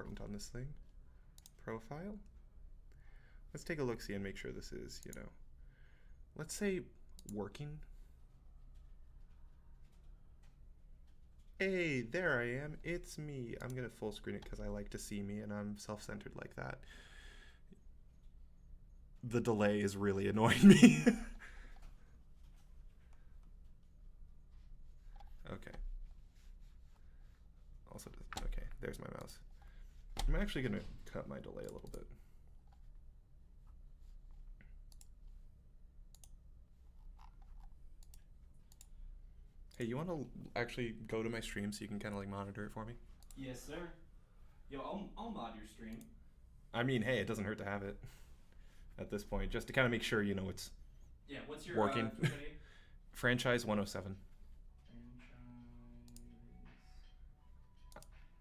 important on this thing. Profile. Let's take a look-see and make sure this is, you know, let's say working. Hey, there I am. It's me. I'm going to full screen it because I like to see me and I'm self-centered like that. The delay is really annoying me. Okay. Also, okay, there's my mouse. I'm actually going to cut my delay a little bit. Hey, you want to actually go to my stream so you can kind of like monitor it for me? Yes, sir. Yo, I'll mod your stream. I mean, hey, it doesn't hurt to have it at this point, just to kind of make sure, you know, it's what's your working. Twitch Franchise 107.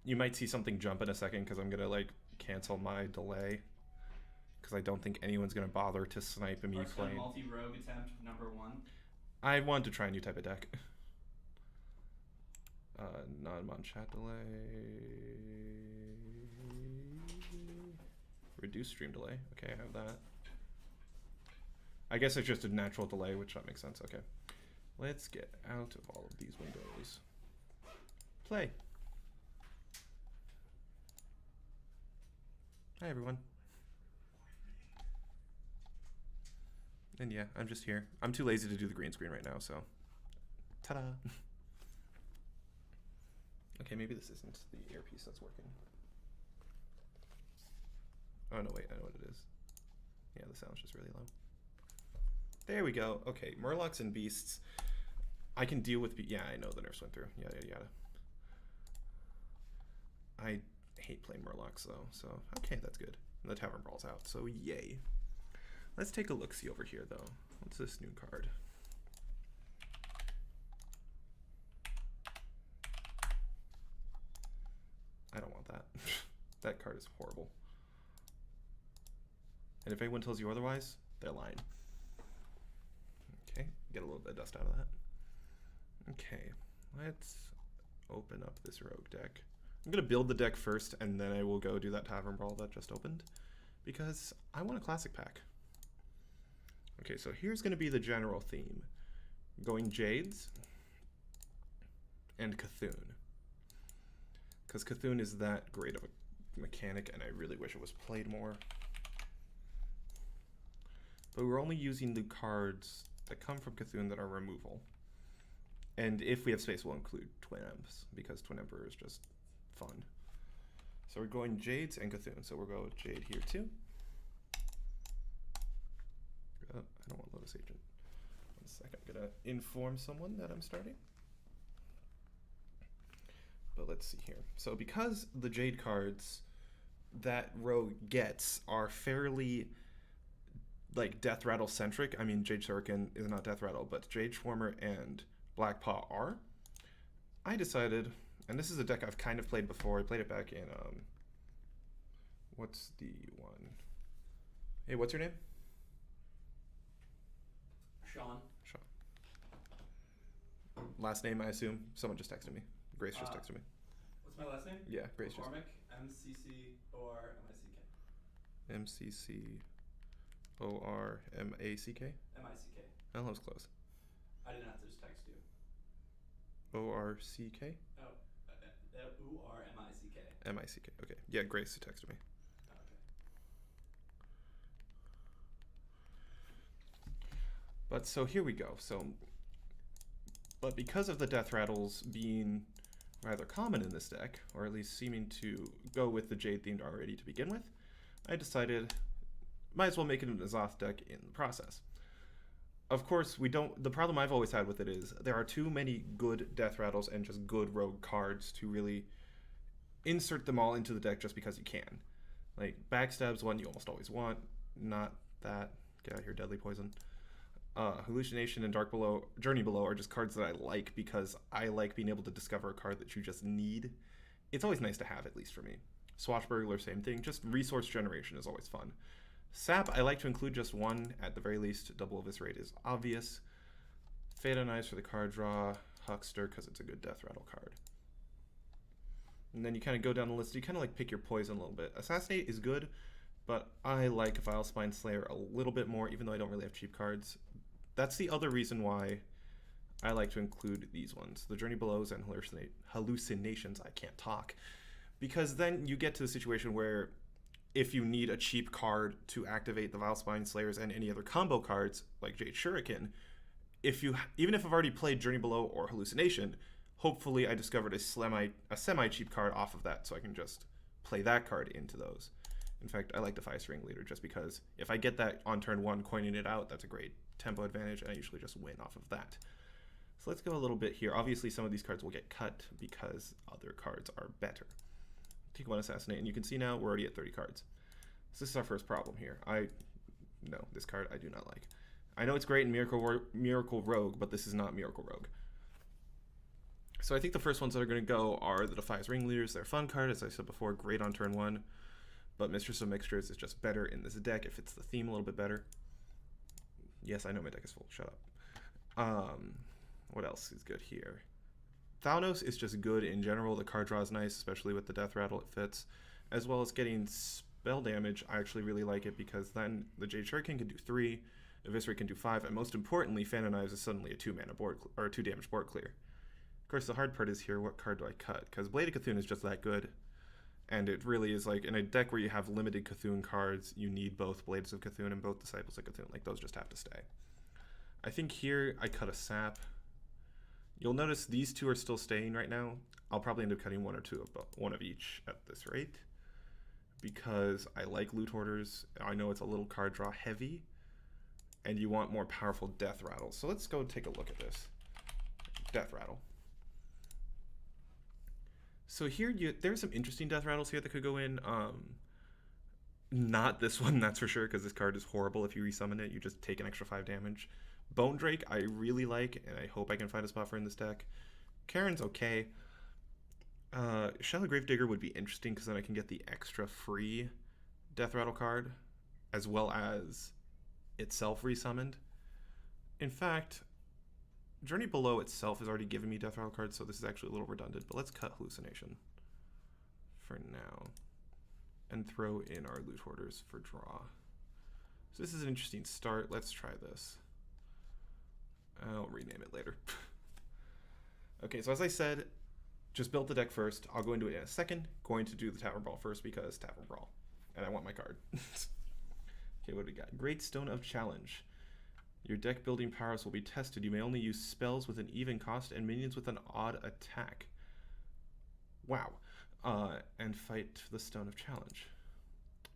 You might see something jump in a second because I'm going to like cancel my delay because I don't think anyone's going to bother to snipe me playing. Multi-rogue attempt #1. I want to try a new type of deck. Non-mon chat delay. Reduce stream delay. Okay, I have that. I guess it's just a natural delay, which that makes sense. Okay. Let's get out of all of these windows. Play. Hi, everyone. And yeah, I'm just here. I'm too lazy to do the green screen right now, so. Ta-da. Okay, maybe this isn't the earpiece that's working. Oh, no, wait, I know what it is. Yeah, the sound's just really low. There we go. Okay, Murlocs and Beasts. I can deal with... Yeah, I know the nerfs went through. Yada, yada, yada. I hate playing Murlocs, though, so... Okay, that's good. And the Tavern Brawl's out, so yay. Let's take a look-see over here, though. What's this new card? I don't want that. That card is horrible. And if anyone tells you otherwise, they're lying. Okay, get a little bit of dust out of that. Okay, let's open up this rogue deck. I'm going to build the deck first, and then I will go do that Tavern Brawl that just opened, because I want a classic pack. Okay, so here's going to be the general theme. Going Jades and Cthulhu. Because Cthulhu is that great of a mechanic, and I really wish it was played more. But we're only using the cards that come from Cthulhu that are removal. And if we have space, we'll include Twin Emps, because Twin Emperor is just fun. So we're going Jades and Cthulhu, so we'll go with Jade here too. Oh, I don't want Lotus Agent. 1 second, I'm gonna inform someone that I'm starting. But let's see here. So because the Jade cards that Rogue gets are fairly like Death Rattle centric. I mean, Jade Shuriken is not Death Rattle, but Jade Schwarmer and Black Paw are. I decided, and this is a deck I've kind of played before. I played it back in, what's the one? Hey, what's your name? Sean. Sean. Last name, I assume? Someone just texted me. Grace just texted me. What's my last name? Yeah, Grace McCormick, M-C-C-O-R-M-I-C-K. M-C-C-O-R-M-A-C-K? M-I-C-K. That was close. I didn't have to just text you. O-R-C-K? Oh, U-R-M-I-C-K. M-I-C-K, okay. Yeah, Grace texted me. Okay. But so here we go. But because of the Death Rattles being rather common in this deck, or at least seeming to go with the Jade themed already to begin with, I decided might as well make it an Azoth deck in the process. Of course, the problem I've always had with it is there are too many good Death Rattles and just good rogue cards to really insert them all into the deck just because you can. Like, Backstab's one you almost always want, not that. Get out of here, Deadly Poison. Hallucination and Journey Below are just cards that I like because I like being able to discover a card that you just need. It's always nice to have, at least for me. Swashbuckler, same thing. Just resource generation is always fun. Sap, I like to include just one, at the very least. Double Eviscerate is obvious. Fate on Eyes for the card draw. Huckster, because it's a good Death Rattle card. And then you kind of go down the list. You kind of like pick your poison a little bit. Assassinate is good, but I like Vile Spine Slayer a little bit more, even though I don't really have cheap cards. That's the other reason why I like to include these ones, the Journey Belows and Hallucinations. I can't talk. Because then you get to the situation where if you need a cheap card to activate the Vile Spine Slayers and any other combo cards, like Jade Shuriken, even if I've already played Journey Below or Hallucination, hopefully I discovered a semi-cheap card off of that, so I can just play that card into those. In fact, I like Defias Ringleader just because if I get that on turn 1, coining it out, that's a great tempo advantage, and I usually just win off of that. So let's go a little bit here. Obviously, some of these cards will get cut because other cards are better. Take 1 Assassinate, and you can see now we're already at 30 cards. So this is our first problem here. No, this card I do not like. I know it's great in Miracle Rogue, but this is not Miracle Rogue. So I think the first ones that are going to go are the Defias Ringleaders. They're a fun card, as I said before, great on turn 1. But Mistress of Mixtures is just better in this deck. It fits the theme a little bit better. Yes, I know my deck is full. Shut up. What else is good here? Thanos is just good in general. The card draw is nice, especially with the Death Rattle. It fits. As well as getting spell damage, I actually really like it because then the Jade Shuriken can do 3, Eviscerate can do 5, and most importantly, Phantom Knives is suddenly a 2 damage board clear. Of course, the hard part is here, what card do I cut? Because Blade of Cthulhu is just that good. And it really is like, in a deck where you have limited Cthulhu cards, you need both Blades of Cthulhu and both Disciples of Cthulhu. Like, those just have to stay. I think here, I cut a Sap. You'll notice these two are still staying right now. I'll probably end up cutting one of each at this rate. Because I like Loot Hoarders. I know it's a little card draw heavy. And you want more powerful Death Rattles. So let's go take a look at this. Death Rattle. So here, there's some interesting Death Rattles here that could go in. Not this one, that's for sure, because this card is horrible. If you resummon it, you just take an extra 5 damage. Bone Drake, I really like, and I hope I can find a spot for in this deck. Karen's okay. Shallow Gravedigger would be interesting, because then I can get the extra free Death Rattle card, as well as itself resummoned. In fact, Journey Below itself has already given me Death Rattle cards, so this is actually a little redundant, but let's cut Hallucination for now and throw in our Loot Hoarders for draw. So this is an interesting start. Let's try this. I'll rename it later. Okay, so as I said, just built the deck first. I'll go into it in a second. Going to do the Tavern Brawl first because Tavern Brawl. And I want my card. Okay, what do we got? Great Stone of Challenge. Your deck building powers will be tested. You may only use spells with an even cost and minions with an odd attack. Wow. And fight the Stone of Challenge.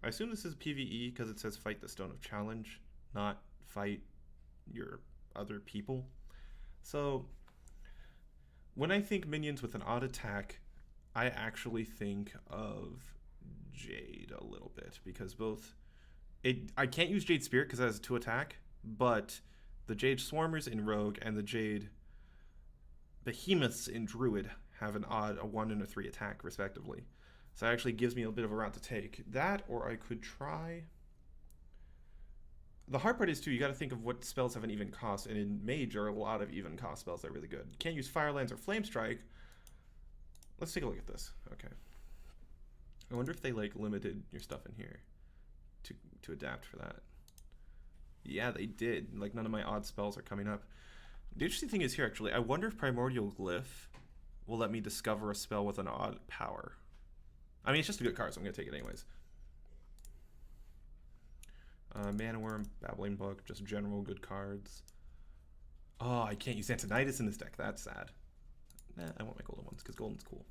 I assume this is PvE because it says fight the Stone of Challenge, not fight your other people. So when I think minions with an odd attack, I actually think of Jade a little bit because I can't use Jade Spirit because it has a 2 attack, but the Jade Swarmers in Rogue and the Jade Behemoths in Druid have a 1 and a 3 attack respectively. So it actually gives me a bit of a route to take. That, or I could try... The hard part is, too, you got to think of what spells have an even cost, and in Mage are a lot of even cost spells that are really good. You can't use Firelands or Flame Strike. Let's take a look at this. Okay. I wonder if they, like, limited your stuff in here to adapt for that. Yeah, they did. Like, none of my odd spells are coming up. The interesting thing is here, actually, I wonder if Primordial Glyph will let me discover a spell with an odd power. I mean, it's just a good card, so I'm going to take it anyways. Mana Worm, Babbling Book, just general good cards. Oh, I can't use Antonidas in this deck. That's sad. Nah, I want my golden ones, because golden's cool.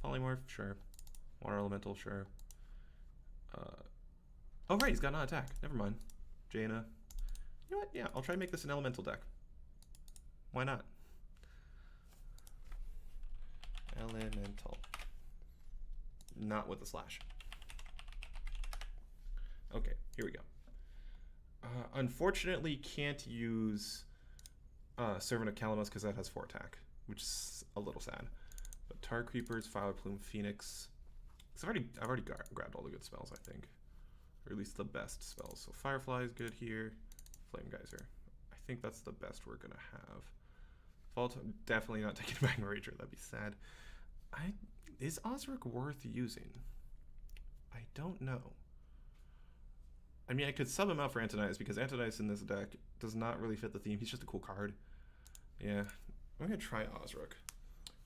Polymorph, sure. Water Elemental, sure. Oh, right, he's got an attack. Never mind. Jaina. You know what? Yeah, I'll try and make this an elemental deck. Why not? Elemental. Not with the slash. Okay, here we go. Unfortunately, can't use Servant of Calamus because that has 4 attack, which is a little sad. But Tar Creepers, Fire Plume, Phoenix. I've already grabbed all the good spells, I think. Or at least the best spells. So Firefly is good here. Flame Geyser. I think that's the best we're going to have. Vault, definitely not taking Magma Rager. That'd be sad. Is Osric worth using? I don't know. I mean, I could sub him out for Antonius because Antonius in this deck does not really fit the theme. He's just a cool card. Yeah, I'm gonna try Osric.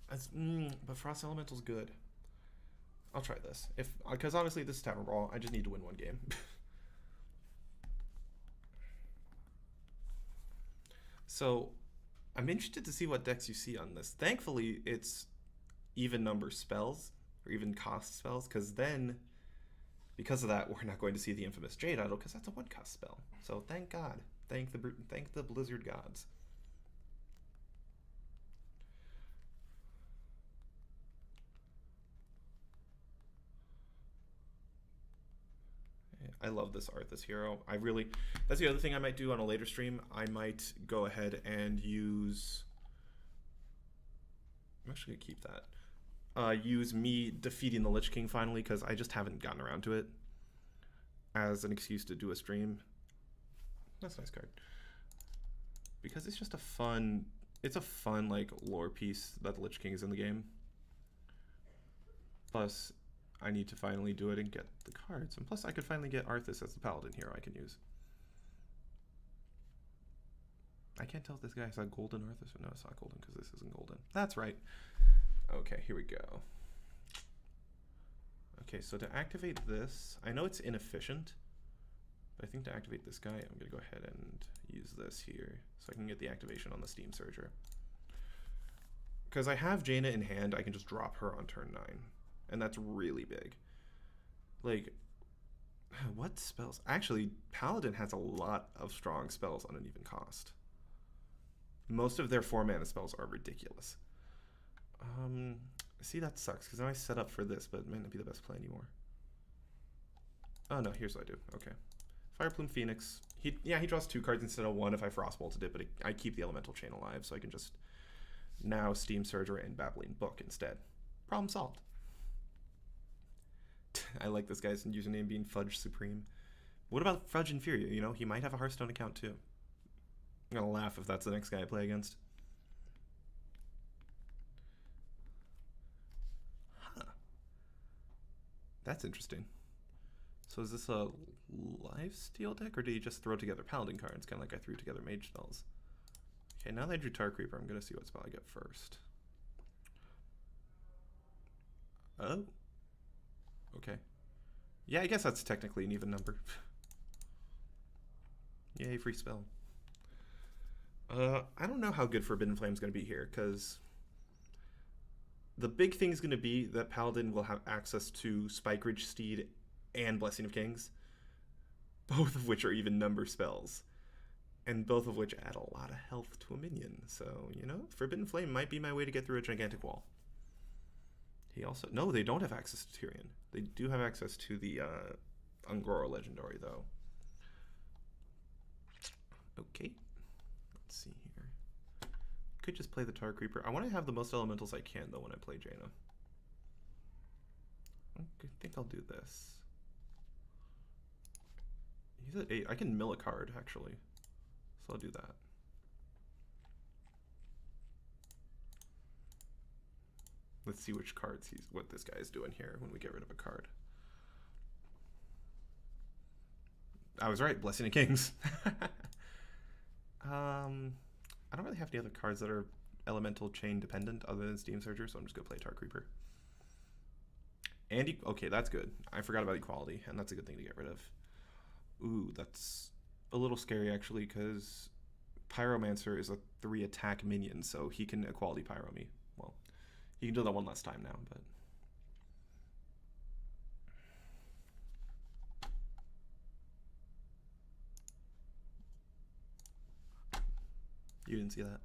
But Frost Elemental's good. I'll try this. Because honestly, this is Tavern Brawl. I just need to win one game. So, I'm interested to see what decks you see on this. Thankfully, it's even number spells, or even cost spells, because then, because of that, we're not going to see the infamous Jade Idol, because that's a one-cost spell. So thank God. Thank the Blizzard gods. I love this Arthas hero. That's the other thing I might do on a later stream. I might go ahead and use, I'm actually gonna keep that. Use me defeating the Lich King finally, because I just haven't gotten around to it as an excuse to do a stream. That's a nice card. Because it's just a fun like lore piece that the Lich King is in the game. Plus, I need to finally do it and get the cards. And plus, I could finally get Arthas as the Paladin hero I can use. I can't tell if this guy has a golden Arthas. No, it's not golden because this isn't golden. That's right. Okay, here we go. Okay, so to activate this, I know it's inefficient, but I think to activate this guy, I'm going to go ahead and use this here so I can get the activation on the Steam Surger. Because I have Jaina in hand, I can just drop her on turn 9. And that's really big. Like, what spells? Actually, Paladin has a lot of strong spells on an even cost. Most of their 4-mana spells are ridiculous. See, that sucks, because now I set up for this, but it might not be the best play anymore. Oh, no, here's what I do. Okay. Fireplume Phoenix. He draws 2 cards instead of 1 if I Frostbolted it, but I keep the Elemental Chain alive, so I can just now Steam Surger and Babbling Book instead. Problem solved. I like this guy's username being Fudge Supreme. What about Fudge Inferior? You know, he might have a Hearthstone account too. I'm gonna laugh if that's the next guy I play against. Huh. That's interesting. So is this a lifesteal deck, or do you just throw together Paladin cards, kind of like I threw together Mage spells? Okay, now that I drew Tar Creeper, I'm gonna see what spell I get first. Oh. Okay. Yeah, I guess that's technically an even number. Yay, free spell. I don't know how good Forbidden Flame is going to be here, because the big thing is going to be that Paladin will have access to Spike Ridge Steed and Blessing of Kings, both of which are even number spells, and both of which add a lot of health to a minion. So, you know, Forbidden Flame might be my way to get through a gigantic wall. He also... No, they don't have access to Tyrion. They do have access to the Ungora Legendary, though. Okay. Let's see here. Could just play the Tar Creeper. I want to have the most elementals I can, though, when I play Jaina. I think I'll do this. He's at 8. I can mill a card, actually. So I'll do that. Let's see which cards what this guy is doing here when we get rid of a card. I was right, Blessing of Kings. I don't really have any other cards that are elemental chain dependent other than Steam Surger, so I'm just gonna play Tar Creeper. And okay, that's good. I forgot about equality, and that's a good thing to get rid of. Ooh, that's a little scary actually, because Pyromancer is a 3 attack minion, so he can equality pyro me. Well, you can do that one less time now, but... You didn't see that.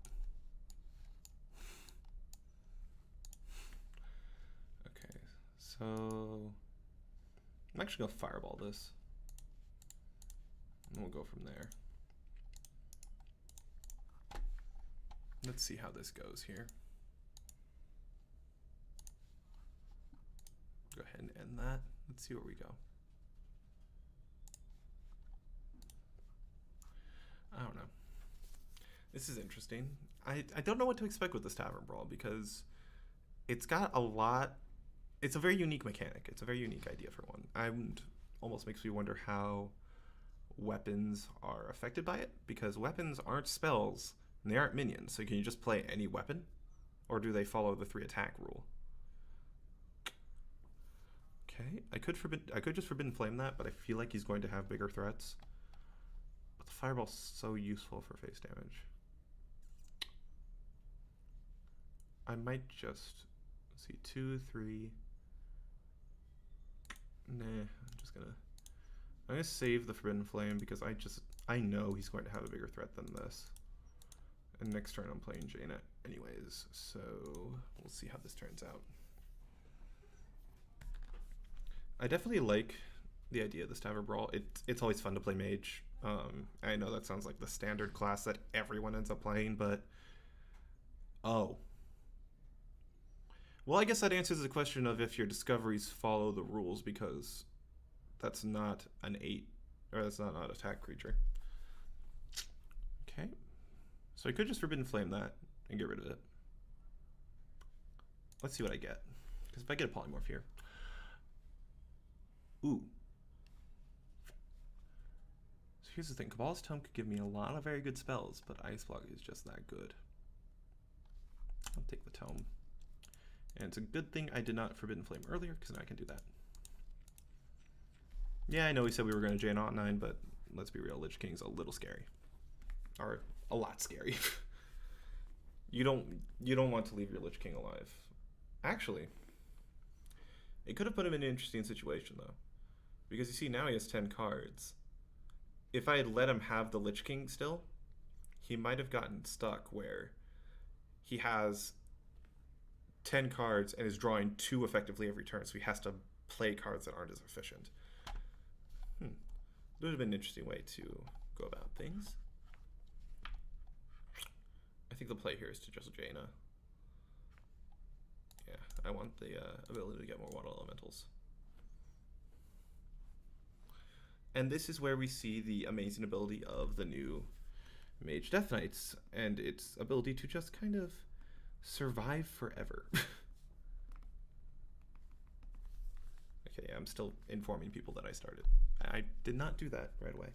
Okay, so... I'm actually going to fireball this. And we'll go from there. Let's see how this goes here. Go ahead and end that. Let's see where we go. I don't know. This is interesting. I don't know what to expect with this Tavern Brawl, because it's got a lot it's a very unique mechanic. It's a very unique idea for one. And almost makes me wonder how weapons are affected by it, because weapons aren't spells and they aren't minions. So can you just play any weapon, or do they follow the 3 attack rule? Okay, I could just Forbidden Flame that, but I feel like he's going to have bigger threats. But the Fireball's so useful for face damage. I might just see 2, 3. Nah, I'm gonna save the Forbidden Flame because I know he's going to have a bigger threat than this. And next turn I'm playing Jaina anyways, so we'll see how this turns out. I definitely like the idea of this Tavern Brawl. It's always fun to play Mage. I know that sounds like the standard class that everyone ends up playing, but oh. Well, I guess that answers the question of if your discoveries follow the rules, because that's not an 8, or that's not an attack creature. Okay. So I could just Forbidden Flame that and get rid of it. Let's see what I get. Because if I get a Polymorph here. Ooh. So here's the thing. Cabal's Tome could give me a lot of very good spells, but Ice Block is just that good. I'll take the Tome. And it's a good thing I did not Forbidden Flame earlier, because now I can do that. Yeah, I know we said we were going to Jaina on 9, but let's be real, Lich King's a little scary. Or a lot scary. You don't want to leave your Lich King alive. Actually, it could have put him in an interesting situation, though. Because you see, now he has 10 cards. If I had let him have the Lich King still, he might have gotten stuck where he has 10 cards and is drawing 2 effectively every turn, so he has to play cards that aren't as efficient. It would have been an interesting way to go about things. I think the play here is to just Jaina. Yeah, I want the ability to get more water elementals. And this is where we see the amazing ability of the new Mage Death Knights and its ability to just kind of survive forever. Okay, I'm still informing people that I started. I did not do that right away.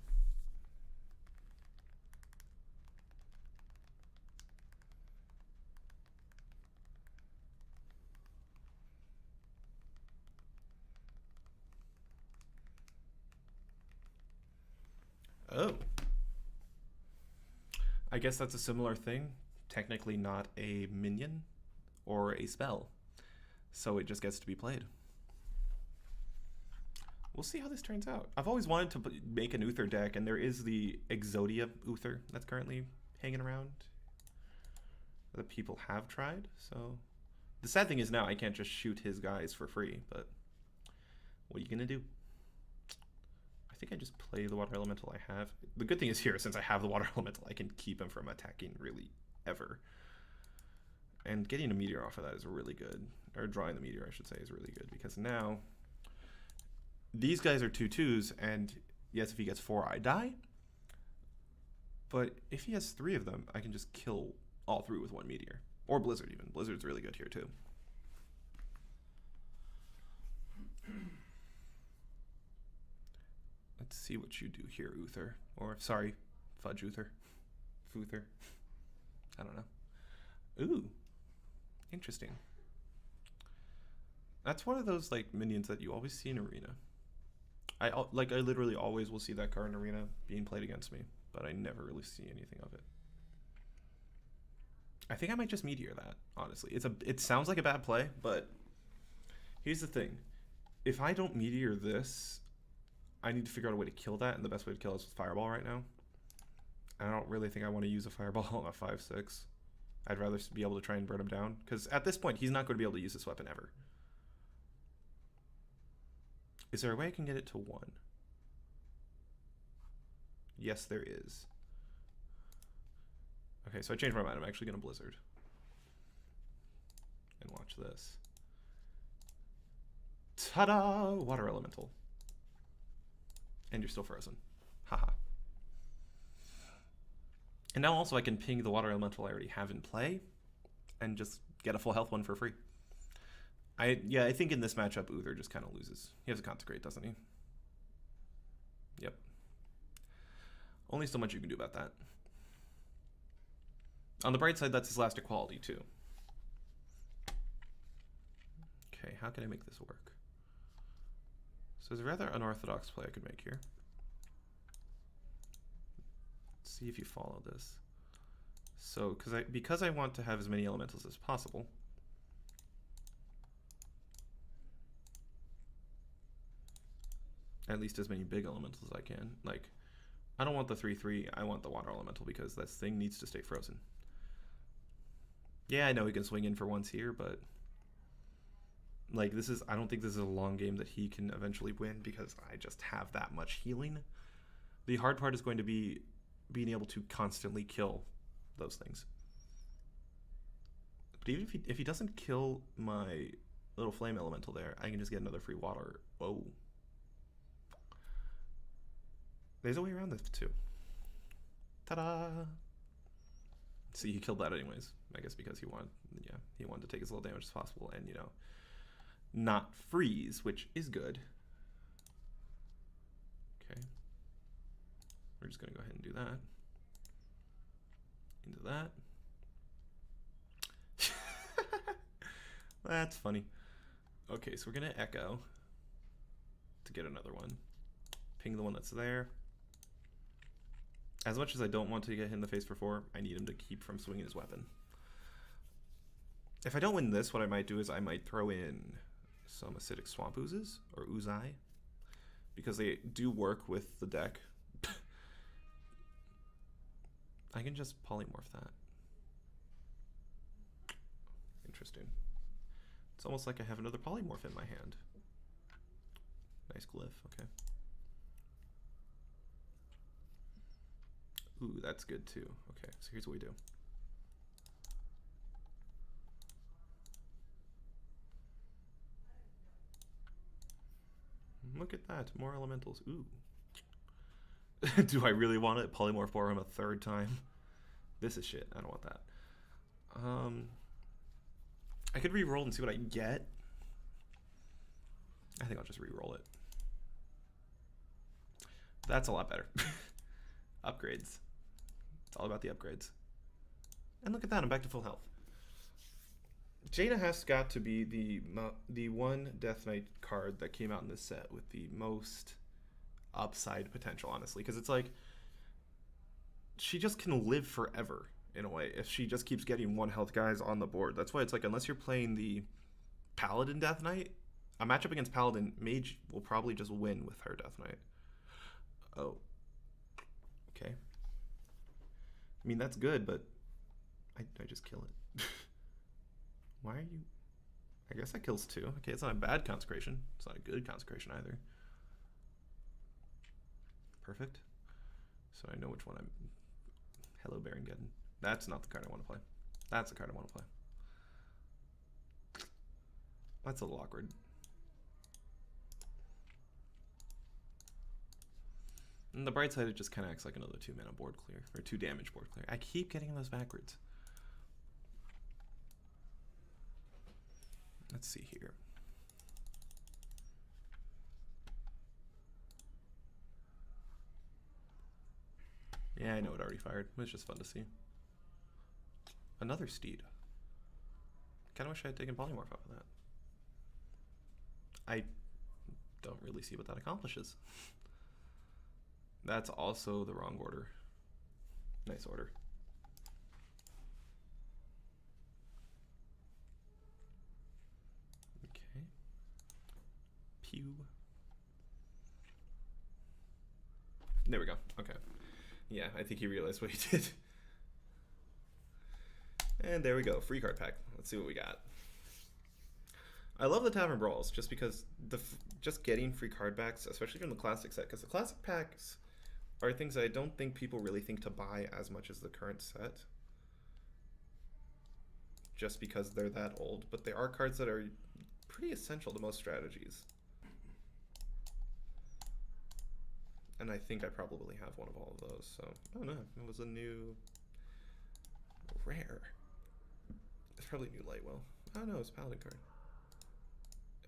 Oh. I guess that's a similar thing. Technically not a minion or a spell. So it just gets to be played. We'll see how this turns out. I've always wanted to make an Uther deck, and there is the Exodia Uther that's currently hanging around that people have tried. So the sad thing is now I can't just shoot his guys for free, but what are you gonna do? I think I just play the water elemental I have. The good thing is here, since I have the water elemental, I can keep him from attacking really ever. And getting a meteor off of that is really good. Or drawing the meteor, I should say, is really good, because now these guys are 2/2s, and yes, if he gets 4, I die. But if he has 3 of them, I can just kill all 3 with 1 meteor. Or Blizzard even. Blizzard's really good here too. Let's see what you do here, Uther. Or, sorry, Fudge Uther. Futher. I don't know. Ooh. Interesting. That's one of those, like, minions that you always see in Arena. I literally always will see that card in Arena being played against me, but I never really see anything of it. I think I might just Meteor that, honestly. It sounds like a bad play, but here's the thing. If I don't Meteor this, I need to figure out a way to kill that, and the best way to kill it is with Fireball right now. I don't really think I want to use a Fireball on a 5/6. I'd rather be able to try and burn him down, because at this point, he's not going to be able to use this weapon ever. Is there a way I can get it to 1? Yes, there is. Okay, so I changed my mind. I'm actually going to Blizzard. And watch this. Ta-da! Water Elemental. And you're still frozen. Haha. And now also I can ping the Water Elemental I already have in play and just get a full health one for free. I think in this matchup, Uther just kind of loses. He has a Consecrate, doesn't he? Yep. Only so much you can do about that. On the bright side, that's his last equality, too. Okay, how can I make this work? So there's a rather unorthodox play I could make here. Let's see if you follow this. So, because I want to have as many elementals as possible, at least as many big elementals as I can. Like, I don't want the 3/3, I want the water elemental because this thing needs to stay frozen. Yeah, I know he can swing in for once here, but like I don't think this is a long game that he can eventually win because I just have that much healing. The hard part is going to be being able to constantly kill those things. But even if he doesn't kill my little flame elemental there, I can just get another free water. Whoa. There's a way around this too. Ta-da! See, he killed that anyways. I guess because he wanted to take as little damage as possible and, you know, not freeze, which is good. Okay. We're just gonna go ahead and do that. Into that. That's funny. Okay, so we're gonna echo to get another one. Ping the one that's there. As much as I don't want to get hit in the face for 4, I need him to keep from swinging his weapon. If I don't win this, what I might do is I might throw in some acidic swamp oozes, or oozai, because they do work with the deck. I can just polymorph that. Interesting. It's almost like I have another polymorph in my hand. Nice glyph, okay. Ooh, that's good too. Okay, so here's what we do. Look at that, more elementals. Ooh. Do I really want it? Polymorph for him a 3rd time? This is shit. I don't want that. I could re-roll and see what I get. I think I'll just re-roll it. That's a lot better. Upgrades. It's all about the upgrades. And look at that, I'm back to full health. Jaina has got to be the one Death Knight card that came out in this set with the most upside potential, honestly, because it's like she just can live forever in a way if she just keeps getting 1 health guys on the board. That's why it's like, unless you're playing the Paladin Death Knight, a matchup against Paladin, Mage will probably just win with her Death Knight. Oh. Okay. I mean, that's good, but I just kill it. Why are you... I guess that kills 2. Okay, it's not a bad consecration. It's not a good consecration either. Perfect. So I know which one I'm... Hello, Baron Geddon. That's not the card I want to play. That's the card I want to play. That's a little awkward. And the bright side, it just kind of acts like another 2 mana board clear, or 2 damage board clear. I keep getting those backwards. Let's see here. Yeah, I know it already fired. It was just fun to see. Another steed. Kind of wish I had taken polymorph off of that. I don't really see what that accomplishes. That's also the wrong order. Nice order. Okay. Pew. There we go. Okay. Yeah, I think he realized what he did. And there we go. Free card pack. Let's see what we got. I love the Tavern Brawls just because just getting free card packs, especially from the classic set, because the classic packs are things I don't think people really think to buy as much as the current set, just because they're that old, but they are cards that are pretty essential to most strategies. And I think I probably have one of all of those, so, oh no, it was a new rare. It's probably a new Lightwell. Oh no, it's a Paladin card.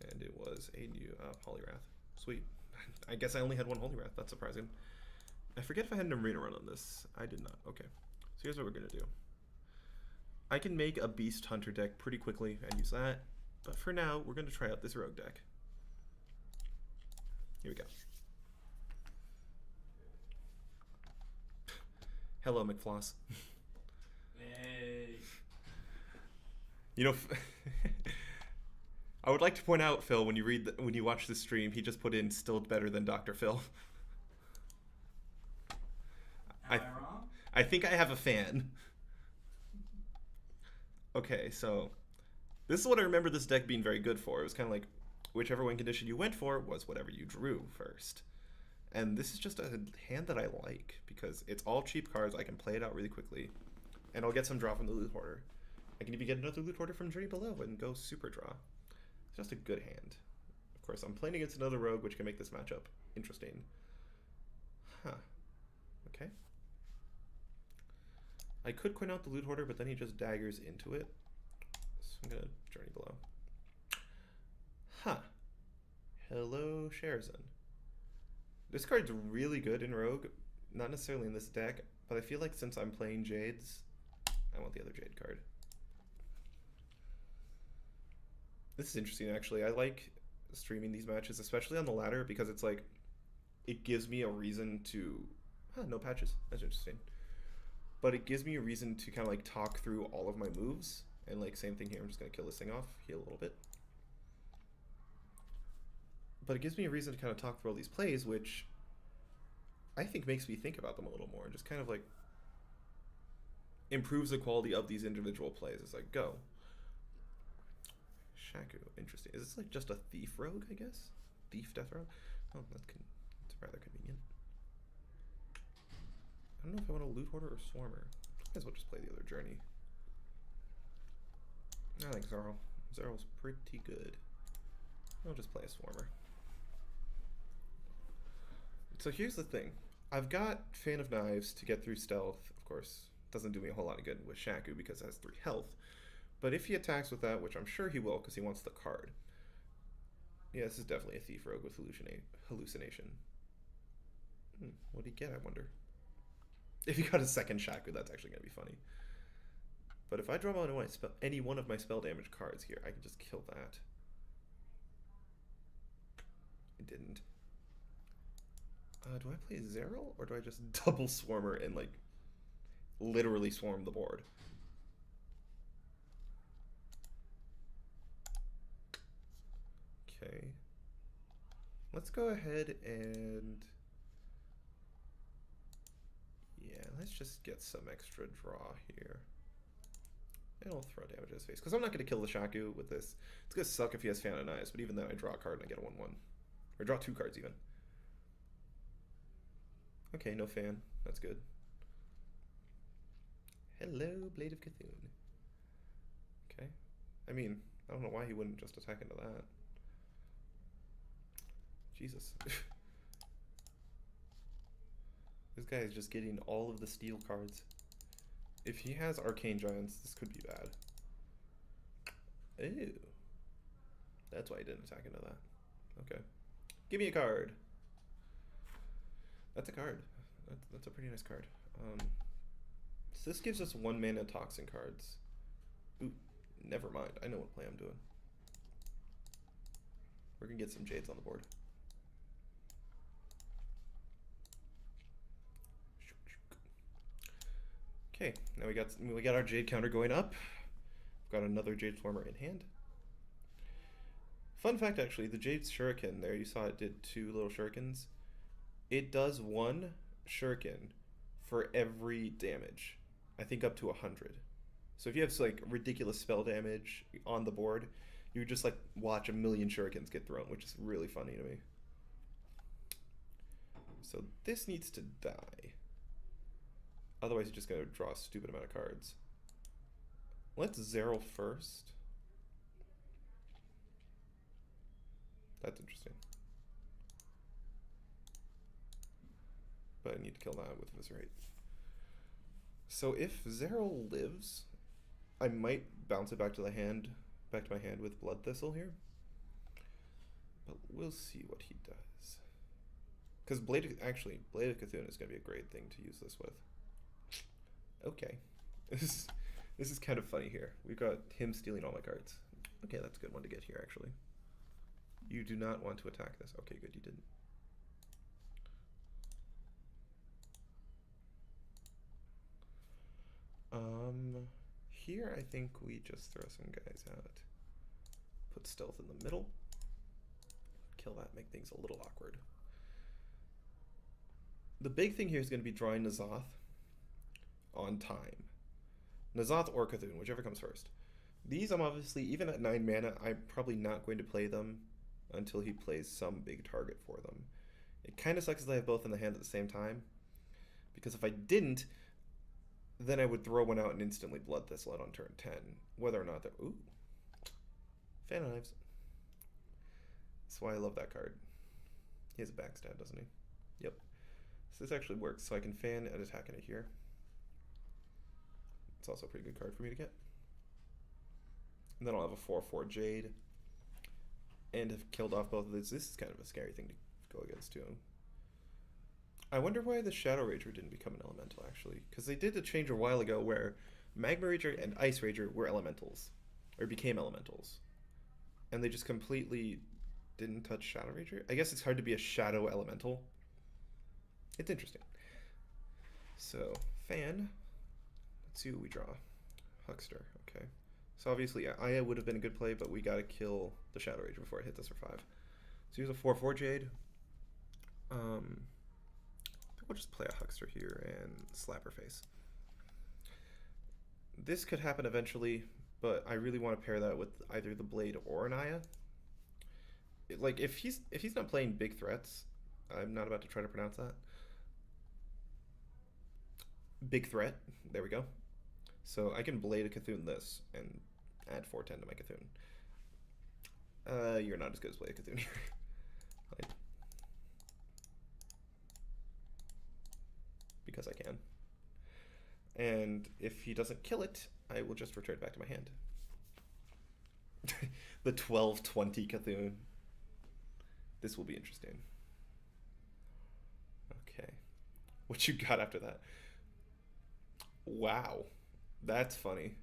And it was a new Holy Wrath. Sweet. I guess I only had one Holy Wrath. That's surprising. I forget if I had an arena run on this. I did not. Okay. So here's what we're going to do. I can make a Beast Hunter deck pretty quickly and use that. But for now, we're going to try out this Rogue deck. Here we go. Hello, McFloss. Hey. You know, I would like to point out, Phil, when you watch the stream, he just put in "still better than Dr. Phil." Am I wrong? I think I have a fan. Okay, so this is what I remember this deck being very good for. It was kind of like whichever win condition you went for was whatever you drew first. And this is just a hand that I like because it's all cheap cards. I can play it out really quickly. And I'll get some draw from the Loot Hoarder. I can even get another Loot Hoarder from Journey Below and go super draw. It's just a good hand. Of course, I'm playing against another Rogue, which can make this matchup interesting. Huh. Okay. I could coin out the Loot Hoarder, but then he just daggers into it. So I'm going to Journey Below. Huh. Hello, Sherazin. This card's really good in Rogue. Not necessarily in this deck, but I feel like since I'm playing Jades, I want the other Jade card. This is interesting, actually. I like streaming these matches, especially on the ladder, because it's like, it gives me a reason to... no patches. That's interesting. But it gives me a reason to kind of like talk through all of my moves. And like, same thing here. I'm just going to kill this thing off, heal a little bit. But it gives me a reason to kind of talk through all these plays, which I think makes me think about them a little more. Just kind of like improves the quality of these individual plays as I go. Shaku, interesting. Is this like just a Thief Rogue, I guess? Thief Death Rogue? Oh, that's rather convenient. I don't know if I want a Loot Hoarder or Swarmer. I guess we'll just play the other Journey. I like Zerl. Zerl's pretty good. I'll just play a Swarmer. So here's the thing. I've got Fan of Knives to get through stealth. Of course, doesn't do me a whole lot of good with Shaku because it has 3 health. But if he attacks with that, which I'm sure he will because he wants the card. Yeah, this is definitely a Thief Rogue with hallucination. What'd he get, I wonder? If he got a second Shaku, that's actually going to be funny. But if I draw any one of my spell damage cards here, I can just kill that. It didn't. Do I play Zeril, or do I just double Swarmer and like literally swarm the board? Okay. Let's go ahead and let's just get some extra draw here. And I'll throw damage at his face because I'm not going to kill the Shaku with this. It's going to suck if he has Fan of Knives, but even then I draw a card and I get a 1/1. Or draw 2 cards even. Okay, no Fan. That's good. Hello, Blade of Cthulhu. Okay. I mean, I don't know why he wouldn't just attack into that. Jesus. This guy is just getting all of the steel cards. If he has Arcane Giants, this could be bad. Ew. That's why he didn't attack into that. Okay. Give me a card. That's a card. That's a pretty nice card. So this gives us 1 mana Toxin cards. Ooh, never mind. I know what play I'm doing. We're gonna get some Jades on the board. Okay, now we got our Jade counter going up. We've got another Jade Swarmer in hand. Fun fact, actually, the Jade Shuriken there, you saw it did 2 little shurikens. It does 1 shuriken for every damage. I think up to 100. So if you have like ridiculous spell damage on the board, you would just like watch a million shurikens get thrown, which is really funny to me. So this needs to die. Otherwise, you're just going to draw a stupid amount of cards. Let's Zeril first. That's interesting. But I need to kill that with Viscerate. So if Zeril lives, I might bounce it back to my hand with Blood Thistle here. But we'll see what he does. Because Blade of Cthulhu is going to be a great thing to use this with. Okay. This is kind of funny here. We've got him stealing all my cards. Okay, that's a good one to get here, actually. You do not want to attack this. Okay, good, you didn't. Here I think we just throw some guys out. Put stealth in the middle. Kill that, make things a little awkward. The big thing here is going to be drawing N'Zoth on time. N'Zoth or Cthulhu, whichever comes first. These I'm obviously, even at 9 mana, I'm probably not going to play them until he plays some big target for them. It kind of sucks that I have both in the hand at the same time, because if I didn't, then I would throw one out and instantly blood thistle it on turn 10, whether or not they're... Ooh. Fan of Knives. That's why I love that card. He has a backstab, doesn't he? Yep. So this actually works, so I can fan and attack in it here. It's also a pretty good card for me to get. And then I'll have a 4/4 Jade. And have killed off both of these. This is kind of a scary thing to go against too. I wonder why the Shadow Rager didn't become an elemental, actually. Because they did a change a while ago where Magma Rager and Ice Rager were elementals. Or became elementals. And they just completely didn't touch Shadow Rager. I guess it's hard to be a Shadow Elemental. It's interesting. So, Fan. Let's see what we draw. Huckster, okay. So obviously Aya would have been a good play, but we gotta kill the Shadow Rager before it hits us for 5. So here's a 4/4 Jade. I think we'll just play a Huckster here and slap her face. This could happen eventually, but I really want to pair that with either the Blade or an Aya. Like if he's not playing big threats, I'm not about to try to pronounce that. Big threat. There we go. So I can Blade a Cthulhu this and add 4/10 to my Cthulhu. You're not as good as Blade a Cthulhu here. Like, because I can. And if he doesn't kill it, I will just return it back to my hand. The 12/20 Cthulhu. This will be interesting. Okay. What you got after that? Wow. That's funny.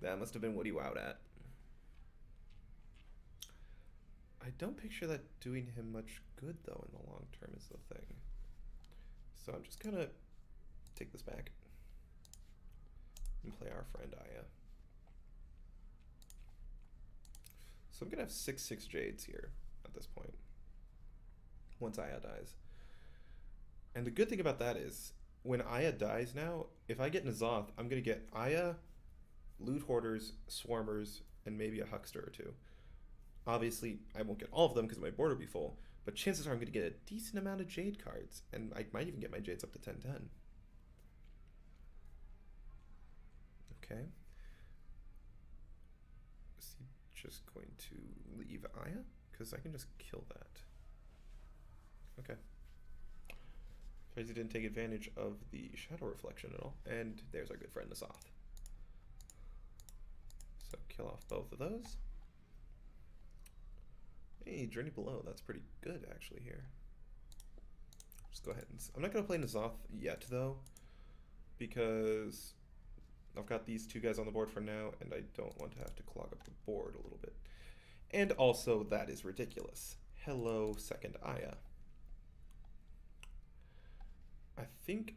That must have been what he wowed at. I don't picture that doing him much good, though, in the long term is the thing. So I'm just gonna take this back and play our friend Aya. So I'm gonna have 6/6 Jades here at this point, once Aya dies. And the good thing about that is, when Aya dies now, if I get N'Zoth, I'm going to get Aya, Loot Hoarders, Swarmers, and maybe a Huckster or two. Obviously, I won't get all of them because my board will be full, but chances are I'm going to get a decent amount of Jade cards, and I might even get my Jades up to 10/10. Okay. Is he just going to leave Aya? Because I can just kill that. Okay. Crazy didn't take advantage of the shadow reflection at all. And there's our good friend N'Zoth. So kill off both of those. Hey, Journey Below. That's pretty good actually here. Just go ahead and... I'm not going to play N'Zoth yet though, because I've got these two guys on the board for now and I don't want to have to clog up the board a little bit. And also that is ridiculous. Hello, second Aya. I think...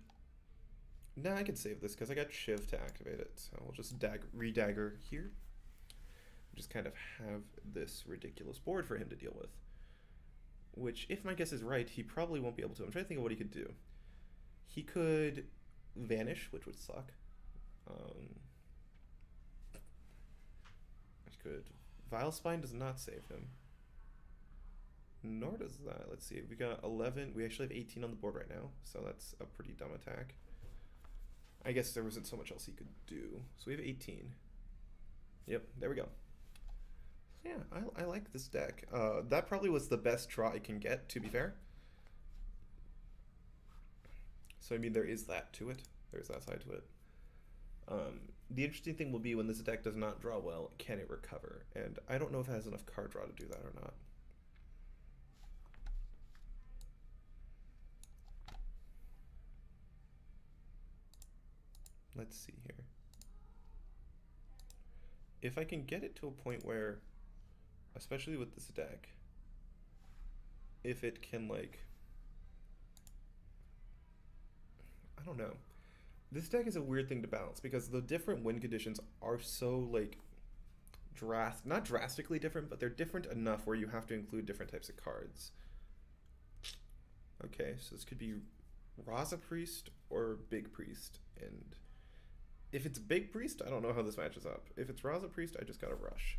Nah, I can save this because I got Shiv to activate it. So we'll just re-dagger here. Just kind of have this ridiculous board for him to deal with. Which, if my guess is right, he probably won't be able to. I'm trying to think of what he could do. He could vanish, which would suck. He could... Vile Spine does not save him. Nor does that. Let's see. We got 11. We actually have 18 on the board right now, so that's a pretty dumb attack. I guess there wasn't so much else he could do. So we have 18. Yep, there we go. So yeah, I like this deck. That probably was the best draw I can get, to be fair. So I mean, there is that to it. There's that side to it. The interesting thing will be when this deck does not draw well, can it recover? And I don't know if it has enough card draw to do that or not. let's see here. If I can get it to a point where, especially with this deck, if it can like, I don't know. This deck is a weird thing to balance because the different win conditions are so like not drastically different, but they're different enough where you have to include different types of cards. Okay, so this could be Raza Priest or Big Priest, and if it's Big Priest, I don't know how this matches up. If it's Raza Priest, I just gotta rush.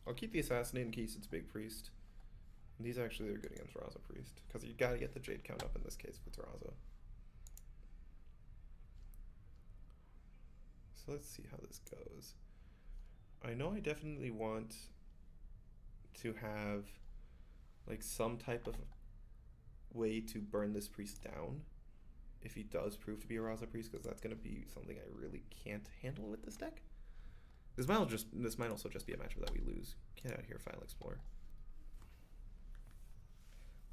I'll keep the Assassinate in case it's Big Priest. These actually are good against Raza Priest, because you gotta get the Jade count up in this case if it's Raza. So let's see how this goes. I know I definitely want to have like some type of way to burn this priest down if he does prove to be a Raza Priest, because that's going to be something I really can't handle with this deck. This might also just be a matchup that we lose. Get out of here, File Explorer.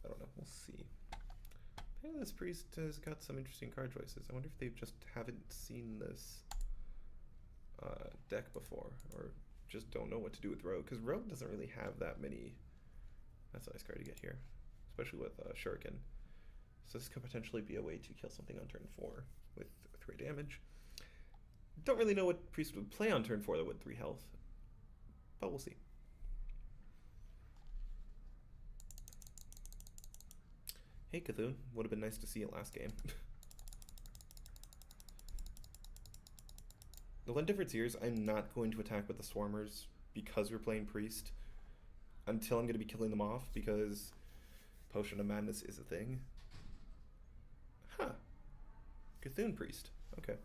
I don't know. We'll see. Maybe this priest has got some interesting card choices. I wonder if they just haven't seen this deck before, or just don't know what to do with Rogue, because Rogue doesn't really have that many. That's a nice card to get here, especially with Shuriken. So this could potentially be a way to kill something on turn 4 with 3 damage. Don't really know what priest would play on turn 4 that would 3 health, but we'll see. Hey Cthulhu, would have been nice to see it last game. The one difference here is I'm not going to attack with the Swarmers because we're playing Priest until I'm going to be killing them off, because Potion of Madness is a thing. Huh. Cthulhu Priest. Okay.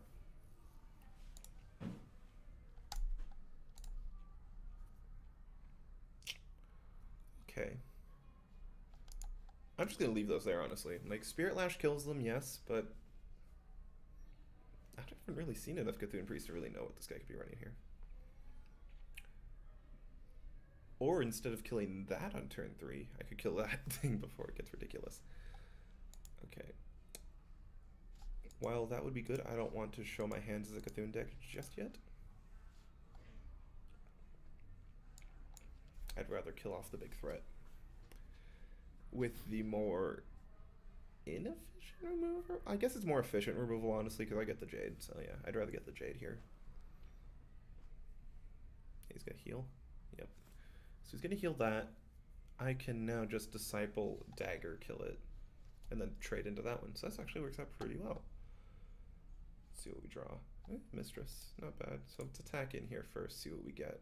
Okay. I'm just going to leave those there, honestly. Like, Spirit Lash kills them, yes, but I haven't really seen enough Cthulhu Priest to really know what this guy could be running here. Or instead of killing that on turn 3, I could kill that thing before it gets ridiculous. Okay. While that would be good, I don't want to show my hands as a Cthulhu deck just yet. I'd rather kill off the big threat with the more inefficient remover. I guess it's more efficient removal, honestly, because I get the Jade. So yeah, I'd rather get the Jade here. He's gonna heal. Yep. So he's gonna heal that. I can now just Disciple Dagger, kill it, and then trade into that one. So this actually works out pretty well. Let's see what we draw. Mistress, not bad. So let's attack in here first, see what we get.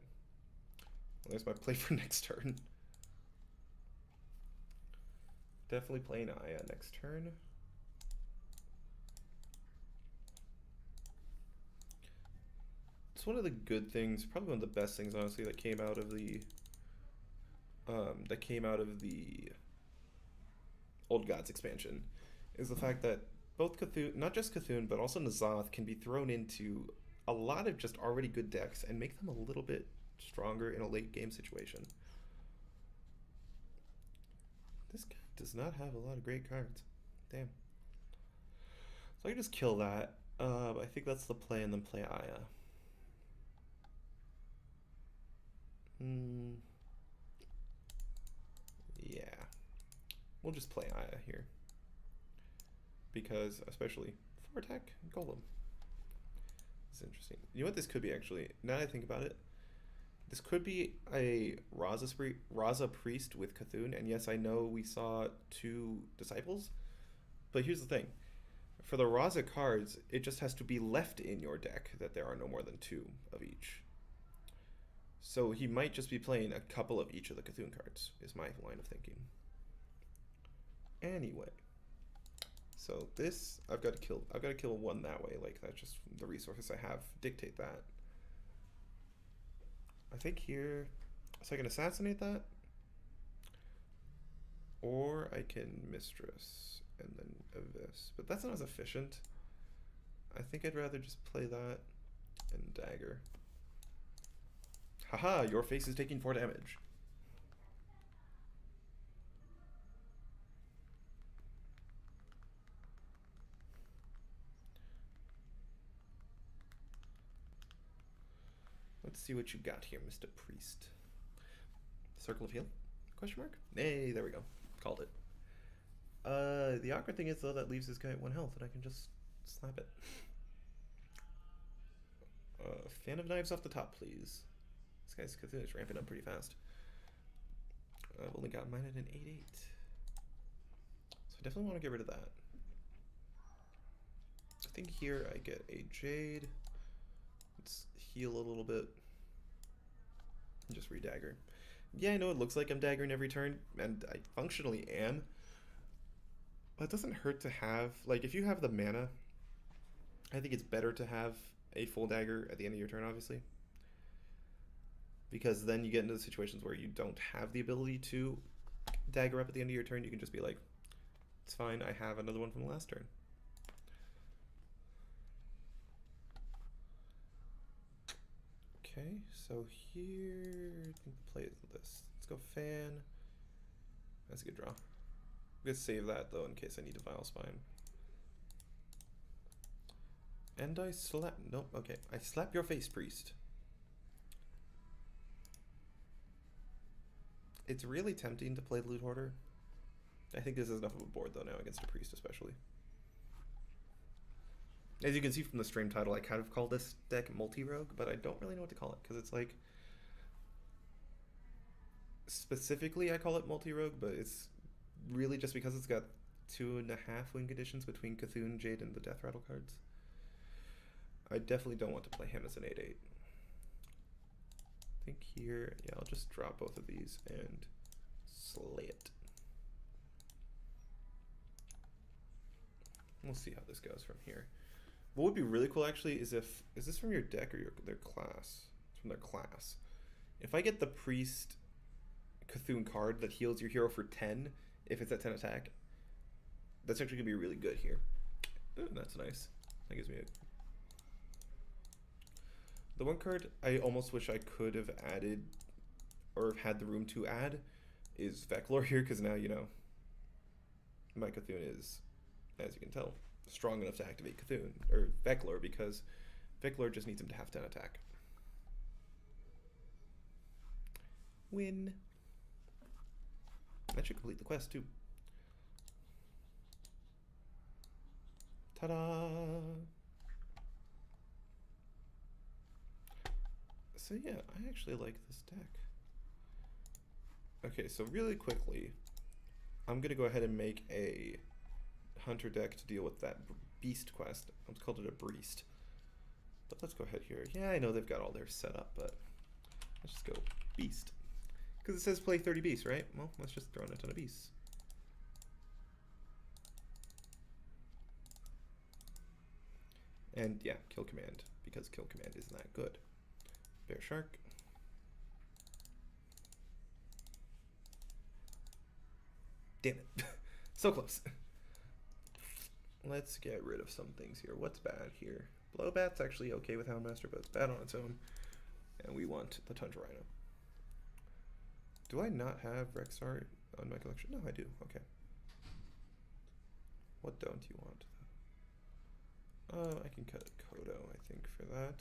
Well, there's my play for next turn. Definitely playing Aya next turn. It's one of the good things, probably one of the best things, honestly, that came out of the Old Gods expansion, is the fact that both Cthulhu, not just Cthulhu, but also N'Zoth can be thrown into a lot of just already good decks and make them a little bit stronger in a late game situation. This guy does not have a lot of great cards. Damn. So I can just kill that. I think that's the play, and then play Aya. Yeah. We'll just play Aya here. Because, especially, 4 attack Golem. It's interesting. You know what this could be, actually? Now that I think about it, this could be a Raza Priest with Cthulhu, and yes, I know we saw 2 Disciples, but here's the thing. For the Raza cards, it just has to be left in your deck that there are no more than 2 of each. So he might just be playing a couple of each of the Cthulhu cards, is my line of thinking. Anyway. So this, I've got to kill 1 that way, like that's just the resources I have dictate that. I think here, so I can assassinate that, or I can Mistress and then Abyss, but that's not as efficient. I think I'd rather just play that and Dagger. Haha, your face is taking 4 damage. Let's see what you got here, Mr. Priest. Circle of Heal? Question mark? Hey, there we go. Called it. The awkward thing is, though, that leaves this guy at 1 health, and I can just slap it. Fan of Knives off the top, please. This guy's Cthulhu is ramping up pretty fast. I've only got mine at an 8/8. So I definitely want to get rid of that. I think here I get a Jade. Let's heal a little bit. And just re-dagger. Yeah, I know it looks like I'm daggering every turn, and I functionally am. But it doesn't hurt to have, like, if you have the mana, I think it's better to have a full dagger at the end of your turn, obviously. Because then you get into the situations where you don't have the ability to dagger up at the end of your turn. You can just be like, it's fine, I have another one from the last turn. Okay, so here, I think the play is this. Let's go Fan. That's a good draw. I'm gonna save that though in case I need a Vile Spine. And I slap, nope, okay. I slap your face, Priest. It's really tempting to play Loot Hoarder. I think this is enough of a board though now against a Priest especially. As you can see from the stream title, I kind of call this deck multi-rogue, but I don't really know what to call it, because it's like... Specifically, I call it multi-rogue, but it's really just because it's got 2.5 win conditions between Cthulhu, Jade, and the Death Rattle cards. I definitely don't want to play him as an 8/8. I think here, yeah, I'll just drop both of these and slay it. We'll see how this goes from here. What would be really cool actually is if, is this from your deck or their class? It's from their class. If I get the Priest Cthulhu card that heals your hero for 10, if it's at 10 attack, that's actually gonna be really good here. Ooh, that's nice. That gives me a... The one card I almost wish I could have added, or had the room to add, is Veclor here, because now, you know, my Cthulhu is, as you can tell, strong enough to activate Cthulhu, or Veclor, because Veclor just needs him to have 10 attack. Win. That should complete the quest, too. Ta-da! So yeah, I actually like this deck. Okay, so really quickly, I'm gonna go ahead and make a hunter deck to deal with that beast quest. I've called it a breast. But let's go ahead here. Yeah, I know they've got all their set up, but let's just go beast. Because it says play 30 beasts, right? Well, let's just throw in a ton of beasts. And yeah, kill command, because kill command isn't that good. Bear Shark. Damn it. So close. Let's get rid of some things here. What's bad here? Blowbat's actually okay with Houndmaster, but it's bad on its own. And we want the Tundra Rhino. Do I not have Rexar on my collection? No, I do. Okay. What don't you want? I can cut a Kodo, I think, for that.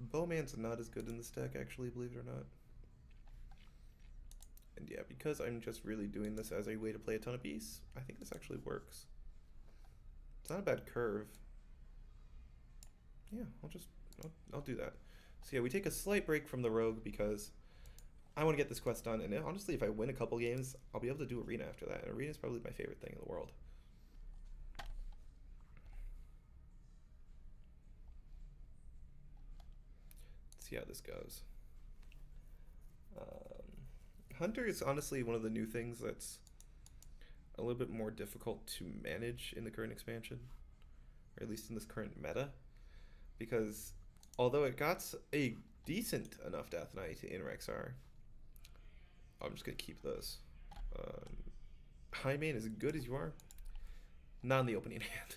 Bowman's not as good in this deck, actually, believe it or not. And yeah, because I'm just really doing this as a way to play a ton of beasts, I think this actually works. It's not a bad curve. Yeah, I'll do that. So yeah, we take a slight break from the rogue because I want to get this quest done. And honestly, if I win a couple games, I'll be able to do arena after that. And arena is probably my favorite thing in the world. See how this goes. Hunter is honestly one of the new things that's a little bit more difficult to manage in the current expansion, or at least in this current meta, because although it got a decent enough Death Knight in Rexar, I'm just gonna keep this. High main, as good as you are, not in the opening hand.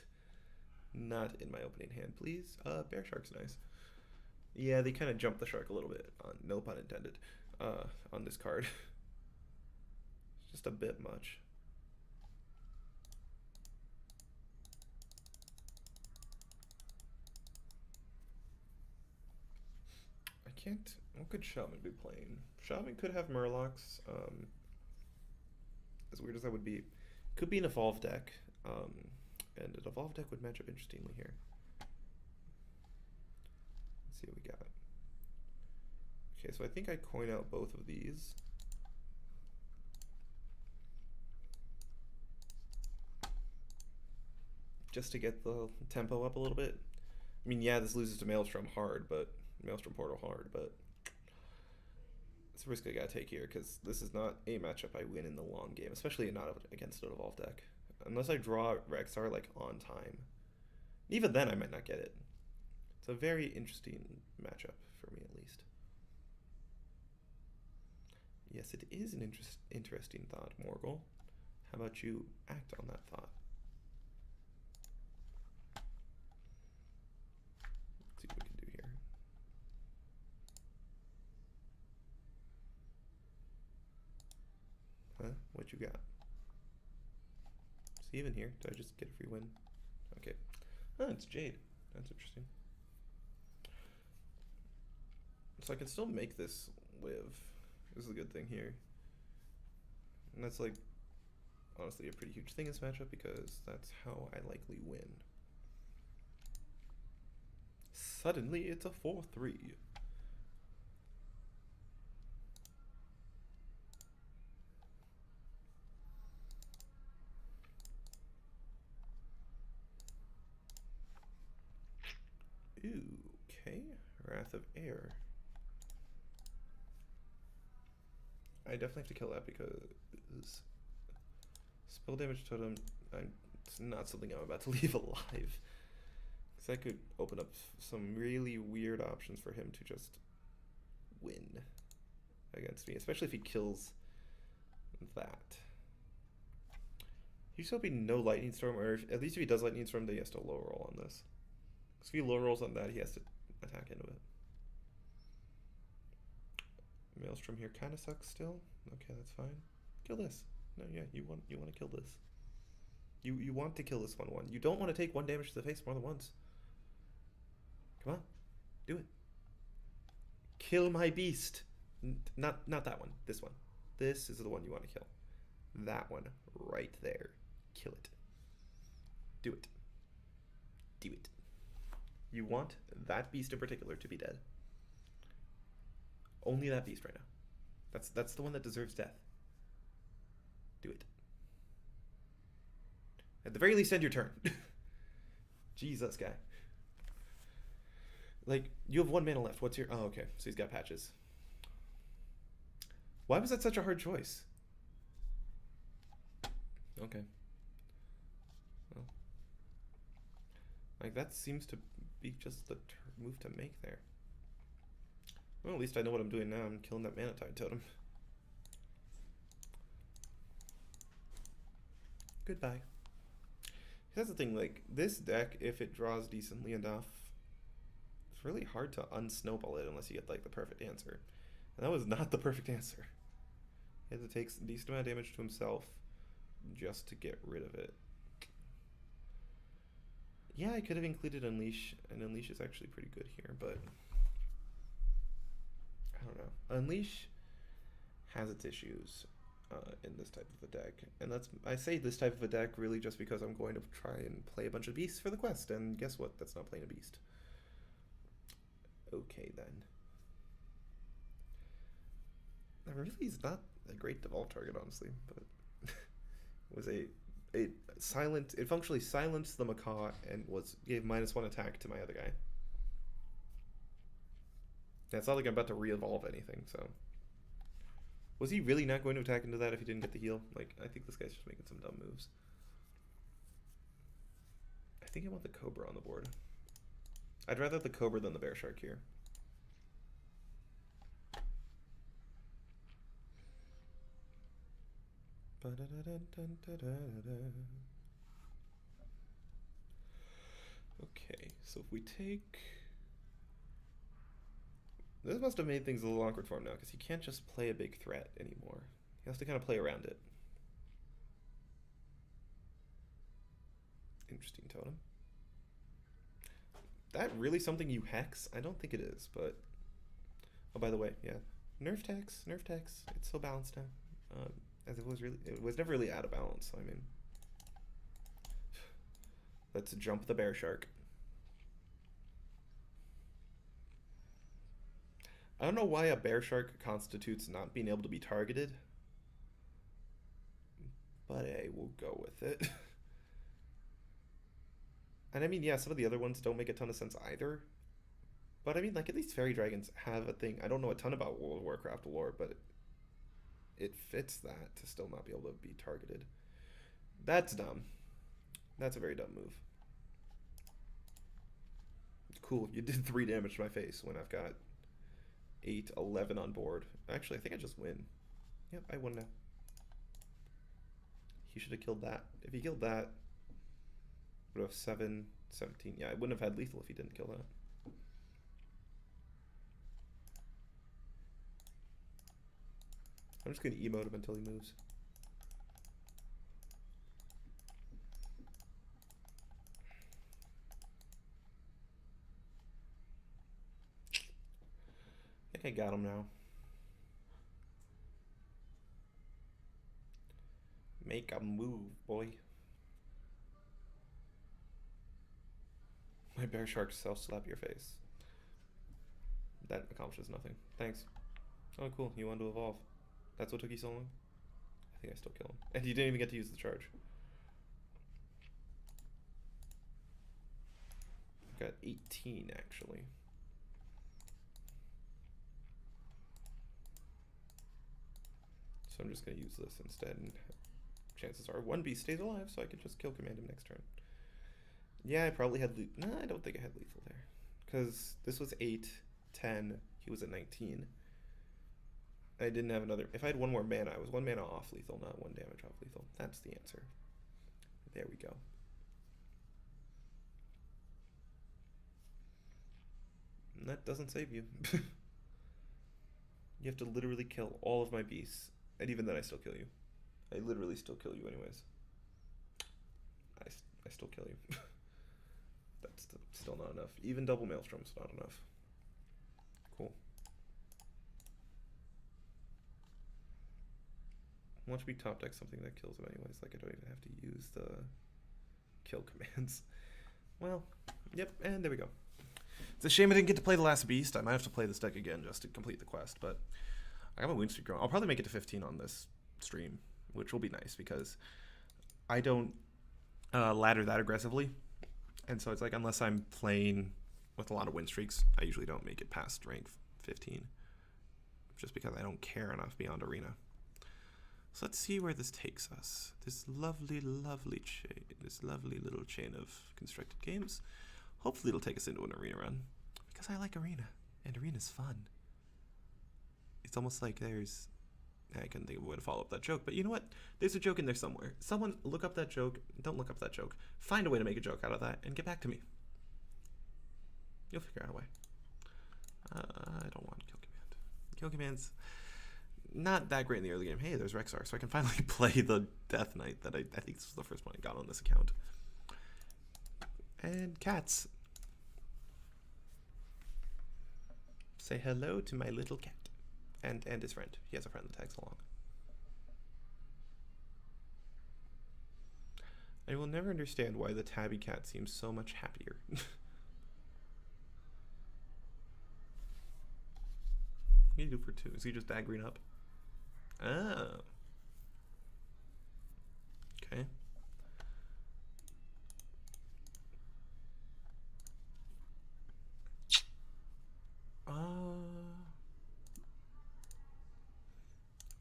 Not in my opening hand, please. Bear Shark's nice. Yeah, they kind of jumped the shark a little bit, no pun intended, on this card. Just a bit much. can't. What could Shaman be playing? Shaman could have Murlocs. As weird as that would be, could be an evolved deck. And an evolved deck would match up interestingly here. Let's see what we got. Okay, so I think I coin out both of these. Just to get the tempo up a little bit. I mean, yeah, this loses to Maelstrom hard, but Maelstrom Portal hard, but it's a risk I gotta take here because this is not a matchup I win in the long game, especially not against an evolved deck. Unless I draw Rexar like on time. Even then, I might not get it. It's a very interesting matchup for me, at least. Yes, it is an interesting thought, Morgul. How about you act on that thought? Let's see what we can do here. Huh? What you got? Is he even here? Did I just get a free win? Okay. Oh, it's Jade. That's interesting. So I can still make this live. This is a good thing here. And that's like, honestly, a pretty huge thing in this matchup because that's how I likely win. Suddenly, it's a 4-3. Ooh, okay. Wrath of Air. I definitely have to kill that because spell damage totem, it's not something I'm about to leave alive. Because that could open up some really weird options for him to just win against me, especially if he kills that. He's hoping no Lightning Storm, or at least if he does Lightning Storm, then he has to low roll on this. Because if he low rolls on that, he has to attack into it. Maelstrom here kind of sucks still. Okay, that's fine. Kill this. No, yeah, you want to kill this. You want to kill this 1/1. You don't want to take 1 damage to the face more than once. Come on, do it. Kill my beast. Not that one. This one. This is the one you want to kill. That one right there. Kill it. Do it. Do it. You want that beast in particular to be dead. Only that beast right now. That's the one that deserves death. Do it. At the very least, end your turn. Jesus, guy. Like, you have 1 mana left. What's your... Oh, okay. So he's got patches. Why was that such a hard choice? Okay. Well. Like, that seems to be just the move to make there. Well, at least I know what I'm doing now. I'm killing that Mana Tide Totem. Goodbye. That's the thing, like, this deck, if it draws decently enough, it's really hard to unsnowball it unless you get, like, the perfect answer. And that was not the perfect answer. He had to take a decent amount of damage to himself just to get rid of it. Yeah, I could have included Unleash, and Unleash is actually pretty good here, but... I don't know. Unleash has its issues in this type of a deck. And I say this type of a deck really just because I'm going to try and play a bunch of beasts for the quest. And guess what? That's not playing a beast. Okay, then. That really is not a great devolve target, honestly. But it was a silent... It functionally silenced the Macaw and gave -1 attack to my other guy. Yeah, it's not like I'm about to re-evolve anything, so... Was he really not going to attack into that if he didn't get the heal? Like, I think this guy's just making some dumb moves. I think I want the Cobra on the board. I'd rather have the Cobra than the Bear Shark here. Okay, so if we take... This must have made things a little awkward for him now, because he can't just play a big threat anymore. He has to kind of play around it. Interesting totem. That really something you hex? I don't think it is, but Oh, by the way, yeah, nerf tax. It's so balanced now. As it was never really out of balance. So I mean, let's jump the bear shark. I don't know why a bear shark constitutes not being able to be targeted, but hey, we'll go with it. And I mean, yeah, some of the other ones don't make a ton of sense either. But I mean, like, at least fairy dragons have a thing. I don't know a ton about World of Warcraft lore, but it fits that to still not be able to be targeted. That's dumb. That's a very dumb move. Cool, you did 3 damage to my face when I've got 8, 11 on board. Actually, I think I just win. Yep, I won now. He should have killed that. If he killed that, would have 7, 17. Yeah, I wouldn't have had lethal if he didn't kill that. I'm just going to emote him until he moves. I think I got him now. Make a move, boy. My bear shark self-slap your face. That accomplishes nothing. Thanks. Oh, cool. You wanted to evolve. That's what took you so long? I think I still kill him. And you didn't even get to use the charge. I've got 18, actually. So I'm just going to use this instead. And chances are one beast stays alive, so I can just kill command him next turn. Yeah, I probably had... No, I don't think I had lethal there. Because this was 8, 10. He was at 19. I didn't have another... If I had one more mana, I was 1 mana off lethal, not 1 damage off lethal. That's the answer. There we go. And that doesn't save you. You have to literally kill all of my beasts. And even then, I still kill you. I literally still kill you anyways. I still kill you. That's still not enough. Even double Maelstrom's not enough. Cool. Watch me top deck something that kills him anyways. Like, I don't even have to use the kill commands. Well, yep, and there we go. It's a shame I didn't get to play the last beast. I might have to play this deck again just to complete the quest, but I got my win streak going. I'll probably make it to 15 on this stream, which will be nice because I don't ladder that aggressively. And so it's like, unless I'm playing with a lot of win streaks, I usually don't make it past rank 15. Just because I don't care enough beyond arena. So let's see where this takes us. This lovely, lovely chain, this lovely little chain of constructed games. Hopefully it'll take us into an arena run. Because I like arena. And arena's fun. It's almost like there's... I couldn't think of a way to follow up that joke, but you know what? There's a joke in there somewhere. Someone look up that joke. Don't look up that joke. Find a way to make a joke out of that and get back to me. You'll figure out a way. I don't want kill command. Kill command's not that great in the early game. Hey, there's Rexar, so I can finally play the Death Knight that I think this was the first one I got on this account. And cats. Say hello to my little cat. And his friend. He has a friend that tags along. I will never understand why the tabby cat seems so much happier. What do you do for 2? Is he just daggering up? Oh. Okay.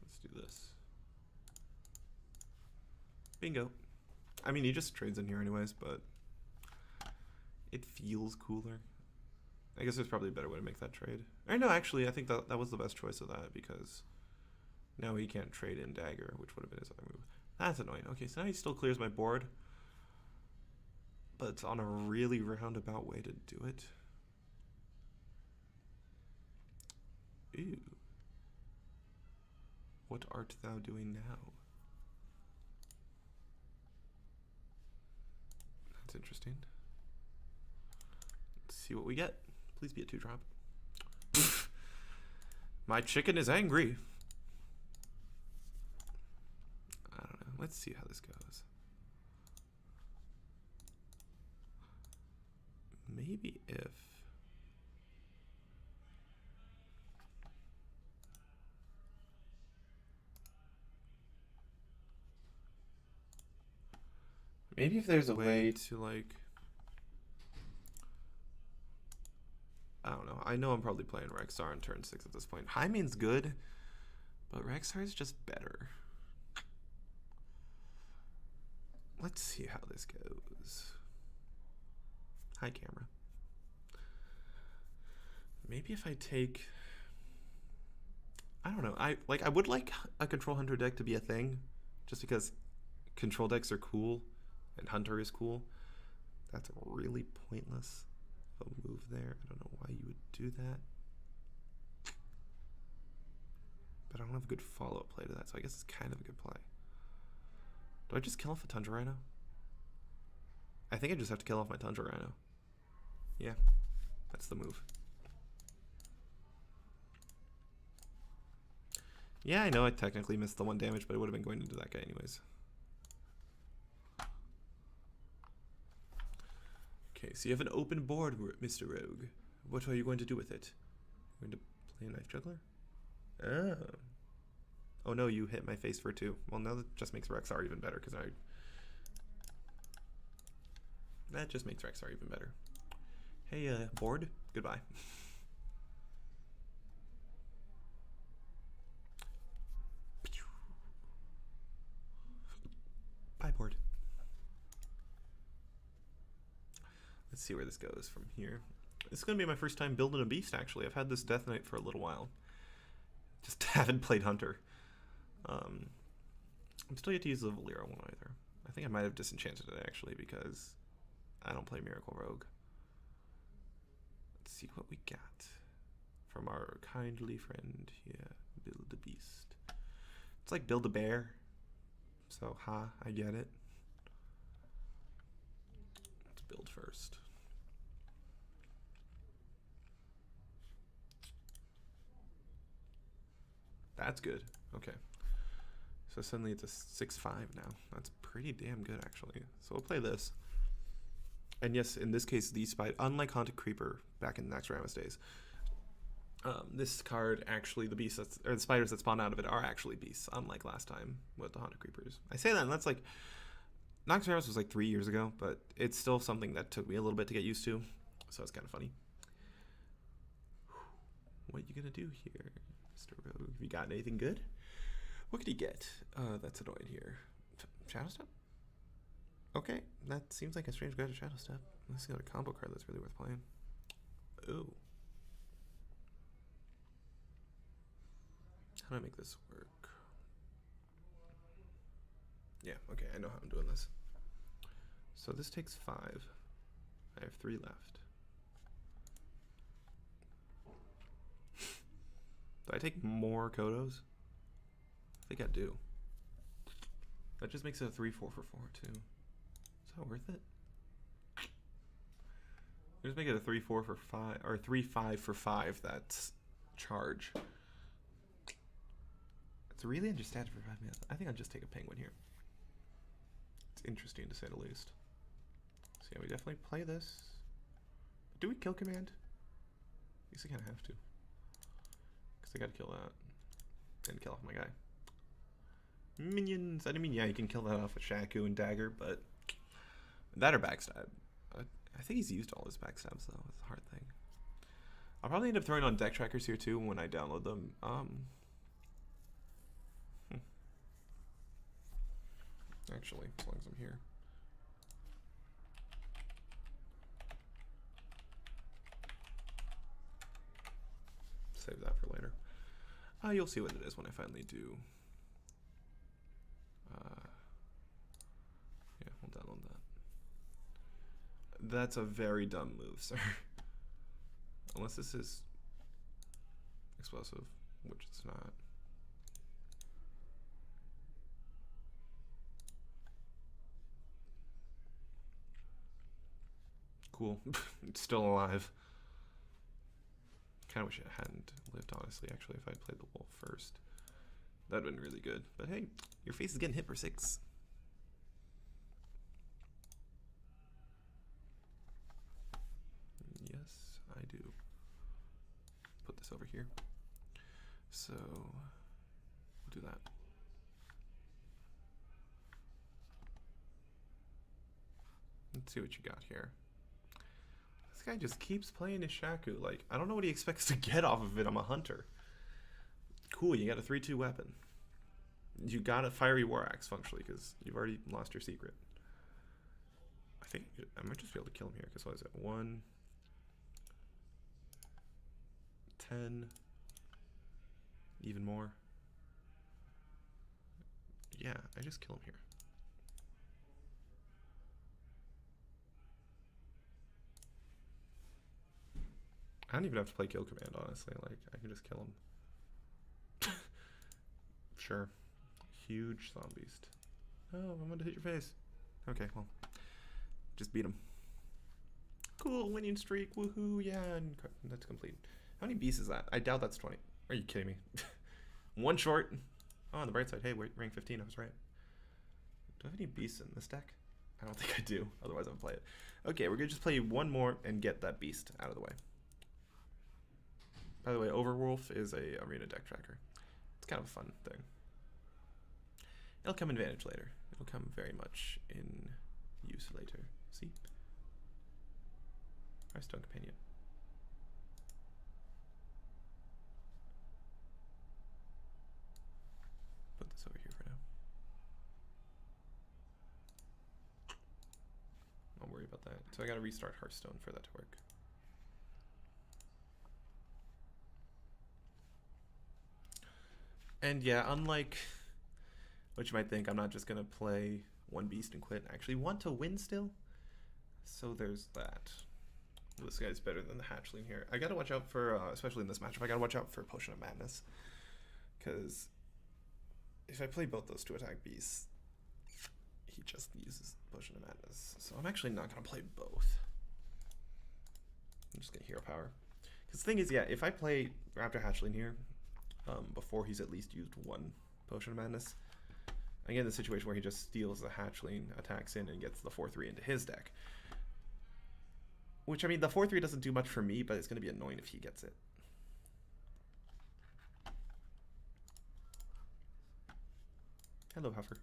Let's do this. Bingo. I mean, he just trades in here anyways, but it feels cooler. I guess there's probably a better way to make that trade. Or no, actually, I think that was the best choice of that because now he can't trade in dagger, which would have been his other move. That's annoying. Okay, so now he still clears my board, but it's on a really roundabout way to do it. Ew. What art thou doing now? That's interesting. Let's see what we get. Please be a 2-drop. My chicken is angry. I don't know. Let's see how this goes. Maybe if... Maybe if there's a way to, like... I don't know. I know I'm probably playing Rexar on turn 6 at this point. Hymene's good, but Rexar is just better. Let's see how this goes. Hi, camera. Maybe if I take... I don't know. I would like a Control Hunter deck to be a thing, just because Control decks are cool and Hunter is cool. That's really pointless. A move there. I don't know why you would do that. But I don't have a good follow-up play to that, so I guess it's kind of a good play. Do I just kill off a Tundra Rhino? I think I just have to kill off my Tundra Rhino. Yeah, that's the move. Yeah, I know I technically missed the 1 damage, but it would have been going into that guy anyways. Okay, so you have an open board, Mr. Rogue. What are you going to do with it? Going to play a Knife Juggler? Oh. Oh no, you hit my face for 2. Well, now that just makes Rexar even better, because that just makes Rexar even better. Hey, board, goodbye. Bye, board. Let's see where this goes from here. This is going to be my first time building a beast, actually. I've had this Death Knight for a little while. Just haven't played Hunter. I'm still yet to use the Valera one either. I think I might have disenchanted it, actually, because I don't play Miracle Rogue. Let's see what we got from our kindly friend here. Build a beast. It's like build a bear. So, I get it. Let's build first. That's good. Okay. So suddenly it's a 6-5 now. That's pretty damn good, actually. So we'll play this. And yes, in this case, the spider, unlike Haunted Creeper back in Naxxramas days, this card actually, the beasts or the spiders that spawn out of it are actually beasts, unlike last time with the Haunted Creepers. I say that, and that's like, Naxxramas was like 3 years ago, but it's still something that took me a little bit to get used to, so it's kind of funny. What are you gonna do here, Mr. Rogue? Have you gotten anything good? What could he get? That's annoying here. Shadow Step? Okay, that seems like a strange guy to Shadow Step. Let's get a combo card that's really worth playing. Ooh. How do I make this work? Yeah, okay, I know how I'm doing this. So this takes 5. I have 3 left. Do I take more Kodos? I think I do. That just makes it a 3-4 for 4 too. Is that worth it? Just make it a 3-4 for 5, or 3-5 for 5. That's charge. It's really understated for 5 minutes. I think I'll just take a penguin here. It's interesting to say the least. So yeah, we definitely play this. Do we kill command? I guess I kind of have to. Because I gotta kill that. And kill off my guy. Minions. I mean, yeah, you can kill that off with Shaku and Dagger, but that or backstab. I think he's used all his backstabs though. It's a hard thing. I'll probably end up throwing on deck trackers here too when I download them. Actually, as long as I'm here. Save that for later. You'll see what it is when I finally do. Yeah, we'll download that. That's a very dumb move, sir. Unless this is explosive, which it's not. Cool. It's still alive. Kind of wish it hadn't lived, honestly, actually, if I'd played the wolf first. That'd been really good. But hey, your face is getting hit for 6. Yes, I do. Put this over here. So, we'll do that. Let's see what you got here. This guy just keeps playing his Shaku. Like, I don't know what he expects to get off of it. I'm a hunter. Cool, you got a 3-2 weapon. You got a Fiery War Axe, functionally, because you've already lost your secret. I think I might just be able to kill him here, because what is it? 1, 10, even more. Yeah, I just kill him here. I don't even have to play kill command, honestly. Like, I can just kill him. Sure. Huge Slaughter Beast. Oh, I'm gonna hit your face. Okay, well. Just beat him. Cool, winning streak. Woohoo, yeah, and that's complete. How many beasts is that? I doubt that's 20. Are you kidding me? 1 short. Oh, on the bright side. Hey, wait, rank 15, I was right. Do I have any beasts in this deck? I don't think I do. Otherwise, I would play it. Okay, we're gonna just play 1 more and get that beast out of the way. By the way, Overwolf is a arena deck tracker. It's kind of a fun thing. It'll come in advantage later. It'll come very much in use later. See? Hearthstone Companion. Put this over here for now. Don't worry about that. So I gotta restart Hearthstone for that to work. And yeah, unlike what you might think, I'm not just going to play 1 beast and quit. I actually want to win still. So there's that. This guy's better than the hatchling here. I got to watch out for, especially in this matchup, I got to watch out for Potion of Madness. Because if I play both those 2 attack beasts, he just uses Potion of Madness. So I'm actually not going to play both. I'm just going to hero power. Because the thing is, yeah, if I play Raptor Hatchling here, before he's at least used 1 Potion of Madness, I get in the situation where he just steals the hatchling, attacks in, and gets the 4-3 into his deck. Which, I mean, the 4-3 doesn't do much for me, but it's going to be annoying if he gets it. Hello, Huffer.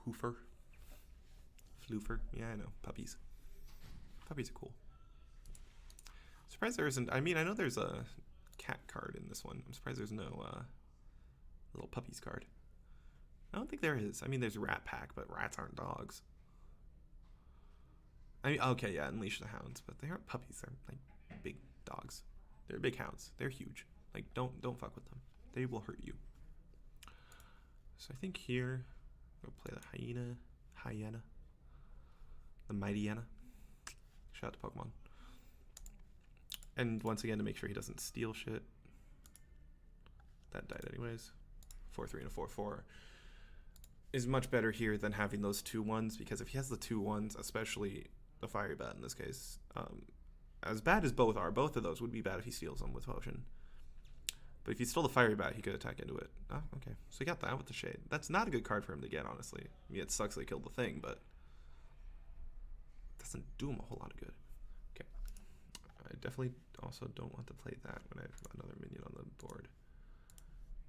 Hoofer. Floofer. Yeah, I know. Puppies. Puppies are cool. Surprised there isn't... I mean, I know there's a cat card in this one. I'm surprised there's no little puppies card. I don't think there is. I mean, there's Rat Pack, but rats aren't dogs. I mean, okay, yeah, Unleash the Hounds, but they aren't puppies. They're like big dogs. They're big hounds. They're huge. Like, don't fuck with them. They will hurt you. So I think here we'll play the hyena, the mighty hyena. Shout out to Pokemon. And once again, to make sure he doesn't steal shit. That died anyways. 4-3 and a 4-4 is much better here than having those 2-1s, because if he has the 2-1s, especially the Fiery Bat in this case, as bad as both are, both of those would be bad if he steals them with Potion. But if he stole the Fiery Bat, he could attack into it. Oh, okay. So he got that with the Shade. That's not a good card for him to get, honestly. I mean, it sucks they killed the thing, but it doesn't do him a whole lot of good. Okay. I definitely also don't want to play that when I have another minion on the board.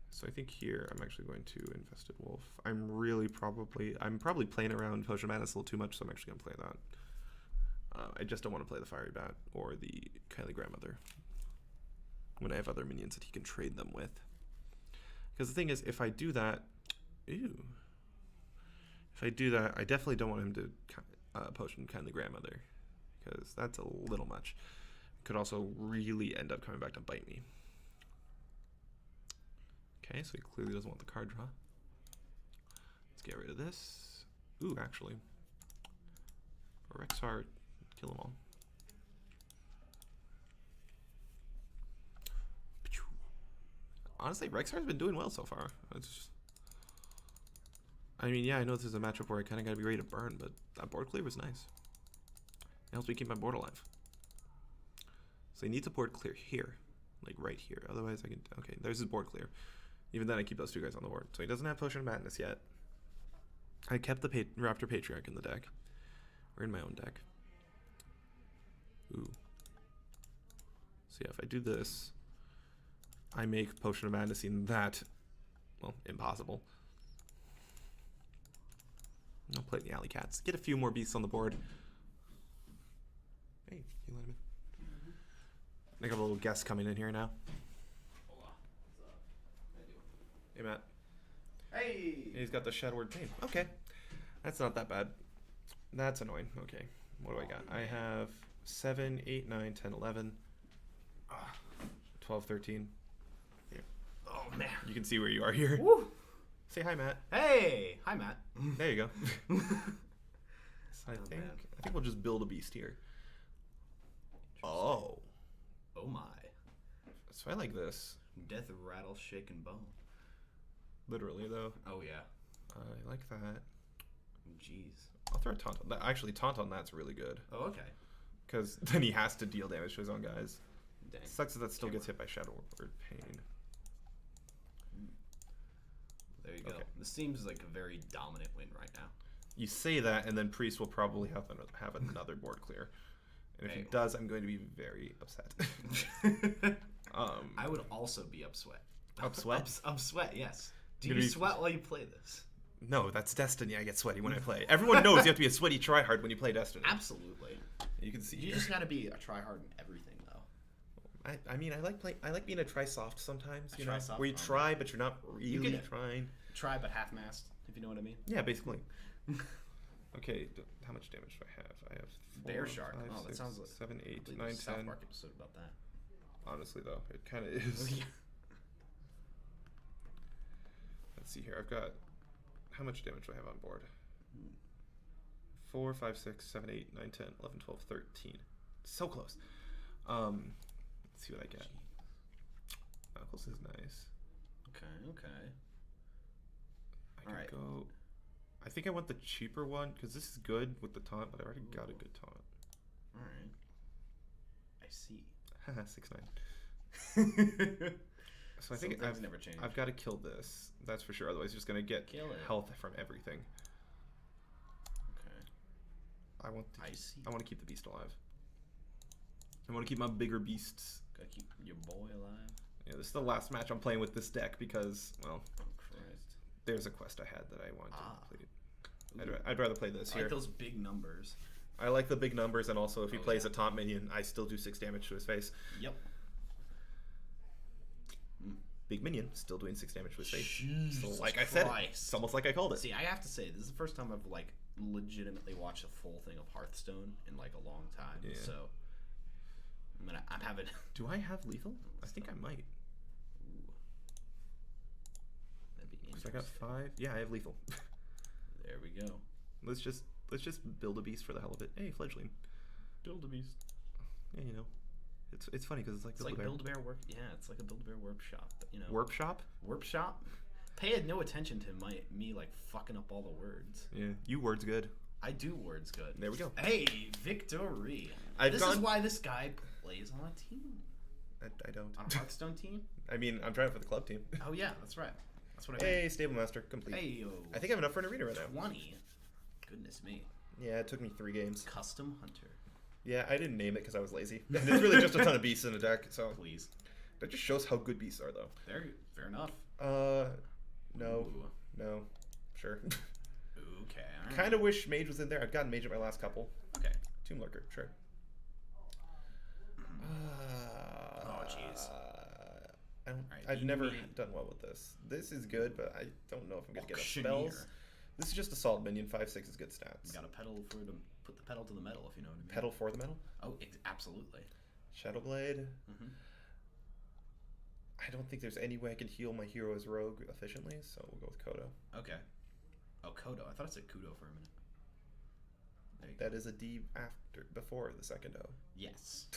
So I think here I'm actually going to Infested Wolf. I'm probably playing around Potion Madness a little too much, so I'm actually going to play that. I just don't want to play the Fiery Bat or the Kylie Grandmother when I have other minions that he can trade them with. Because the thing is, if I do that, I definitely don't want him to Potion Kylie Grandmother, because that's a little much. Could also really end up coming back to bite me. Okay, so he clearly doesn't want the card draw. Let's get rid of this. Ooh, actually. Rexar, kill them all. Honestly, Rexar's been doing well so far. I mean, yeah, I know this is a matchup where I kind of got to be ready to burn, but that board clear was nice. It helps me keep my board alive. So he needs a board clear here, like right here. Otherwise I can, okay, there's his board clear. Even then I keep those 2 guys on the board. So he doesn't have Potion of Madness yet. I kept the Raptor Patriarch in the deck. Or in my own deck. Ooh. So yeah, if I do this, I make Potion of Madness in that, well, impossible. I'll play the Alley Cats. Get a few more beasts on the board. Hey, you let him in. I got a little guest coming in here now. Hola. What's up? How you doing? Hey, Matt. Hey! He's got the Shadowward Pain. Okay. That's not that bad. That's annoying. Okay. What do I got? I have 7, 8, 9, 10, 11, 12, 13. Here. Oh, man. You can see where you are here. Woo! Say hi, Matt. Hey! Hi, Matt. There you go. So I think man. we'll just build a beast here. Oh. Oh, my. So I like this. Death, rattle, shake, and bone. Literally, though. Oh, yeah. I like that. Jeez. I'll throw a taunt on that. Actually, taunt on that's really good. Oh, okay. Because then he has to deal damage to his own guys. Dang. Sucks that still gets hit by Shadowward Pain. There you go. Okay. This seems like a very dominant win right now. You say that, and then Priest will probably have another board clear. And if he Hey. does, I'm going to be very upset. I would also be upsweat. Upsweat? Upsweat, yes. Do You're you gonna be- sweat while you play this? No, that's Destiny. I get sweaty when I play. Everyone knows you have to be a sweaty tryhard when you play Destiny. Absolutely. You can see. You here. just gotta be a tryhard in everything, though. I mean, I like being a try soft sometimes. You know, try-soft, where you oh, try, but you're not really can- trying. Try but half-mast, if you know what I mean. Yeah, basically. Okay, how much damage do I have? I have 4, Bear Shark. 5, Oh, that 6, sounds like 7, I 8, believe 9, there's a South 10. Park episode about that. Honestly, though, it kind of is. Let's see here. I've got, how much damage do I have on board? 4, 5, 6, 7, 8, 9, 10, 11, 12, 13. So close. Let's see what I get. Knuckles is nice. Okay. I can Alright. go. I think I want the cheaper one because this is good with the taunt, but I already got a good taunt. Alright. I see. Haha, 6/9. So I Some think things never change. I've got to kill this. That's for sure. Otherwise, you're just gonna get Kill it. health from everything. Okay. I want to keep the beast alive. I want to keep my bigger beasts. Gotta keep your boy alive. Yeah, this is the last match I'm playing with this deck because, well, Oh, Christ. there's a quest I had that I wanted Ah. to complete. Ooh. I'd rather play this I here. like those big numbers. I like the big numbers, and also if he Oh, plays yeah. a taunt minion, I still do 6 damage to his face. Yep. Big minion, still doing 6 damage to his face. Jesus So like I said, Christ. it's almost like I called it. See, I have to say, this is the first time I've like legitimately watched a full thing of Hearthstone in like a long time. Yeah. So I'm having. Do I have lethal? I think I might. Ooh. That'd be So I got interesting. 5. Yeah, I have lethal. There we go. Let's just build a beast for the hell of it. Hey, fledgling. Build a beast. Yeah, you know, it's funny because it's like It's like Build-A-Bear. Build-A-Bear work. Yeah, it's like a Build-A-Bear workshop. But, you know, Warp shop. Warp shop. Pay no attention to me like fucking up all the words. Yeah, you words good. I do words good. There we go. Hey, victory. I've This is gone- why this guy plays on a team. I don't. On a Hearthstone team? I mean, I'm trying for the club team. Oh yeah, that's right. That's what I meant. Hey, Stable Master, complete. Hey, yo. I think I have enough for an arena right now. 20. Goodness me. Yeah, it took me 3 games. Custom Hunter. Yeah, I didn't name it because I was lazy. And it's really just a ton of beasts in a deck, so Please. that just shows how good beasts are, though. Fair enough. No, Ooh. no, sure. Okay. All Kind of wish Mage was in there. I've gotten Mage at my last couple. Okay. Tomb Lurker, sure. Oh, jeez. Alright, I've you never need- done well with this. This is good, but I don't know if I'm gonna get Auctioneer. spells. This is just Assault Minion. 5/6 is good stats. You got a pedal for to put the pedal to the metal, if you know what I mean. Pedal for the metal. Oh, absolutely. Shadowblade. Mm-hmm. I don't think there's any way I can heal my hero as rogue efficiently, so we'll go with Kodo. Okay. Oh, Kodo. I thought it said Kudo for a minute. There you go. That is a D before the second O. Yes.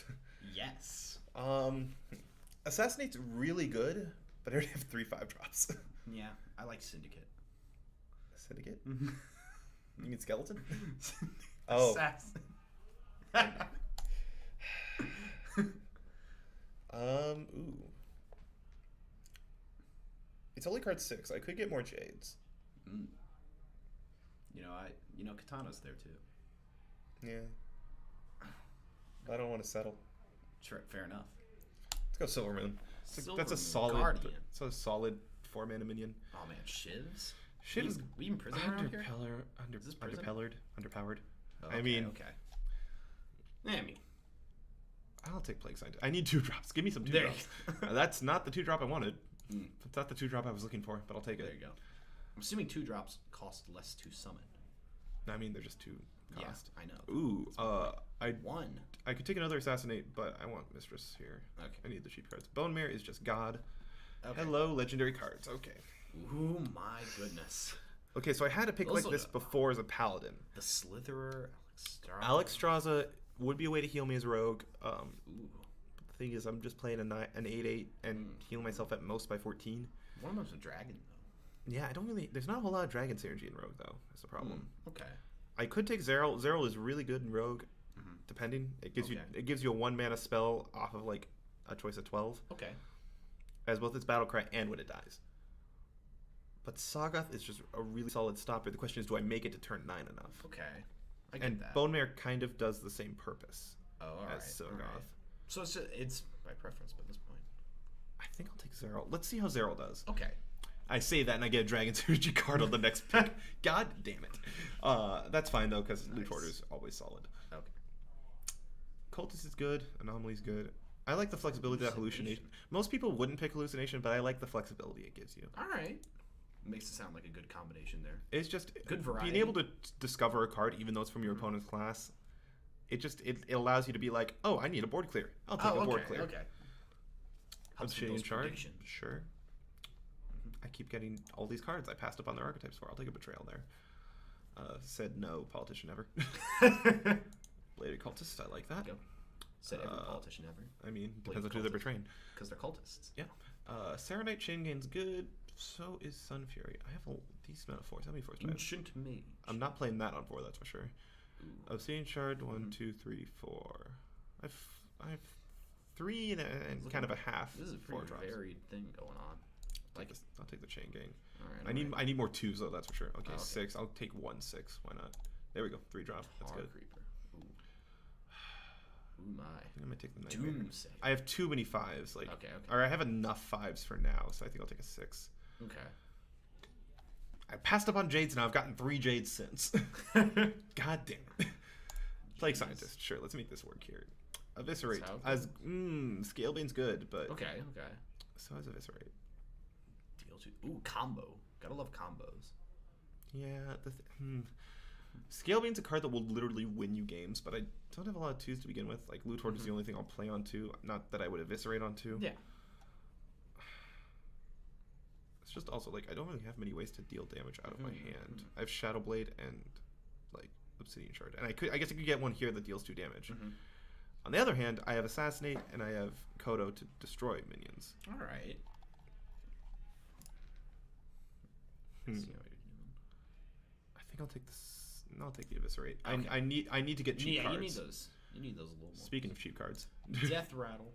Yes. Assassinate's really good, but I already have 3 5-drops. Yeah, I like Syndicate. Syndicate? Mm-hmm. You mean Skeleton? Oh. Assassin. Ooh. It's only card 6. I could get more Jades. Mm. Katana's there too. Yeah. I don't want to settle. Sure, fair enough. Let's go Silvermoon. That's a Silvermoon solid. Guardian. It's a solid 4-mana minion. Oh man, Shivs. Shit is We even prison around here? Is this prison? Underpowered. Oh, I mean, okay. I mean, I'll take Plague Scientist. I need 2 drops. Give me some 2 There drops. That's not the 2 drop I wanted. Mm. It's not the 2 drop I was looking for, but I'll take there it. you go. I'm assuming 2 drops cost less to summon. I mean, they're just 2 cost. Yeah, I know. Ooh, One. I could take another Assassinate, but I want Mistress here. Okay. I need the cheap cards. Bone Mirror is just God. Okay. Hello, legendary cards. Okay. Ooh, my goodness. Okay, so I had a pick Those like look- this before as a paladin. The Slitherer, Alex Straza would be a way to heal me as a rogue. Ooh. The thing is, I'm just playing an 8/8 and heal myself at most by 14. One of them's a dragon, though. Yeah, I don't really. There's not a whole lot of dragon synergy in rogue though. That's the problem. Okay. I could take Zeril. Zeril is really good in rogue, depending. It gives you a 1 mana spell off of like a choice of 12, Okay. as both its battle cry and when it dies. But Sagoth is just a really solid stopper. The question is, do I make it to turn 9 enough? Okay. I get And that. Bone Mare kind of does the same purpose Oh, all as right. Sagoth. all right. So it's by preference by this point. I think I'll take Zeril. Let's see how Zeril does. Okay. I say that and I get a Dragon Synergy card on the next pick. God damn it. That's fine though, because Loot Hoarder is always solid. Okay. Cultist is good. Anomaly is good. I like the flexibility of that hallucination. Most people wouldn't pick hallucination, but I like the flexibility it gives you. All right. Makes it sound like a good combination there. It's just Good variety. being able to discover a card, even though it's from your opponent's class. It allows you to be like, oh, I need a board clear. I'll take a board clear. Okay. Helps with Obsidian those Shard. predictions. Sure. I keep getting all these cards I passed up on their archetypes for. I'll take a betrayal there. Said no, politician ever. Bladed cultist, I like that. Go. Said every politician ever. I mean, Bladed depends on who they're cultist. betraying. Because they're cultists. Yeah. Serenite Chain Gain's good. So is Sun Fury. I have a decent amount of force. How many force do I have? Ancient Mage. I'm not playing that on 4, that's for sure. Ooh. Obsidian Shard, 1, 2, 3, 4. I have 3 and kind of a half. This is a 4 pretty drops. varied thing going on. I'll take the Chain Gang. All right. I need more 2s though. That's for sure. Okay, Oh, okay. 6. I'll take 1 6. Why not? There we go. 3 drop. That's Tar good. Creeper. Ooh. Ooh my. I think I'm gonna take the Nightmare. Doomsay. I have too many 5s. Like, Okay. or I have enough 5s for now, so I think I'll take a 6. Okay. I passed up on Jades now. I've gotten 3 Jades since. God damn it. Plague Scientist. Sure, let's make this work here. Eviscerate. That's how it As Scalebane's good, but Okay. Okay. so is Eviscerate. Deal 2. Ooh, combo. Gotta love combos. Yeah. Scalebane's a card that will literally win you games, but I don't have a lot of 2s to begin with. Like Loot Hoard is the only thing I'll play on 2. Not that I would Eviscerate on 2. Yeah. It's just also like I don't really have many ways to deal damage out of my hand. I have Shadow Blade and like Obsidian Shard, and I guess I could get one here that deals 2 damage. On the other hand, I have Assassinate and I have Kodo to destroy minions. All right. See how you're doing. I think I'll take this. No, I'll take the Eviscerate. Okay. I need to get cheap cards. You need those. You need those a little more. Speaking of cheap cards, Death Rattle.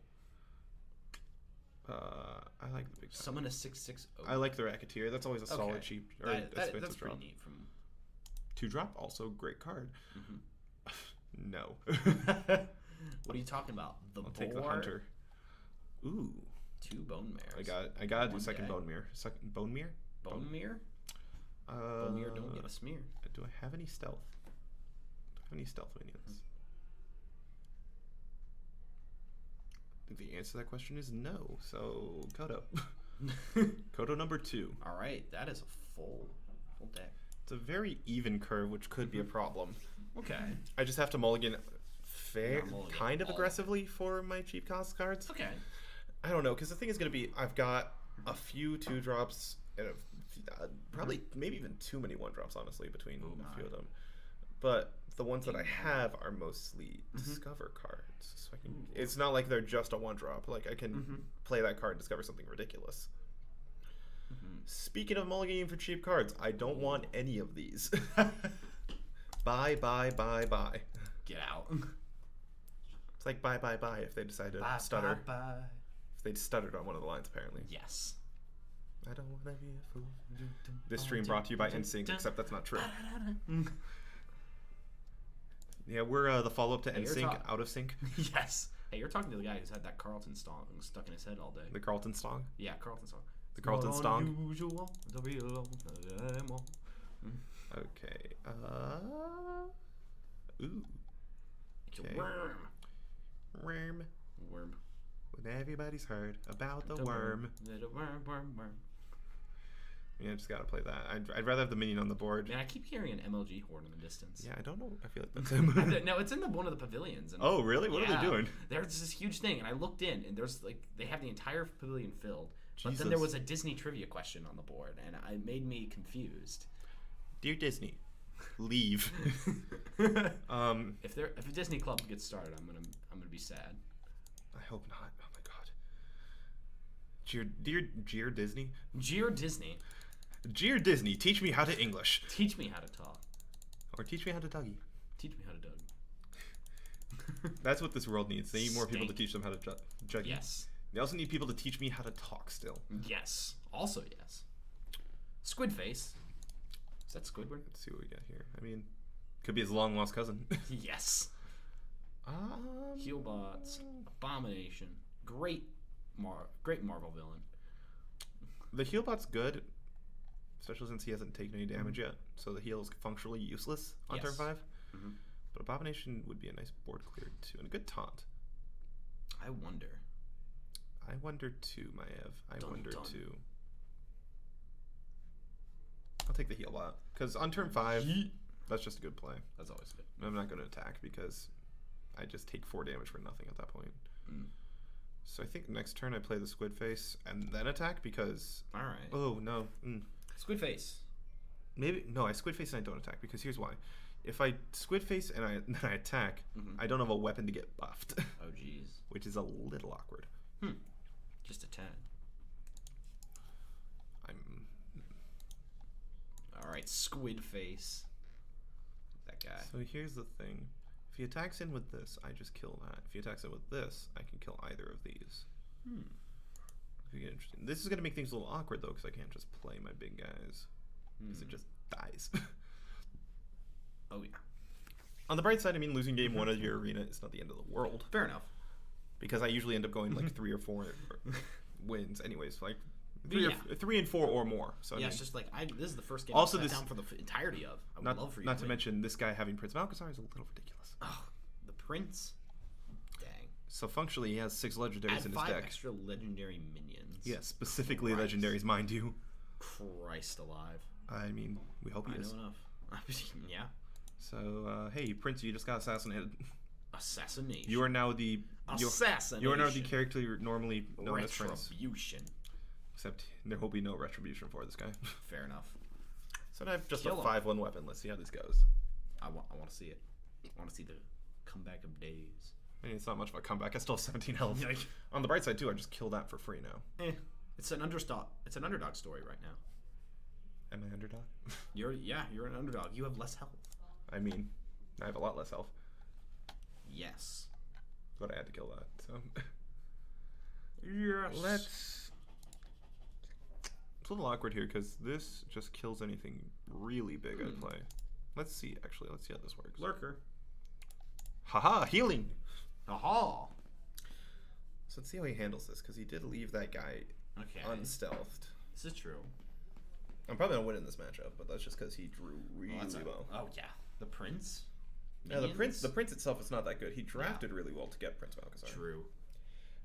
I like the big. Summon a 6/6. I like the Racketeer. That's always a solid cheap or That's expensive pretty drop. neat. From 2 drop, also great card. No. what are you talking about? The I'll boar. take the Hunter. Ooh. 2 bone mares. I gotta do One second day. Bone Mirror. Second Bone Mirror? Bone mirror. Bone mirror don't get a smear. Do I have any stealth? Do I have any stealth minions? I think the answer to that question is no. So Kodo. Kodo number 2. All right, that is a full deck. It's a very even curve, which could be a problem. Okay. I just have to mulligan Mulligan kind of all. aggressively for my cheap cost cards. Okay. I don't know, because the thing is going to be, I've got a few 2 drops and probably maybe even too many 1 drops, honestly, between a few of them. But the ones that I have are mostly discover cards. So I can. It's not like they're just a 1 drop. Like I can play that card and discover something ridiculous. Speaking of mulliganing for cheap cards, I don't want any of these. Bye. Get out. It's like bye if they decide to stutter. Bye. They stuttered on one of the lines, apparently. Yes. I don't want to be a fool. This stream brought to you by NSYNC, except that's not true. Yeah, we're the follow-up to Hey, you're NSYNC, Out of Sync. Yes. Hey, you're talking to the guy who's had that Carlton song stuck in his head all day. The Carlton song? Yeah, Carlton song. The Carlton song? Unusual to be alone anymore. Okay. Ooh. It's Okay. a worm. Worm. Worm. When everybody's heard about the worm. Little worm. Yeah, I just gotta play that. I'd rather have the minion on the board. Man, I keep hearing an MLG horn in the distance. Yeah, I don't know. I feel like that's him. No, it's in one of the pavilions. And Oh, really? What are they doing? There's this huge thing, and I looked in, and there's like they have the entire pavilion filled. But Jesus. then there was a Disney trivia question on the board, and it made me confused. Dear Disney, leave. If a Disney Club gets started, I'm gonna be sad. I hope not. Oh my god. Dear Disney? Dear Disney, Dear Disney, teach me how to English. teach me how to talk. Or teach me how to Dougie. Teach me how to Doug. That's what this world needs. They need more people to Stink. teach them how to juggy. Yes. They also need people to teach me how to talk still. Yes. Also yes. Squid face. Is that Squidward? Let's see what we got here. I mean, could be his long lost cousin. Yes. Healbots. Abomination. Great Marvel villain. The healbot's good, especially since he hasn't taken any damage yet. So the heal is functionally useless on Yes. turn 5. Mhm. But Abomination would be a nice board clear too, and a good taunt. I wonder. I wonder too, Maev. I Dun, wonder dun. too. I'll take the heal bot because on turn 5, that's just a good play. That's always good. I'm not going to attack because I just take 4 damage for nothing at that point. Mm. So I think next turn I play the squid face and then attack because All right. oh no, Squid face. maybe no. I squid face and I don't attack because here's why. If I squid face and then I attack, Mhm. I don't have a weapon to get buffed, Oh jeez. which is a little awkward. Just a tad. I'm All right. Squid face. That guy. so here's the thing. If he attacks in with this, I just kill that. If he attacks in with this, I can kill either of these. If you get interesting. This is going to make things a little awkward though, because I can't just play my big guys, because it just dies. Oh yeah. On the bright side, I mean, losing game 1 of your arena is not the end of the world, Fair enough. because I usually end up going like 3 or 4 wins, anyways, like Yeah. 3 and 4 or more. So I Yeah, mean, it's just like this is the first game Also I sat this- down for the entirety of. I would not love for you not to to win. mention this guy having Prince Malchusar is a little ridiculous. Oh, the Prince. Dang. So functionally, he has 6 legendaries Add in his 5 deck. extra legendary minions. Yeah, specifically Christ. legendaries, mind you. Christ alive. I mean, we hope he I is. know enough. Yeah. So, hey, Prince, you just got assassinated. Assassination. You are now the Assassination. you are now the character you're normally known as Prince. Retribution. Except there will be no retribution for this guy. Fair enough. So I have just Kill a him. 5/1 weapon. Let's see how this goes. I want to see it. I want to see the comeback of days. I mean, it's not much of a comeback. I still have 17 health. Yike. On the bright side too, I just kill that for free now. It's an underdog. It's an underdog story right now. Am I underdog? You're an underdog. You have less health. I mean, I have a lot less health, Yes. but I had to kill that. So Yes. let's. It's a little awkward here because this just kills anything really big I play. Let's see. Actually, let's see how this works. Lurker. Haha, healing. Aha. So let's see how he handles this because he did leave that guy Okay. unstealthed. This is true. I'm probably gonna win in this matchup, but that's just because he drew really well. Oh yeah. The prince. Yeah, the Minions? prince itself is not that good. He drafted really well to get Prince Malchusar. True.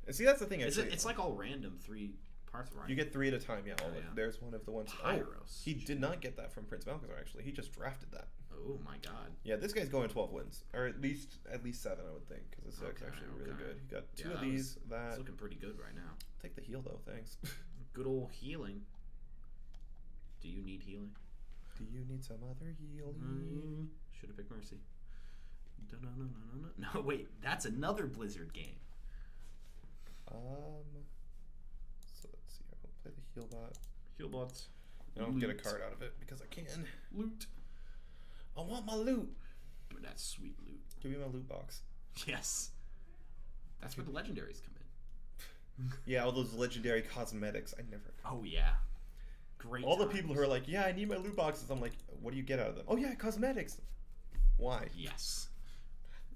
And see, that's the thing. Is Actually, it? It's like all random 3 parts, right? you get 3 at a time. Yeah, Oh, yeah. There's one of the ones. Pyros. He did not get that from Prince Malchusar. Actually, he just drafted that. Oh my god. Yeah, this guy's going 12 wins, or at least 7, I would think, because this deck's Okay, actually really okay. good. He got 2 Yeah, of that these. It's That looking pretty good right now. take the heal though. Thanks. Good old healing. Do you need healing? Do you need some other healing? Should have picked Mercy. No, wait, that's another Blizzard game. So let's see. I'll play the heal bot. Healbots. I don't get a card out of it because I can. Loot. I want my loot. That's sweet loot. Give me my loot box. Yes. That's where the legendaries come in. Yeah, all those legendary cosmetics. I never. Oh yeah, great. All the times. people who are like, yeah, I need my loot boxes. I'm like, what do you get out of them? Oh yeah, cosmetics. Why? Yes.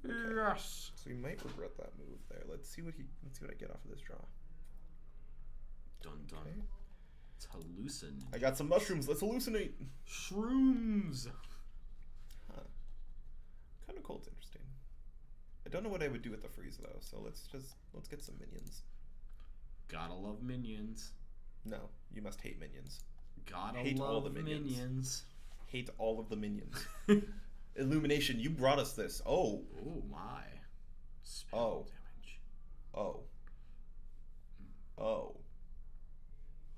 Okay. Yes. So he might regret that move there. Let's see what I get off of this draw. Dun dun. Okay. It's hallucin. I got some mushrooms. Let's hallucinate. Shrooms. Huh. Kind of cold's interesting. I don't know what I would do with the freeze though. So let's get some minions. Gotta love minions. No, you must hate minions. Gotta Hate love all the minions. Hate all of the minions. Illumination, you brought us this. Oh. Oh my. Spell damage. Oh. Oh.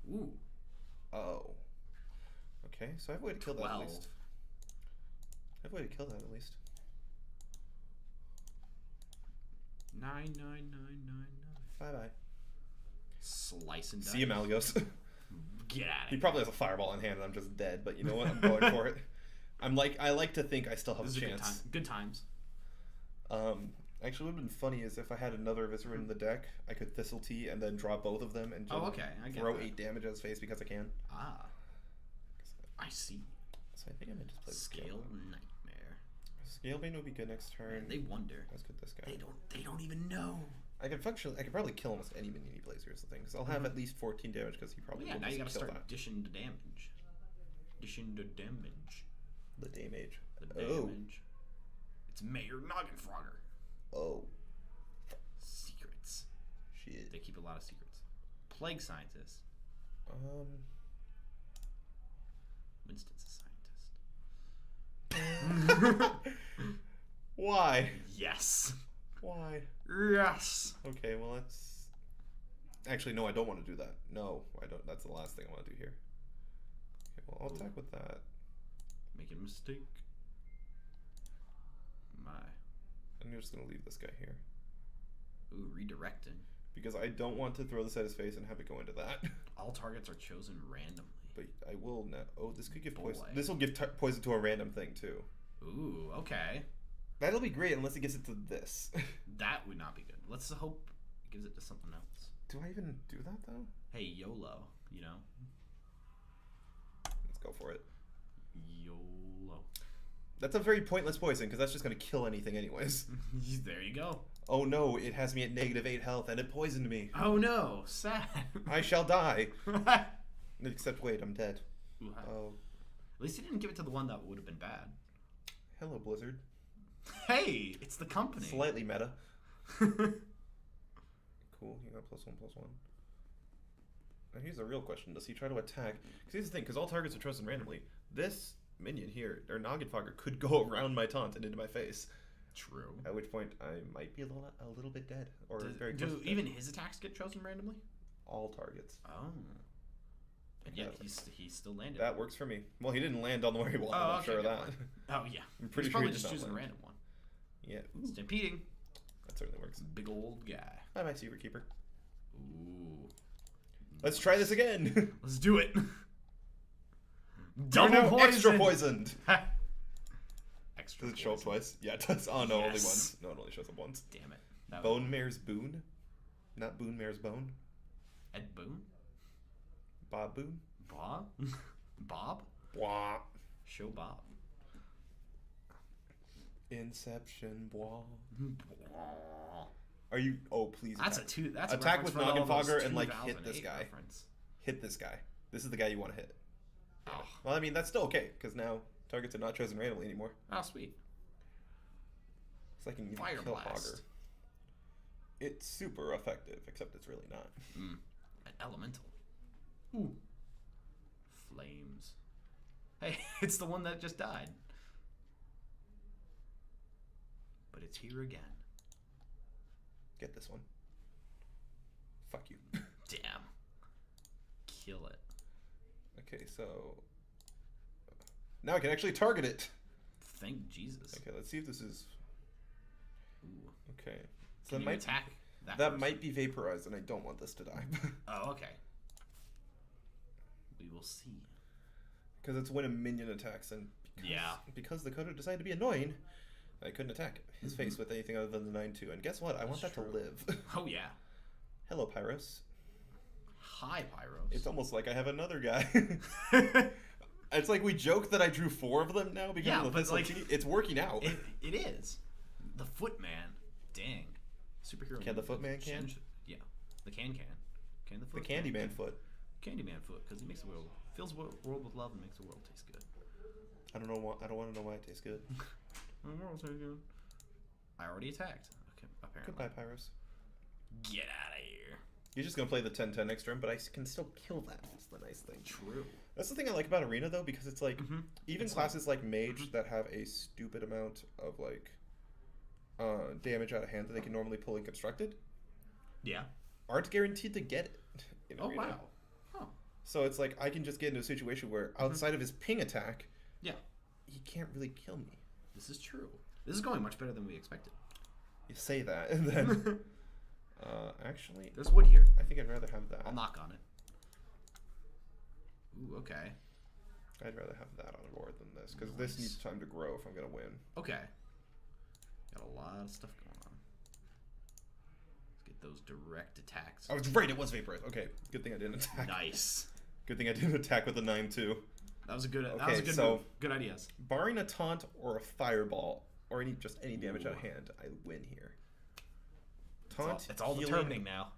Ooh. Oh. Okay, so I have a way to kill that at 12. least. I have a way to kill that at least. 99999. Bye bye. Slice and dice. See you, Malgos. Get out of He here. probably has a fireball in hand and I'm just dead, but you know what? I'm going for it. I like to think I still have This a is chance. good times. Actually, what would have been funny is if I had another Viscera in the deck, I could Thistle Tea and then draw both of them and just Oh, okay. I get throw that. 8 damage at his face because I can. Ah. I see. So I think I might just play Scale Nightmare. Scalebane would be good next turn. Man, they wonder. Let's get this guy. They don't even know. I could probably kill almost any minion he plays. Here's the thing, because I'll have at least 14 damage because he probably Well, yeah, will now you just gotta kill start that. dishing the damage. Dishing the damage. The damage. The Oh. damage. It's Mayor Noggenfrogger. Oh. Secrets. Shit. They keep a lot of secrets. Plague Scientist. Winston's a scientist. Why? Yes. Why? Yes. Okay, well that's. Actually, no, I don't want to do that. No, I don't. That's the last thing I want to do here. Okay, well I'll attack with that. Making a mistake. My. I'm just gonna leave this guy here Ooh, redirecting. because I don't want to throw this at his face and have it go into that. All targets are chosen randomly. But I will now. Oh, this could give poison. Boy. This will give poison to a random thing too. Ooh, okay. That'll be great unless it gives it to this. That would not be good. Let's hope it gives it to something else. Do I even do that though? Hey, YOLO, you know? Let's go for it. YOLO. That's a very pointless poison because that's just gonna kill anything anyways. There you go. Oh no, it has me at -8 health and it poisoned me. Oh no, sad. I shall die. Except wait, I'm dead. Oh. At least he didn't give it to the one that would have been bad. Hello, Blizzard. Hey, it's the company. Slightly meta. Cool, you got +1/+1. Now here's the real question. Does he try to attack? Because here's the thing, because all targets are chosen randomly. This minion here, or Noggenfogger, could go around my taunt and into my face. True. At which point I might be a little bit dead. Or very close Do to even dead. his attacks get chosen randomly? All targets. Oh. And yet he still landed. That works for me. Well, he didn't land on the where he wanted, I'm sure of that. Oh yeah. I'm pretty He's sure he probably did just not choosing a land. random one. Yeah. Ooh, Stampeding. that certainly works. Big old guy. Bye bye, Secret Keeper. Ooh. Let's try this again. Let's do it. You're Double now poison. extra poisoned. Extra Does it show up poison. twice? Yeah, it does. Oh no, only Yes. once. No, it only shows up once. Damn it. That Bone Mare's Boon? Not Boon Mare's Bone? Ed Boon? Bob Boon? Bob? Bob? Blah. Show Bob. Inception, blah. Are you? Oh, please. That's attack. That's a Attack reference with for all those Noggenfogger and, like, hit 2008 this guy. reference. Hit this guy. This is the guy you want to hit. Oh. Well, I mean, that's still okay, because now targets are not chosen randomly anymore. Oh, sweet. So I can even Fire kill blast. Hogger. It's super effective, except it's really not. An elemental. Ooh. Flames. Hey, it's the one that just died. But it's here again. Get this one. Fuck you. Damn. Kill it. Okay, so now I can actually target it. Thank Jesus. Okay, let's see if this is Ooh. okay. So Can you attack that person? might be vaporized, and I don't want this to die Oh, okay. We will see. because it's when a minion attacks, and because the coder decided to be annoying, I couldn't attack his face with anything other than the 9/2. And guess what? I want that That's to true. live. Oh yeah. Hello, Pyros. Hi, Pyros. It's almost like I have another guy. It's like we joke that I drew 4 of them now because Yeah, of the but, Thistle like, Tea. It's working out. It is. The Footman. Dang. Superhero. Can the Footman can? Yeah. The can. Can the The foot? Candyman foot. Candyman foot, because he makes the world fills the world with love and makes the world taste good. I don't know. I don't want to know why it tastes good. The world tastes good. I already attacked. Okay, apparently. Goodbye, Pyros. Get out of here. You're just gonna play the 10/10 next turn, but I can still kill that. That's the nice thing. True. That's the thing I like about Arena though, because it's like even It's classes like Mage that have a stupid amount of like damage out of hand that they can normally pull in Constructed Yeah. aren't guaranteed to get it in Oh, Arena. wow. Huh. So it's like I can just get into a situation where outside of his ping attack, Yeah. he can't really kill me. This is true. This is going much better than we expected. You say that, and then actually, There's wood here. I think I'd rather have that. I'll knock on it. Ooh, okay. I'd rather have that on board than this because this needs time to grow if I'm gonna win. Okay. Got a lot of stuff going on. Let's get those direct attacks. I was right. It was Vaporize. Okay, good thing I didn't attack. Nice. Good thing I didn't attack with a 9-2. That was a good. that Okay, was a good so- move. Good ideas. Barring a taunt or a fireball or any damage out of hand, I win here. Taunt. It's all healing, determining now.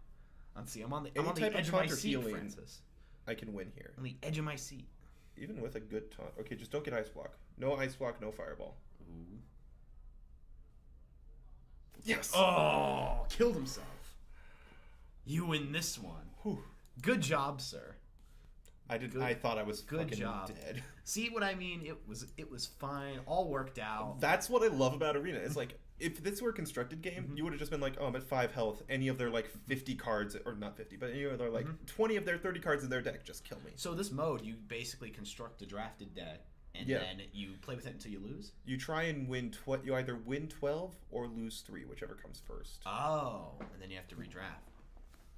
Let's see. I'm on the Any type of edge of my taunt or seat, healing. Francis. I can win here. On the edge of my seat. Even with a good taunt. Okay, just don't get ice block. No ice block, no fireball. Ooh. Yes. Oh, killed himself. You win this one. Whew. Good job, sir. I thought I was Good fucking job. dead. See what I mean? It was fine. All worked out. That's what I love about Arena. It's like if this were a constructed game, you would have just been like, oh, I'm at 5 health. Any of their like 50 cards, or not 50, but any of their like 20 of their 30 cards in their deck, just kill me. So this mode, you basically construct a drafted deck, and Yeah. then you play with it until you lose. You try and win. You either win 12 or lose 3, whichever comes first. Oh, and then you have to redraft.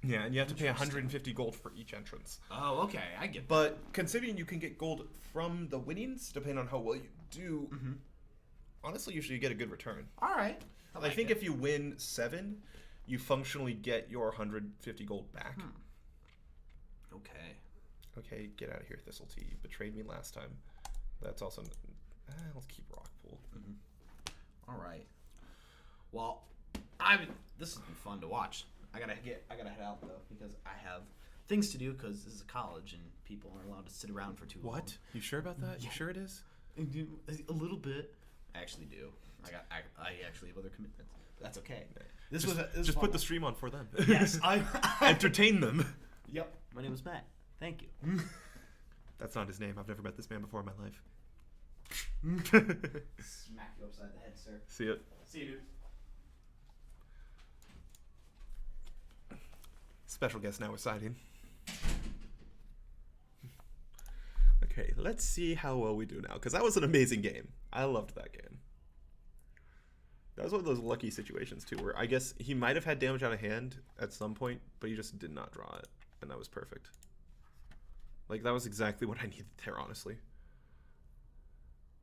Yeah, and you have to pay 150 gold for each entrance. Oh, okay, I get that. But considering you can get gold from the winnings, depending on how well you do, honestly, usually you get a good return. All right. I think if you win 7, you functionally get your 150 gold back. Okay. Okay, get out of here, Thistle Tea. You betrayed me last time. That's also... let's keep Rockpool. All right. Well, this has been fun to watch. I gotta head out though because I have things to do because this is a college and people aren't allowed to sit around for too long. What? You sure about that? You sure it is? A little bit. I actually do. I actually have other commitments. But that's okay. This Just was put the stream on for them. Yes, Entertain them. Yep. My name is Matt. Thank you. That's not his name. I've never met this man before in my life. Smack you upside the head, sir. See it. See you, dude. Special guest now residing. Okay, let's see how well we do now, because that was an amazing game. I loved that game. That was one of those lucky situations, too, where I guess he might have had damage out of hand at some point, but he just did not draw it, and that was perfect. Like, that was exactly what I needed there, honestly.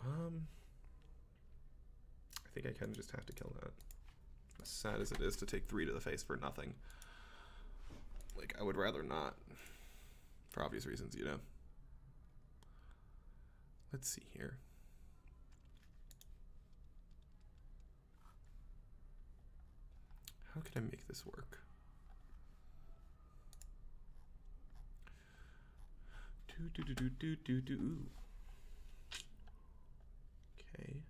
I think I kind of just have to kill that. As sad as it is to take 3 to the face for nothing. Like, I would rather not. For obvious reasons, you know. Let's see here. How can I make this work? Ooh. Okay.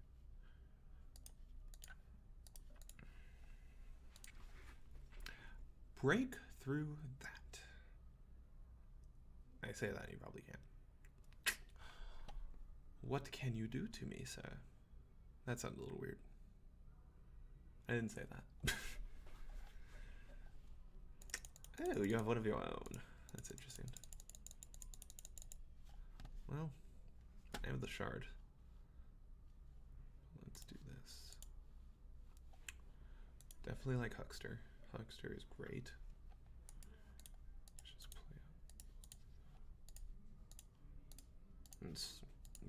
Break through that. I say that, you probably can't. What can you do to me, sir? That sounded a little weird. I didn't say that. Oh, you have one of your own. That's interesting. Well, I have the shard. Let's do this. Definitely like Huckster. Huckster is great. Just play out. And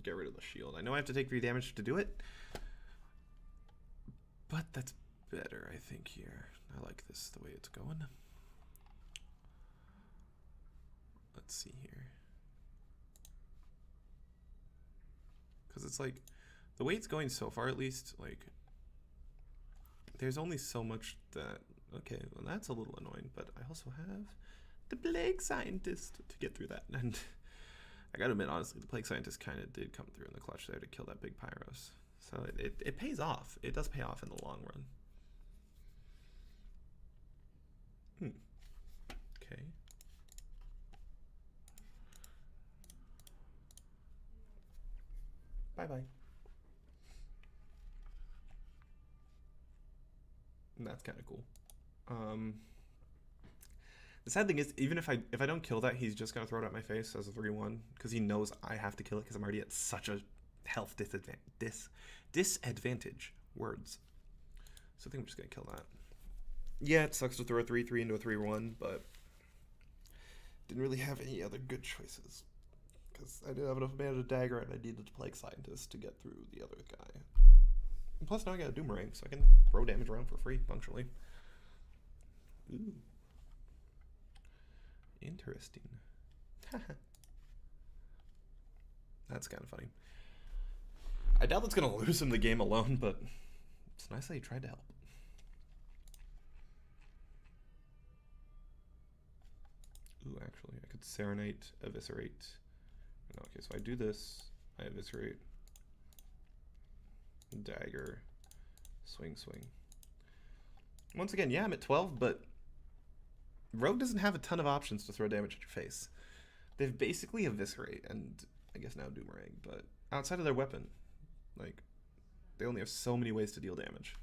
get rid of the shield. I know I have to take 3 damage to do it, but that's better, I think, here. I like this, the way it's going. let's see here. Because it's like, the way it's going so far at least, like, there's only so much that, okay, well that's a little annoying, but I also have the Plague Scientist to get through that. And I gotta admit, honestly, the Plague Scientist kind of did come through in the clutch there to kill that big Pyros. So it pays off. It does pay off in the long run. Okay. Bye-bye. And that's kind of cool. The sad thing is, even if I don't kill that, he's just gonna throw it at my face as a 3-1 because he knows I have to kill it because I'm already at such a health disadvantage. Words. So I think I'm just gonna kill that. Yeah, it sucks to throw a 3-3 into a 3-1, but didn't really have any other good choices because I didn't have enough mana to dagger and I needed to Plague Scientist to get through the other guy. And plus, now I got a Doomerang, so I can throw damage around for free functionally. Ooh. Interesting. That's kind of funny. I doubt that's going to lose him the game alone, but it's nice that he tried to help. Ooh, actually, I could Serenade, Eviscerate. No, okay, so I do this, I Eviscerate, Dagger, Swing. Once again, yeah, I'm at 12, but Rogue doesn't have a ton of options to throw damage at your face. They've basically Eviscerate and I guess now Doomerang, but outside of their weapon, like, they only have so many ways to deal damage.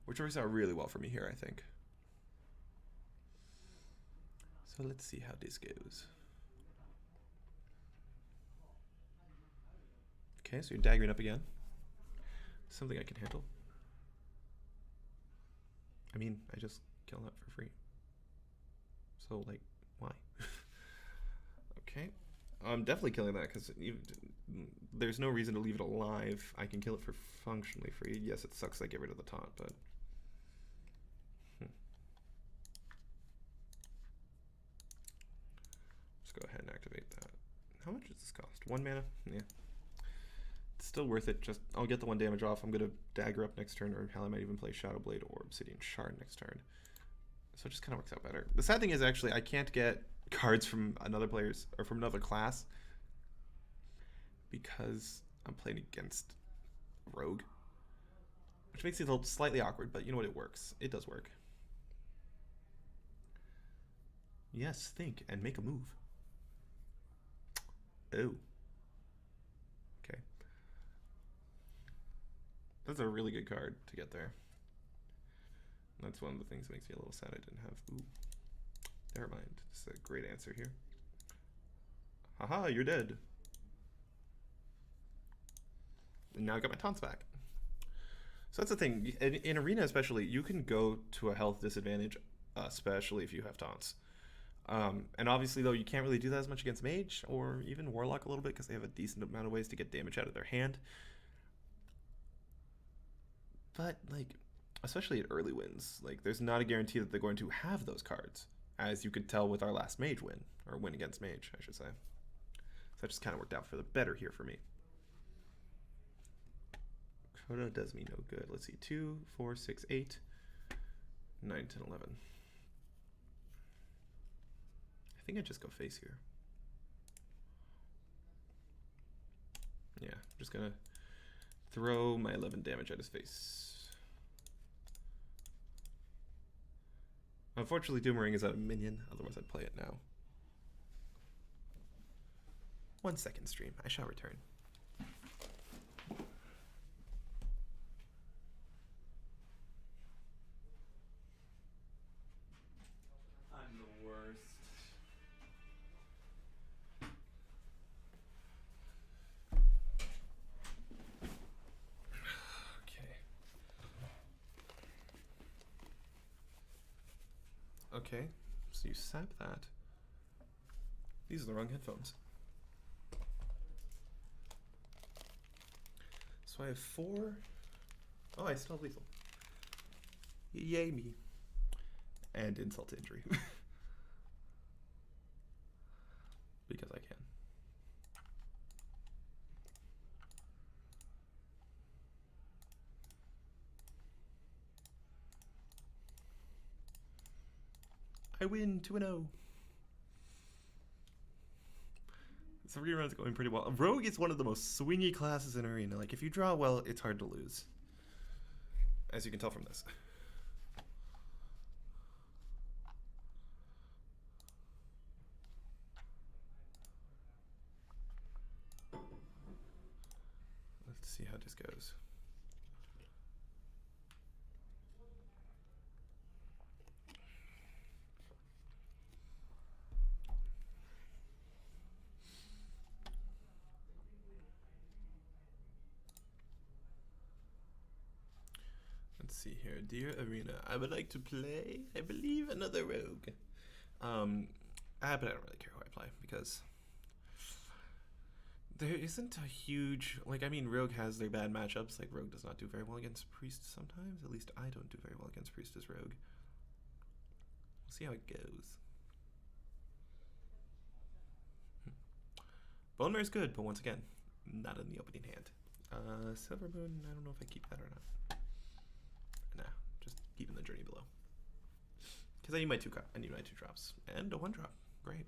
Which works out really well for me here, I think. So let's see how this goes. Okay, so you're daggering up again. Something I can handle. I mean, I just kill that for free. So, like, why? Okay. I'm definitely killing that because there's no reason to leave it alive. I can kill it for functionally free. Yes, it sucks I get rid of the taunt, but... Let's go ahead and activate that. How much does this cost? 1 mana? Yeah. It's still worth it. Just I'll get the 1 damage off. I'm going to dagger up next turn, or hell, I might even play Shadow Blade or Obsidian Shard next turn. So it just kind of works out better. The sad thing is, actually, I can't get cards from another player's or from another class because I'm playing against Rogue, which makes it a little slightly awkward, but you know what? It works. It does work. Yes, think and make a move. Oh. Okay. That's a really good card to get there. That's one of the things that makes me a little sad I didn't have. Ooh. Never mind. It's a great answer here. Haha, you're dead. And now I got my taunts back. So that's the thing. In Arena especially, you can go to a health disadvantage, especially if you have taunts. And obviously, though, you can't really do that as much against Mage or even Warlock a little bit because they have a decent amount of ways to get damage out of their hand. But, like, especially at early wins, like, there's not a guarantee that they're going to have those cards, as you could tell with our last Mage win, or win against Mage, I should say. So that just kind of worked out for the better here for me. Crota does me no good. Let's see, 2, 4, 6, 8, 9, 10, 11. I think I just go face here. Yeah, I'm just gonna throw my 11 damage at his face. Unfortunately, Doomerang is out of minion, otherwise I'd play it now. 1 second, stream. I shall return. I'm the worst. Okay, so you sap that. These are the wrong headphones. So I have 4. Oh, I still have lethal. Yay me. And insult to injury. I win 2-0. This rerun's going pretty well. Rogue is one of the most swingy classes in Arena. Like, if you draw well, it's hard to lose. As you can tell from this. Let's see how this goes. Let's see here. Dear Arena, I would like to play, I believe, another Rogue. But I don't really care who I play because there isn't a huge, like, I mean, Rogue has their bad matchups. Like, Rogue does not do very well against Priest sometimes. At least I don't do very well against Priest as Rogue. We'll see how it goes. Bone Mare's good, but once again, not in the opening hand. Silver Moon, I don't know if I keep that or not. Nah, just keeping the journey below. Because I need my two drops. And a 1-drop. Great.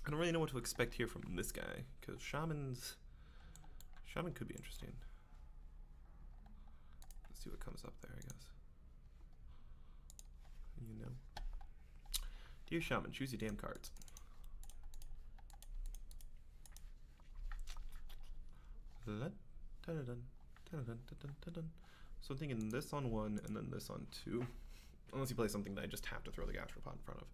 I don't really know what to expect here from this guy, because Shaman could be interesting. Let's see what comes up there, I guess. You know. Dear Shaman, choose your damn cards. So I'm thinking this on 1 and then this on 2. Unless you play something that I just have to throw the gastropod in front of.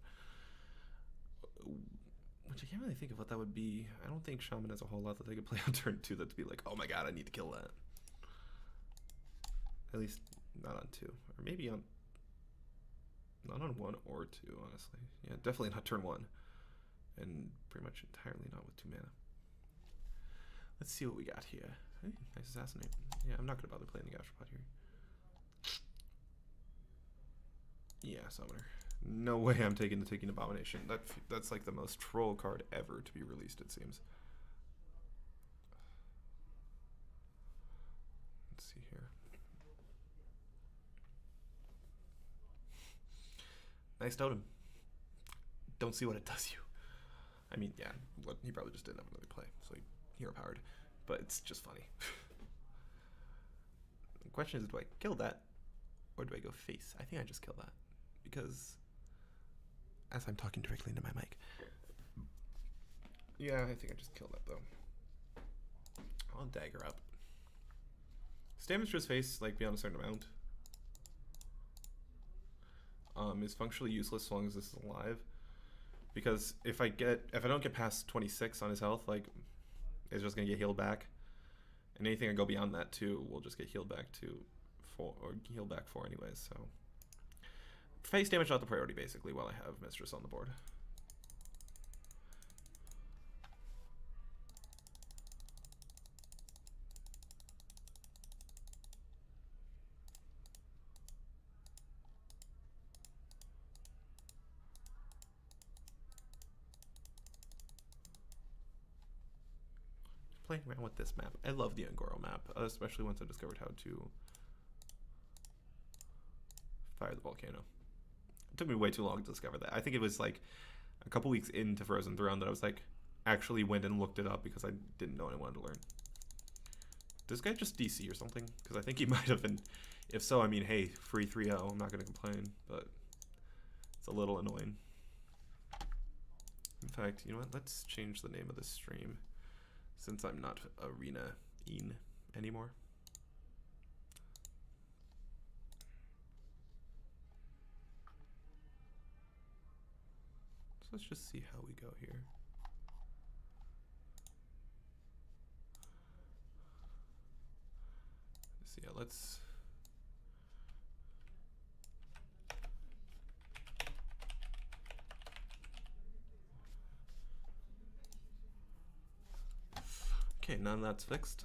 Which I can't really think of what that would be. I don't think Shaman has a whole lot that they could play on turn 2 that'd be like, oh my god, I need to kill that. At least not on 2. Or maybe on... Not on 1 or 2, honestly. Yeah, definitely not turn 1. And pretty much entirely not with 2 mana. Let's see what we got here. Hey, nice assassinate. Yeah, I'm not going to bother playing the gastropod here. Yeah, Summoner. No way I'm taking the Taking Abomination. That's like the most troll card ever to be released, it seems. Let's see here. Nice totem. Don't see what it does you. I mean, yeah, he probably just didn't have another play, so he hero powered. But it's just funny. The question is, do I kill that? Or do I go face? I think I just kill that. Because as I'm talking directly into my mic. Yeah, I think I just killed that though. I'll dagger up. Damage to his face, like beyond a certain amount, is functionally useless as long as this is alive. Because if I don't get past 26 on his health, like it's just gonna get healed back. And anything I go beyond that too will just get healed back to 4 or healed back 4 anyways, so face damage not the priority basically while I have Mistress on the board. Playing around with this map. I love the Angoro map, especially once I discovered how to fire the volcano. It took me way too long to discover that. I think it was like a couple weeks into Frozen Throne that I was like, actually went and looked it up because I didn't know what I wanted to learn. This guy just DC or something? Because I think he might have been. If so, I mean, hey, free 3-0. I'm not going to complain, but it's a little annoying. In fact, you know what? Let's change the name of this stream since I'm not Arena-ine anymore. So let's just see how we go here. So yeah, let's... Okay, none of that's fixed.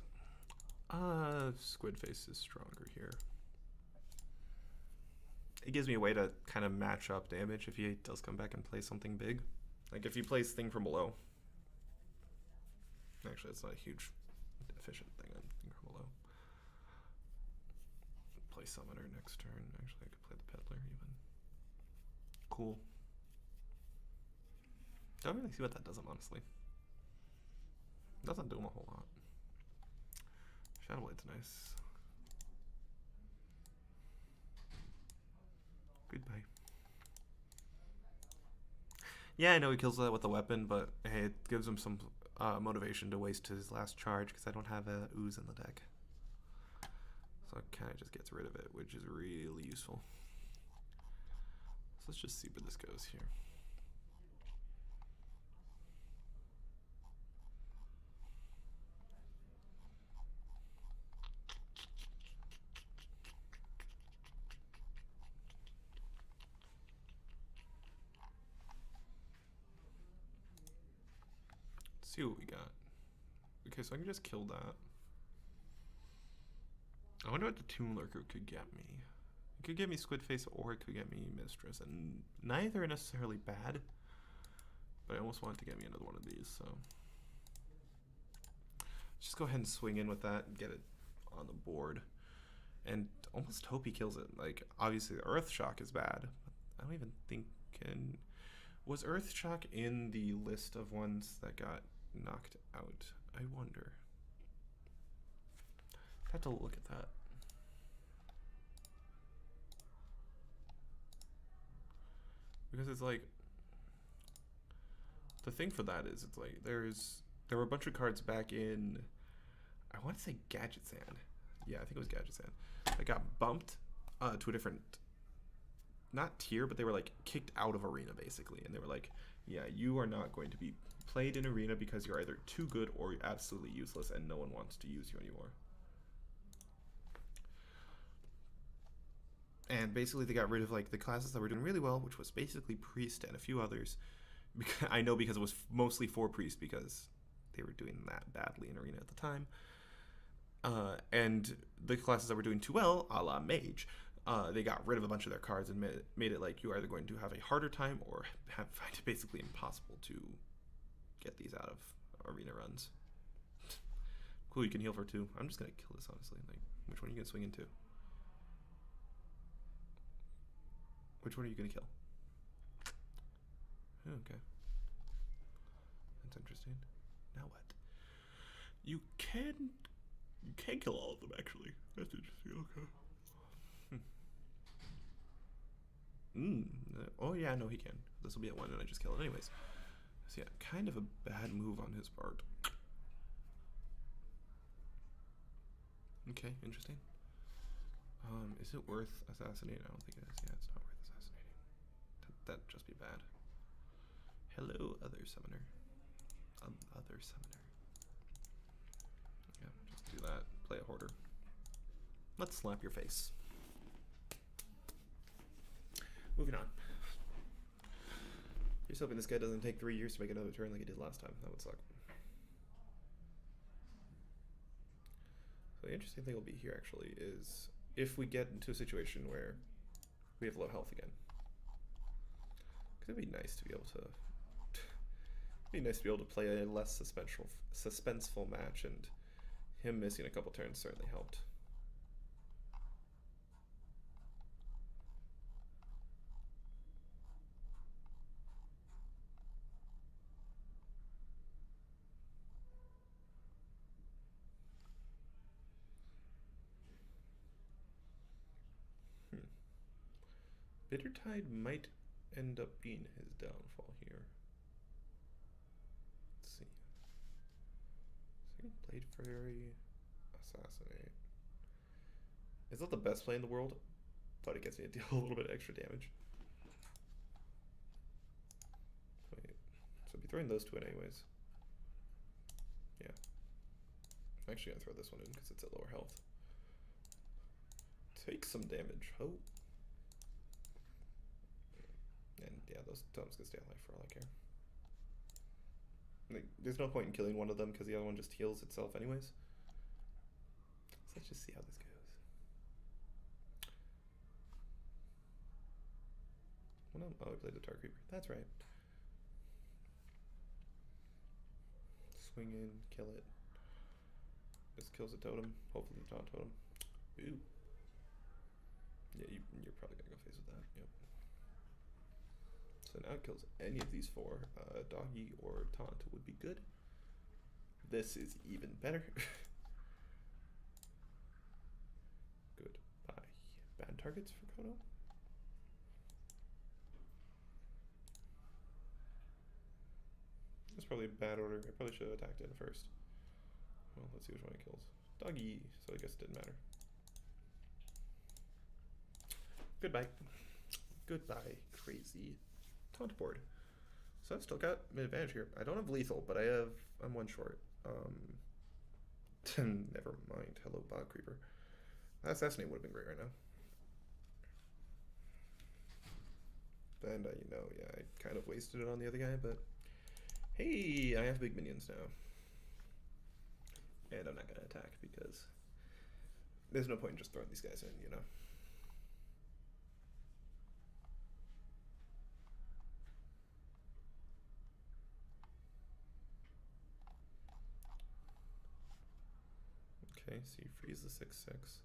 Squid Face is stronger here. It gives me a way to kind of match up damage if he does come back and play something big. Like if he plays Thing from Below. Actually, it's not a huge efficient thing on Thing from Below. Play Summoner next turn. Actually, I could play the Peddler even. Cool. Don't really see what that does him, honestly. Doesn't do him a whole lot. Shadow Blade's nice. Goodbye. Yeah, I know he kills that with a weapon, but hey, it gives him some motivation to waste his last charge because I don't have a ooze in the deck. So it kind of just gets rid of it, which is really useful. So let's just see where this goes here. Let's see what we got. Okay, so I can just kill that. I wonder what the Tomb Lurker could get me. It could get me Squid Face or it could get me Mistress, and neither are necessarily bad. But I almost want it to get me another one of these, so just go ahead and swing in with that and get it on the board. And almost hope he kills it. Like, obviously Earth Shock is bad. But I don't even think was Earth Shock in the list of ones that got knocked out? I wonder. I have to look at that. Because it's like, the thing for that is, it's like, there were a bunch of cards back in, I want to say Gadget Sand. Yeah, I think it was Gadget Sand. That got bumped to a different, not tier, but they were like kicked out of Arena basically. And they were like, yeah, you are not going to be played in Arena because you're either too good or you're absolutely useless and no one wants to use you anymore. And basically they got rid of like the classes that were doing really well, which was basically Priest and a few others. I know because it was mostly for Priest because they were doing that badly in Arena at the time. And the classes that were doing too well, a la Mage, they got rid of a bunch of their cards and made it like you're either going to have a harder time or find it basically impossible to get these out of Arena runs. Cool, you can heal for 2. I'm just going to kill this, honestly. Like, which one are you going to swing into? Which one are you going to kill? Okay. That's interesting. Now what? You can kill all of them, actually. That's interesting. Okay. Oh yeah, no, he can. This will be at 1 and I just kill it anyways. So yeah, kind of a bad move on his part. Okay, interesting. Is it worth assassinating? I don't think it is. Yeah, it's not worth assassinating. That'd just be bad. Hello, other summoner. Other summoner. Yeah, just do that. Play a hoarder. Let's slap your face. Moving on. Here's hoping this guy doesn't take 3 years to make another turn like he did last time. That would suck. So the interesting thing will be here actually is if we get into a situation where we have low health again. Because it'd be nice to be able to play a less suspenseful match, and him missing a couple turns certainly helped. Bittertide might end up being his downfall here. Let's see. Second Blade Fairy, Assassinate. It's not the best play in the world, but it gets me to deal a little bit of extra damage. Wait, so I'd be throwing those 2 in anyways. Yeah. I'm actually gonna throw this one in because it's at lower health. Take some damage. Oh. And yeah, those totems can stay alive for all I care. Like, there's no point in killing one of them because the other one just heals itself anyways. So let's just see how this goes. Well, no, I played the Tar Creeper. That's right. Swing in, kill it. This kills a totem. Hopefully the taunt totem. Ooh. Yeah, you're probably gonna go face with that. Yep. So now it kills any of these four. Doggy or Taunt would be good. This is even better. Goodbye. Bad targets for Kono. That's probably a bad order. I probably should have attacked it first. Well, let's see which one it kills. Doggy, so I guess it didn't matter. Goodbye. Goodbye, crazy taunt board. So I've still got an advantage here. I don't have lethal, but I'm one short. Never mind. Hello, Bog Creeper. Assassinate would have been great right now. And, you know, yeah, I kind of wasted it on the other guy, but hey, I have big minions now. And I'm not going to attack because there's no point in just throwing these guys in, you know? Okay, so you freeze the 6/6.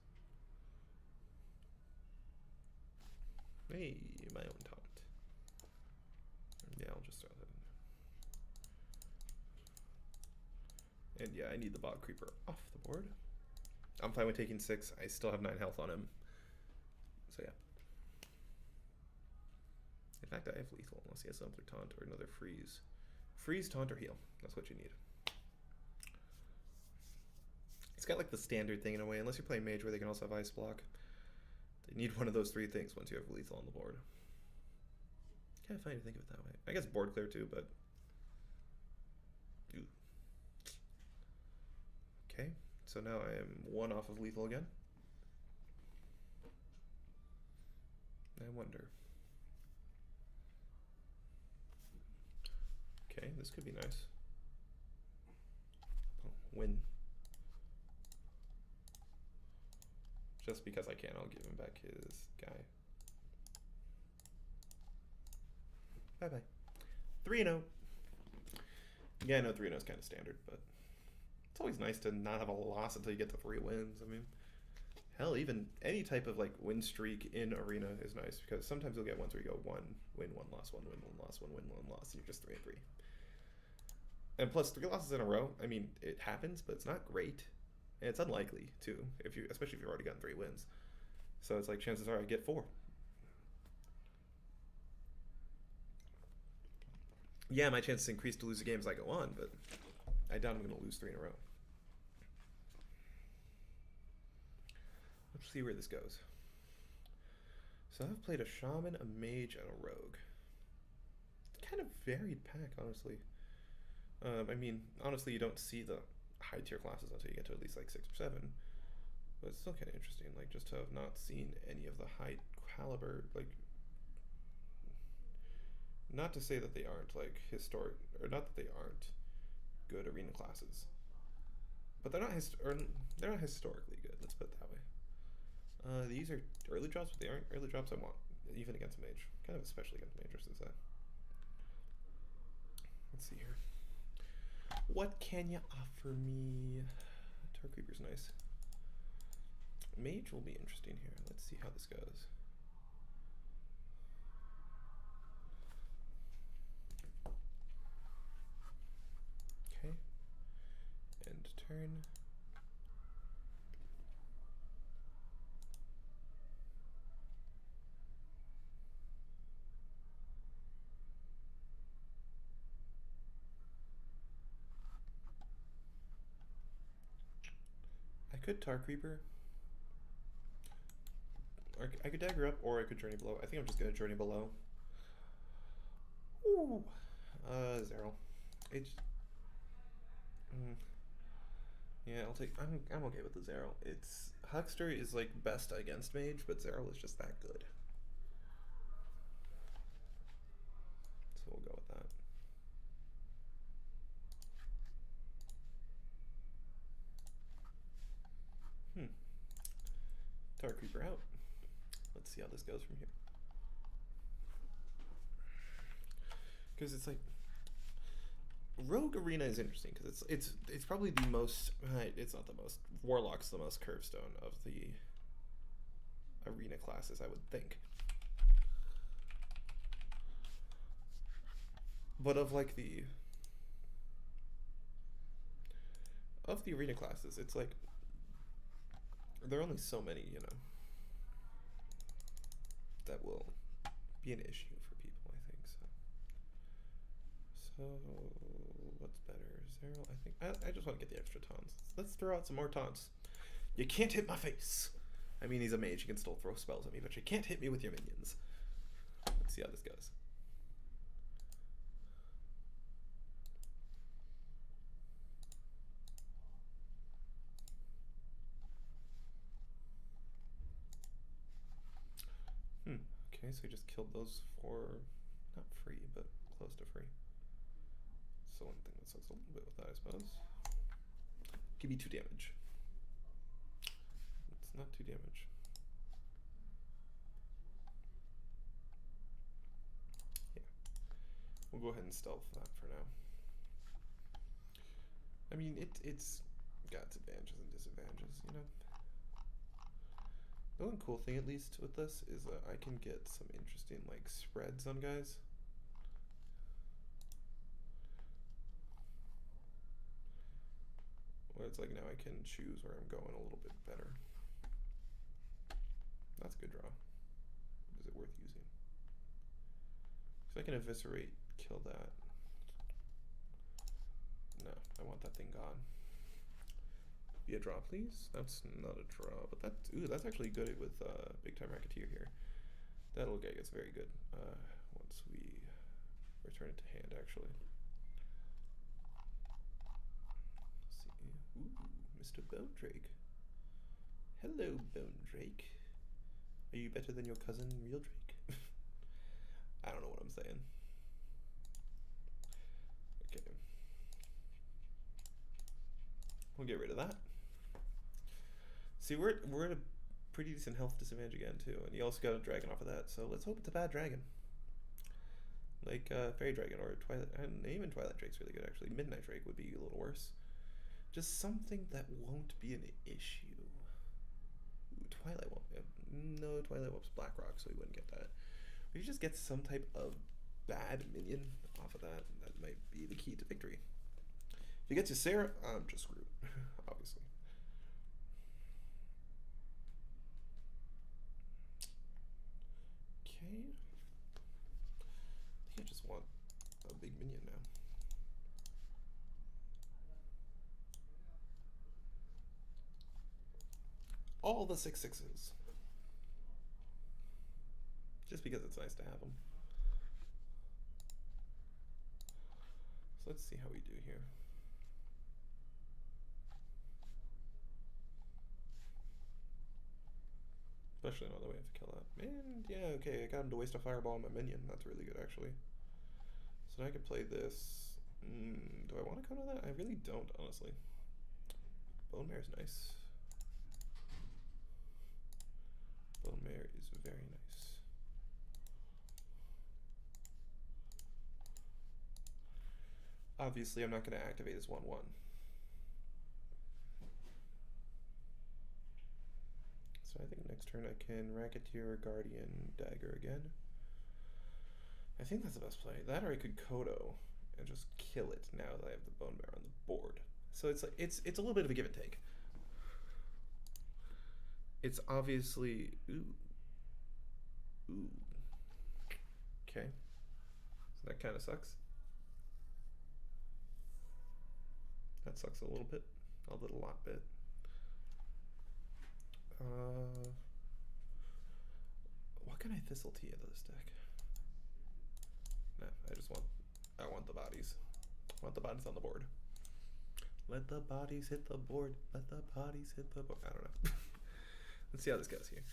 Hey, my own taunt. Yeah, I'll just throw that in. And yeah, I need the Bog Creeper off the board. I'm fine with taking 6. I still have 9 health on him. So yeah. In fact, I have lethal unless he has another taunt or another freeze. Freeze, taunt, or heal. That's what you need. It's got like the standard thing in a way, unless you're playing Mage where they can also have Ice Block. They need one of those 3 things once you have lethal on the board. Kind of funny to think of it that way. I guess board clear too, but... Ooh. Okay, so now I am 1 off of lethal again. I wonder. Okay, this could be nice. Oh, win. Just because I can, I'll give him back his guy. Bye-bye. 3-0. Yeah, I know 3-0 is kind of standard, but it's always nice to not have a loss until you get to 3 wins. I mean, hell, even any type of like win streak in Arena is nice because sometimes you'll get ones where you go 1 win, 1 loss, 1 win, 1 loss, 1 win, 1 loss, and you're just 3-3. And plus 3 losses in a row, I mean, it happens, but it's not great. And it's unlikely too, especially if you've already gotten 3 wins. So it's like chances are I get 4. Yeah, my chances increase to lose the game as I go on, but I doubt I'm going to lose 3 in a row. Let's see where this goes. So I've played a Shaman, a Mage, and a Rogue. Kind of varied pack, honestly. I mean, honestly, you don't see the high tier classes until you get to at least like 6 or 7. But it's still kind of interesting, like just to have not seen any of the high caliber, like... Not to say that they aren't like historic, or not that they aren't good arena classes, but they're not historically good. Let's put it that way. These are early drops, but they aren't early drops I want, even against Mage. Kind of especially against Mage, is that? Let's see here. What can you offer me? Tar Creeper's nice. Mage will be interesting here. Let's see how this goes. Okay. End turn. I could Tar Creeper. Or I could Dagger Up, or I could Journey Below. I think I'm just gonna Journey Below. Ooh. Zero. It's... Yeah, I'll take... I'm okay with the Zero. It's... Huckster is, like, best against Mage, but Zero is just that good. So we'll go with that. Tar Creeper out. Let's see how this goes from here. Because it's like... Rogue Arena is interesting because it's probably the most... It's not the most. Warlock's the most curve stone of the arena classes, I would think. But of like the arena classes, it's like there are only so many, you know, that will be an issue for people, I think. So what's better? Zero? I think I just want to get the extra taunts. Let's throw out some more taunts. You can't hit my face. I mean, he's a mage, he can still throw spells at me, but you can't hit me with your minions. Let's see how this goes. Okay, so he just killed those for, not free, but close to free. So one thing that sucks a little bit with that, I suppose. Give me 2 damage. It's not 2 damage. Yeah. We'll go ahead and stealth that for now. I mean, it's got its advantages and disadvantages, you know? The one cool thing, at least, with this is that I can get some interesting, like, spreads on guys. Where it's like now I can choose where I'm going a little bit better. That's a good draw. Is it worth using? So I can eviscerate, kill that. No, I want that thing gone. Be a draw, please. That's not a draw, but that's actually good with big time racketeer here. That little guy gets very good once we return it to hand. Actually, let's see. Ooh, Mr. Bone Drake. Hello, Bone Drake. Are you better than your cousin, Real Drake? I don't know what I'm saying. Okay, we'll get rid of that. See, we're at a pretty decent health disadvantage again too, and you also got a dragon off of that. So let's hope it's a bad dragon, like fairy dragon or Twilight. And even Twilight Drake's really good actually. Midnight Drake would be a little worse. Just something that won't be an issue. Ooh, Twilight Whelp. No, Twilight Whelp's Blackrock, so we wouldn't get that. We just get some type of bad minion off of that. That might be the key to victory. If you get to Sarah, I'm just screwed, obviously. Okay. I think I just want a big minion now. All the 6/6s. Just because it's nice to have them. So let's see how we do here. Especially now that we have to kill that. And yeah, okay, I got him to waste a fireball on my minion. That's really good, actually. So now I could play this. Do I want to counter that? I really don't, honestly. Bone Mare's nice. Bone Mare is very nice. Obviously, I'm not going to activate his 1/1. So I think next turn I can Racketeer, Guardian, Dagger again. I think that's the best play. That or I could Kodo and just kill it now that I have the Bone Mare on the board. So it's like it's a little bit of a give and take. It's obviously ooh. Okay. So that kind of sucks. That sucks a little bit. A lot bit. What can I Thistle Tea into this deck? Nah, I want the bodies. I want the bodies on the board. Let the bodies hit the board. Let the bodies hit the board. I don't know. Let's see how this goes here.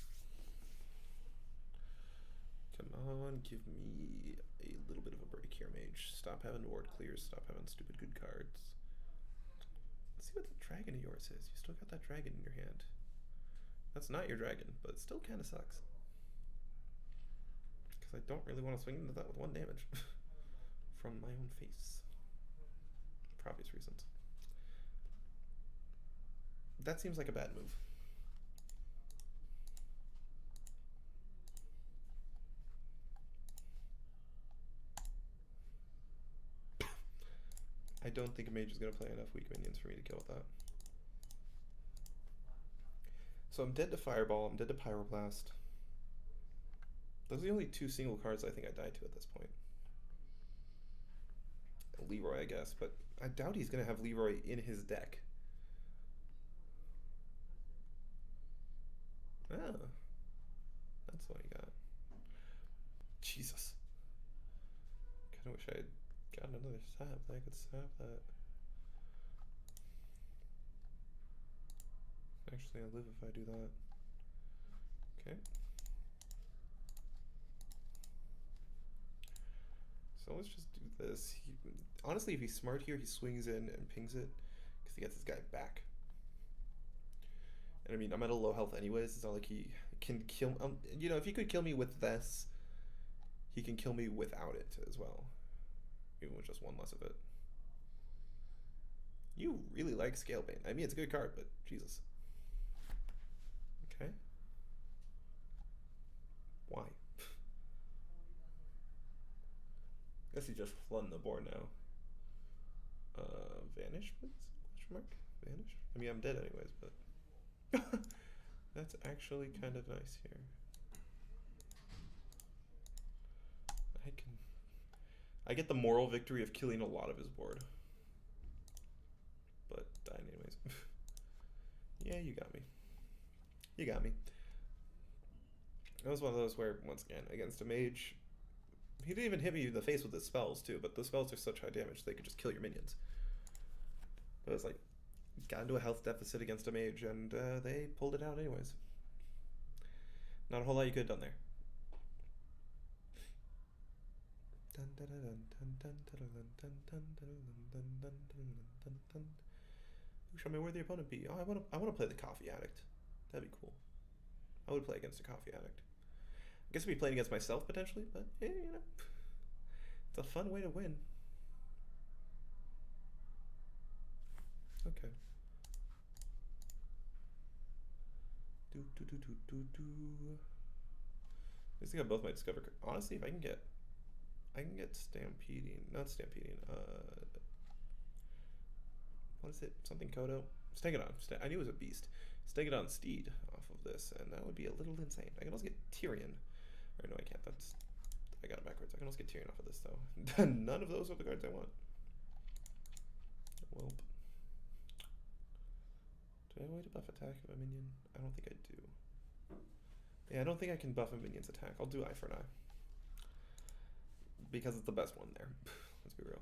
Come on, give me a little bit of a break here, Mage. Stop having ward clears. Stop having stupid good cards. Let's see what the dragon of yours is. You still got that dragon in your hand. That's not your dragon, but it still kind of sucks. Because I don't really want to swing into that with 1 damage from my own face. For obvious reasons. That seems like a bad move. don't think a mage is going to play enough weak minions for me to kill with that. So I'm dead to Fireball, I'm dead to Pyroblast. Those are the only 2 single cards I think I died to at this point. Leroy, I guess, but I doubt he's going to have Leroy in his deck. Ah, that's what he got. Jesus. Kind of wish I had gotten another sap. I could sap that. Actually, I'll live if I do that. Okay. So let's just do this. Honestly, if he's smart here, he swings in and pings it because he gets this guy back. And I mean, I'm at a low health anyways. It's not like he can kill. You know, if he could kill me with this, he can kill me without it as well, even with just 1 less of it. You really like Scalebane. I mean, it's a good card, but Jesus. Okay. Why? Guess he's just flooding the board now. Vanish, please? Question mark? Vanish? I mean, I'm dead anyways, but that's actually kind of nice here. I get the moral victory of killing a lot of his board, but dying anyways. Yeah, you got me. You got me. That was one of those where, once again, against a mage, he didn't even hit me in the face with his spells too, but the spells are such high damage they could just kill your minions. But it was like, got into a health deficit against a mage, and they pulled it out anyways. Not a whole lot you could have done there. Show me where the opponent be. Oh, I want to play the Coffee Addict. That'd be cool. I would play against a Coffee Addict. I guess I'd be playing against myself potentially, but yeah, you know, it's a fun way to win. Okay. I think I both might discover. Honestly, if I can get Stampeding, not Stampeding. What is it? Something Kodo? Stegadon. I knew it was a beast. Stegadon Steed off of this, and that would be a little insane. I can also get Tyrion. Or no, I can't. I got it backwards. I can also get Tyrion off of this though. None of those are the cards I want. Welp. Do I have a way to buff attack of a minion? I don't think I do. Yeah, I don't think I can buff a minion's attack. I'll do eye for an eye. Because it's the best one there. Let's be real.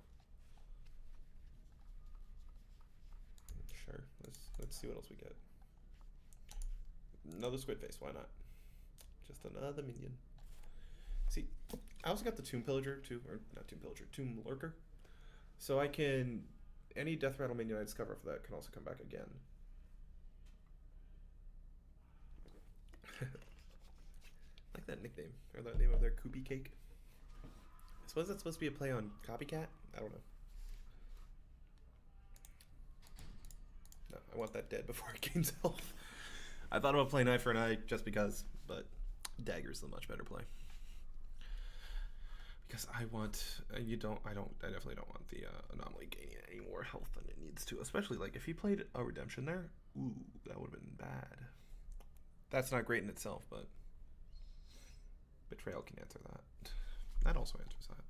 Sure. Let's see what else we get. Another Squid Face, why not? Just another minion. See, I also got the Tomb Pillager too, or not Tomb Pillager, Tomb Lurker. So I can, any Death Rattle minion I discover for that can also come back again. Like that nickname, or that name of their Koopy Cake. I suppose that's supposed to be a play on Copycat? I don't know. No, I want that dead before it gains health. I thought about playing eye for an eye just because, but Dagger's the much better play. Because I definitely don't want the anomaly gaining any more health than it needs to. Especially like if he played a redemption there, ooh, that would have been bad. That's not great in itself, but Betrayal can answer that. That also answers that.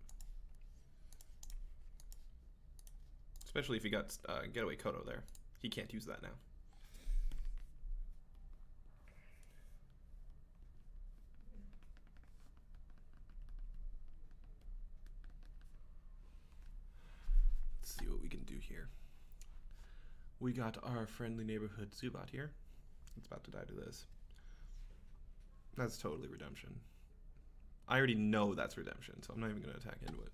Especially if you got Getaway Kodo there. He can't use that now. Let's see what we can do here. We got our friendly neighborhood Zubat here. It's about to die to this. That's totally redemption. I already know that's redemption, so I'm not even going to attack into it.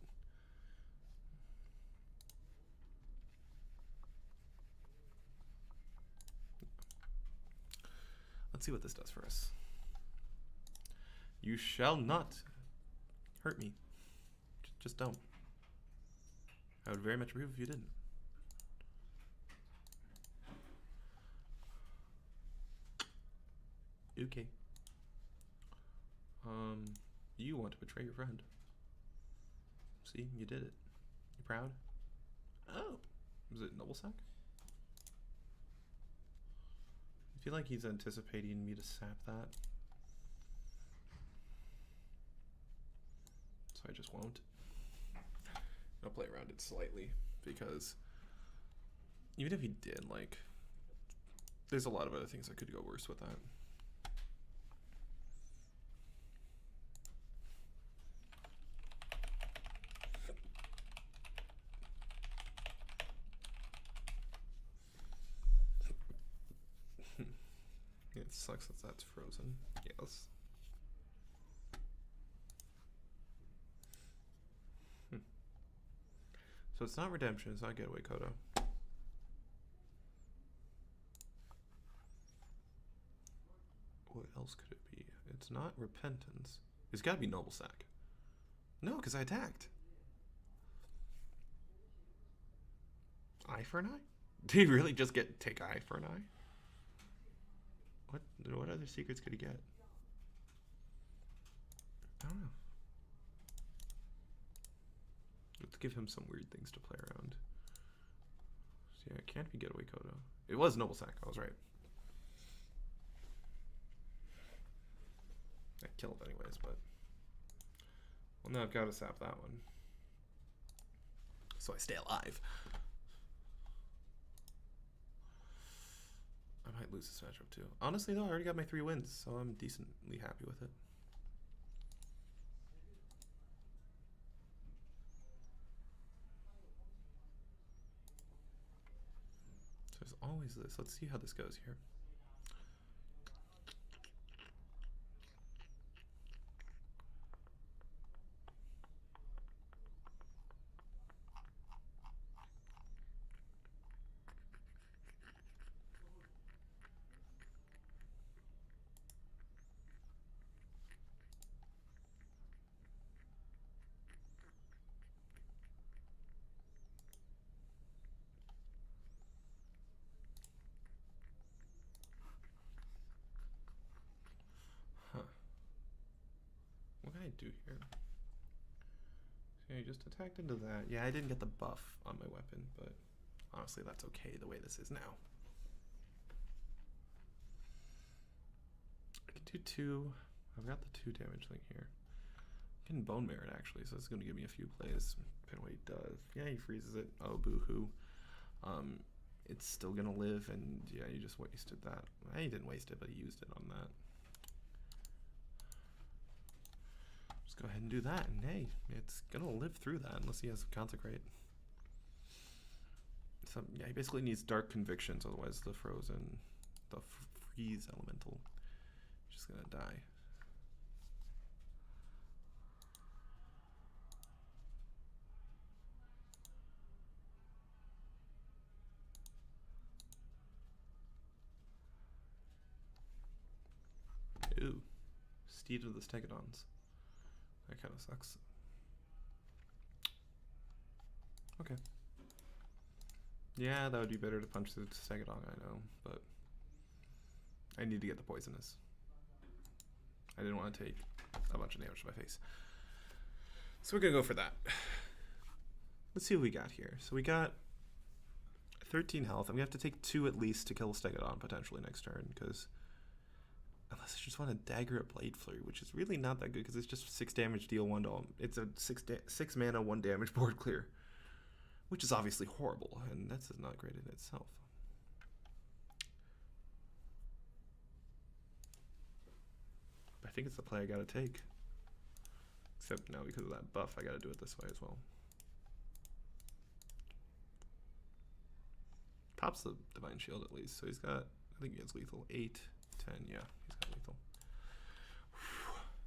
Let's see what this does for us. You shall not hurt me. Just don't. I would very much approve if you didn't. Okay. You want to betray your friend. See, you did it. You proud? Oh, Is it Noble Sack? I feel like he's anticipating me to sap that. So I just won't. I'll play around it slightly because even if he did, like, there's a lot of other things that could go worse with that. It sucks that that's frozen. Yes. So it's not redemption, it's not getaway Kodo. What else could it be? It's not repentance. It's gotta be noble sack. No, because I attacked. Eye for an eye? Do you really just take eye for an eye? What other secrets could he get? I don't know. Let's give him some weird things to play around. So yeah, it can't be getaway Kodo. It was noble sack, I was right. I killed anyways, but well, now I've got to sap that one, so I stay alive. I might lose this matchup too. Honestly, though, I already got my 3 wins, so I'm decently happy with it. So there's always this. Let's see how this goes here. What can I do here? So I just attacked into that. Yeah, I didn't get the buff on my weapon, but honestly, that's okay the way this is now. I can do 2. I've got the 2 damage thing here. I can bone merit actually, so it's going to give me a few plays. Depending on what he does. Yeah, he freezes it. Oh, boo-hoo. It's still going to live, and yeah, you just wasted that. Well, he didn't waste it, but he used it on that. Go ahead and do that, and hey, it's gonna live through that unless he has Consecrate. So yeah, he basically needs Dark Convictions, otherwise the freeze elemental is just gonna die. Ooh, Steed of the Stegodons. That kind of sucks. Okay. Yeah, that would be better to punch the Stegodon, I know, but I need to get the poisonous. I didn't want to take a bunch of damage to my face. So we're going to go for that. Let's see what we got here. So we got 13 health. I'm going to have to take 2 at least to kill Stegodon potentially next turn, because unless I just want to dagger a Blade Flurry, which is really not that good because it's just 6 damage, deal 1 to all. It's a 6 mana, 1 damage board clear, which is obviously horrible, and that's not great in itself. But I think it's the play I gotta take. Except now because of that buff, I gotta do it this way as well. Pops the Divine Shield at least, so he's got, I think he has lethal 8, 10, yeah, he's got lethal.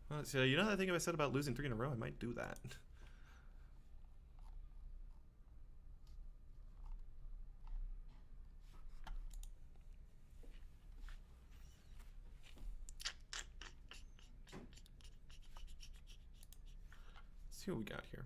Well, so you know that thing I said about losing 3 in a row? I might do that. Let's see what we got here.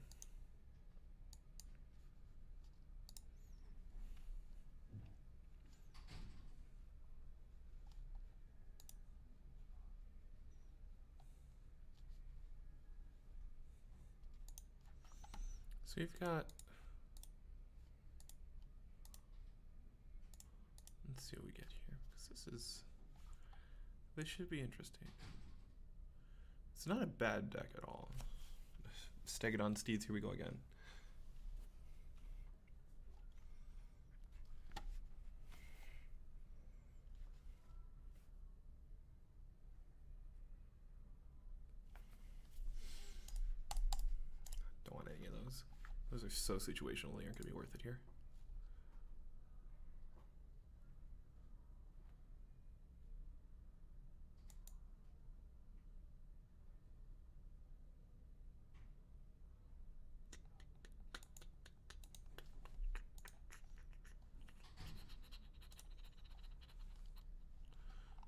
So you've got Let's see what we get here. 'Cause this should be interesting. It's not a bad deck at all. Stegadon Steeds, here we go again. Don't want any of those. Those are so situational, they aren't gonna be worth it here.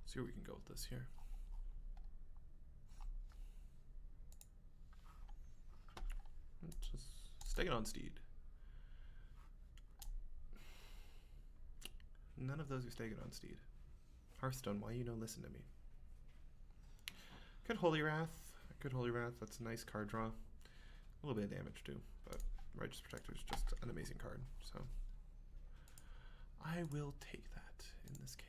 See where we can go with this here. Just Stegadon Steed. None of those are Stegadon Steed. Hearthstone, why you no listen to me? Good Holy Wrath. Good Holy Wrath, that's a nice card draw. A little bit of damage too, but Righteous Protector is just an amazing card, so I will take that in this case.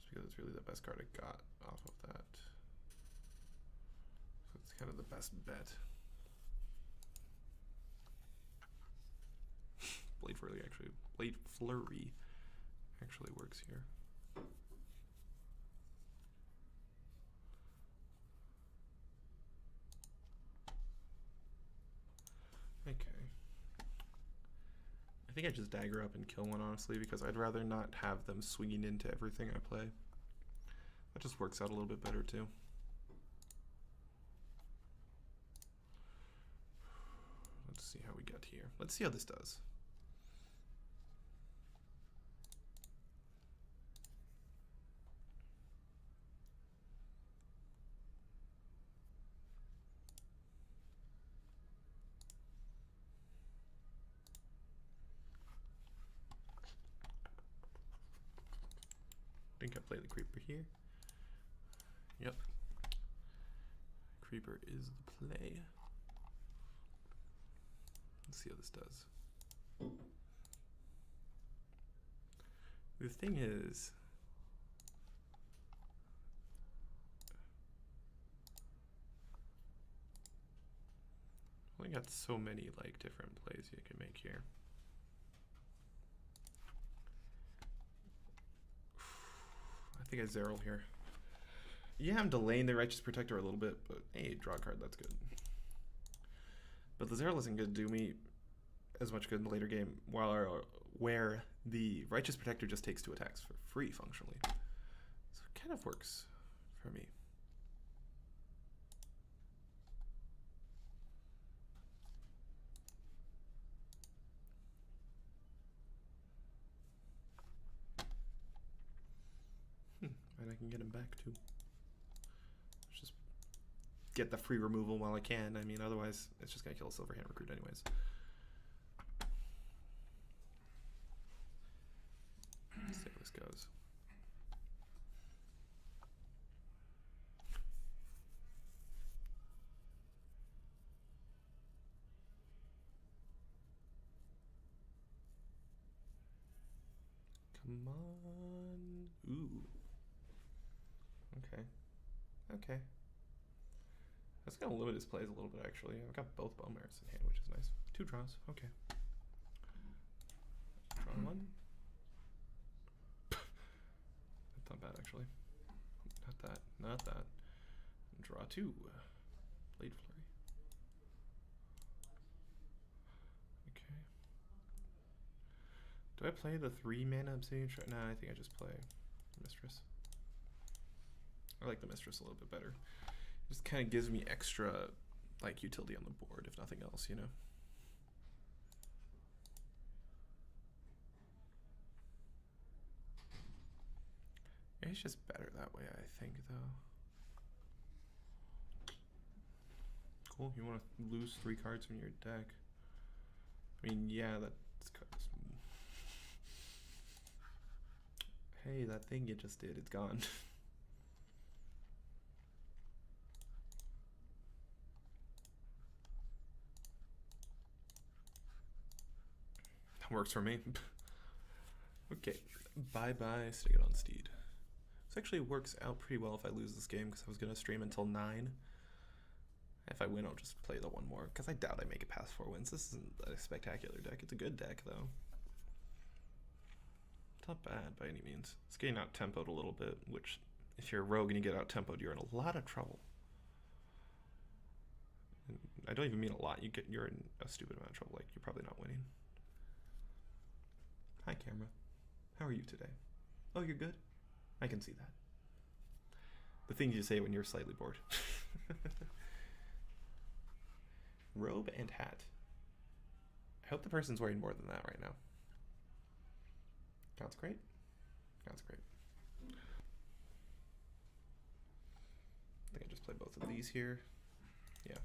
Just because it's really the best card I got off of that. So it's kind of the best bet. Blade Flurry actually works here. Okay. I think I just dagger up and kill one, honestly, because I'd rather not have them swinging into everything I play. That just works out a little bit better, too. Let's see how we get here. Let's see how this does. I think I play the Creeper here. Yep. Creeper is the play. Let's see how this does. The thing is, I only got so many like different plays you can make here. I think I Zeril here. Yeah, I'm delaying the Righteous Protector a little bit, but hey, draw a card, that's good. But the Zeril isn't going to do me as much good in the later game, where the Righteous Protector just takes 2 attacks for free, functionally. So it kind of works for me. And I can get him back too. Let's just get the free removal while I can. I mean, otherwise it's just gonna kill a Silverhand Recruit anyways. Let's see how this goes. Come on. Ooh. Okay. Okay. That's gonna limit his plays a little bit, actually. I've got both Bone Merits in hand, which is nice. 2 draws. Okay. Draw 1. That's not bad, actually. Not that. Not that. Draw 2. Blade Flurry. Okay. Do I play the 3-mana Obsidian Shard? Nah, I think I just play Mistress. I like the Mistress a little bit better. It just kind of gives me extra, like, utility on the board, if nothing else, you know? It's just better that way, I think, though. Cool, you want to lose 3 cards from your deck. I mean, yeah, that's kind of... Hey, that thing you just did, it's gone. That works for me. Okay, Bye-bye, stick it on Steed. This actually works out pretty well if I lose this game, because I was going to stream until 9. If I win, I'll just play the one more, because I doubt I make it past 4 wins. This isn't a spectacular deck. It's a good deck, though. It's not bad by any means. It's getting out-tempoed a little bit, which, if you're a rogue and you get out-tempoed, you're in a lot of trouble. And I don't even mean a lot. You're in a stupid amount of trouble. Like, you're probably not winning. Hi, camera. How are you today? Oh, you're good? I can see that. The thing you say when you're slightly bored. Robe and hat. I hope the person's wearing more than that right now. Consecrate? Consecrate. I think I just play both of these here. Yeah.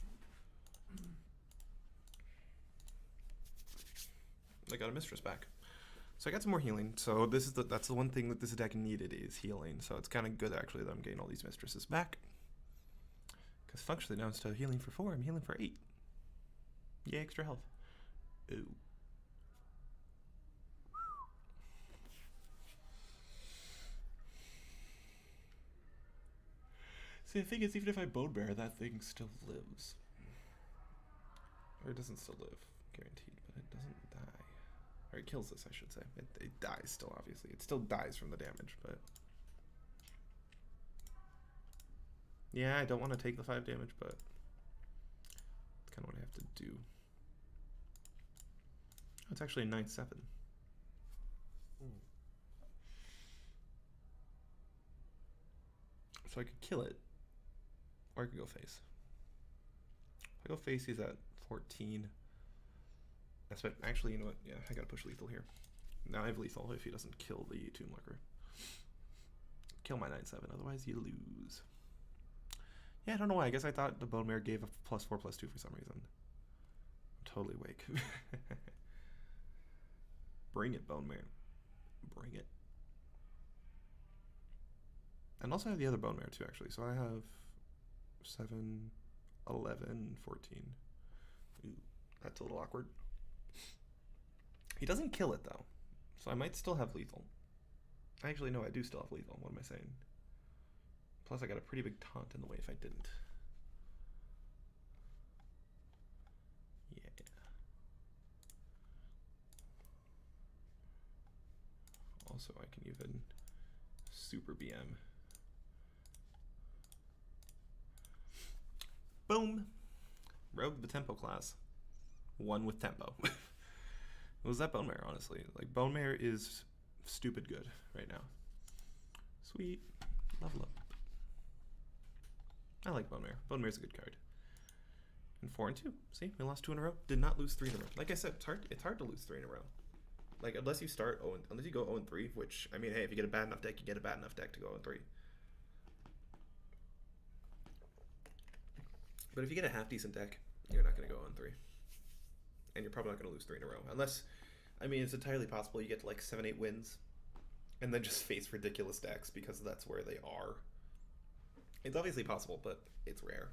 I got a mistress back. So I got some more healing. So this is that's the one thing that this deck needed is healing. So it's kind of good actually that I'm getting all these mistresses back. Because functionally now instead of healing for 4, I'm healing for 8. Yay, extra health. Ooh. See, the thing is, even if I bone bear, that thing still lives. Or it doesn't still live, guaranteed, but it doesn't die. Or it kills this, I should say. It dies still, obviously. It still dies from the damage, but... Yeah, I don't want to take the 5 damage, but... It's kind of what I have to do. Oh, it's actually a 9/7. So I could kill it. Or I could go face. If I go face, he's at 14. Actually, you know what? Yeah, I gotta push lethal here. Now I have lethal if he doesn't kill the Tomb Lurker. Kill my 9/7, otherwise you lose. Yeah, I don't know why. I guess I thought the Bone Mare gave a +4/+2 for some reason. I'm totally awake. Bring it, Bone Mare. Bring it. And also I have the other Bone Mare too, actually. So I have 7, 11, 14. Ooh, that's a little awkward. He doesn't kill it though, so I might still have lethal. Actually, no, I do still have lethal. What am I saying? Plus, I got a pretty big taunt in the way if I didn't. Yeah. Also, I can even super BM. Boom! Rogue the tempo class. 1 with tempo. It was that Bone Mare, honestly. Like, Bone Mare is stupid good right now. Sweet. Level up. I like Bone Mare. Bone Mare's a good card. And 4 and 2. See, we lost 2 in a row. Did not lose 3 in a row. Like I said, it's hard to lose 3 in a row. Like, unless you start unless you go 0-3, which, I mean, hey, if you get a bad enough deck, you get a bad enough deck to go 0-3. But if you get a half decent deck, you're not going to go 0-3. And you're probably not going to lose 3 in a row. Unless, I mean, it's entirely possible you get to like 7-8 wins and then just face ridiculous decks because that's where they are. It's obviously possible, but it's rare.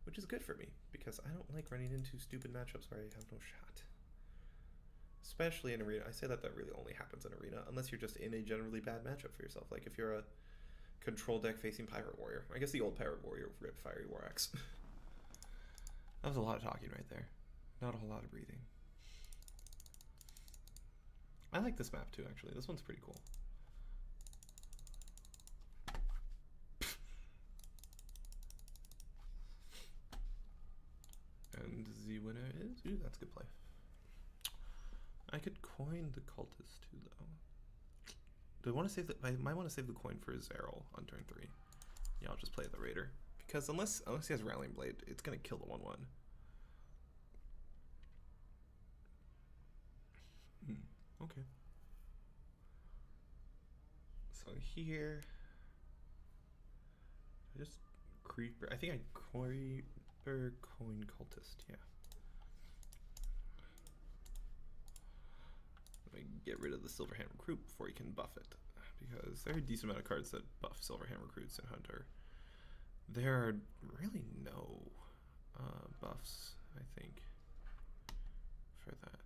Which is good for me because I don't like running into stupid matchups where I have no shot. Especially in Arena. I say that really only happens in Arena unless you're just in a generally bad matchup for yourself. Like if you're a control deck facing Pirate Warrior. I guess the old Pirate Warrior ripped Fiery War Axe. That was a lot of talking right there. Not a whole lot of breathing. I like this map too, actually. This one's pretty cool. And the winner is... Ooh, that's a good play. I could coin the cultist too, though. Do I want to save the... I might want to save the coin for his Errol on turn 3. Yeah, I'll just play the Raider. Because unless he has Rallying Blade, it's going to kill the 1/1. Okay. So here... I just... Creeper... I think I Creeper Coin Cultist, yeah. Let me get rid of the Silverhand Recruit before you can buff it. Because there are a decent amount of cards that buff Silverhand Recruits in Hunter. There are really no buffs, I think, for that.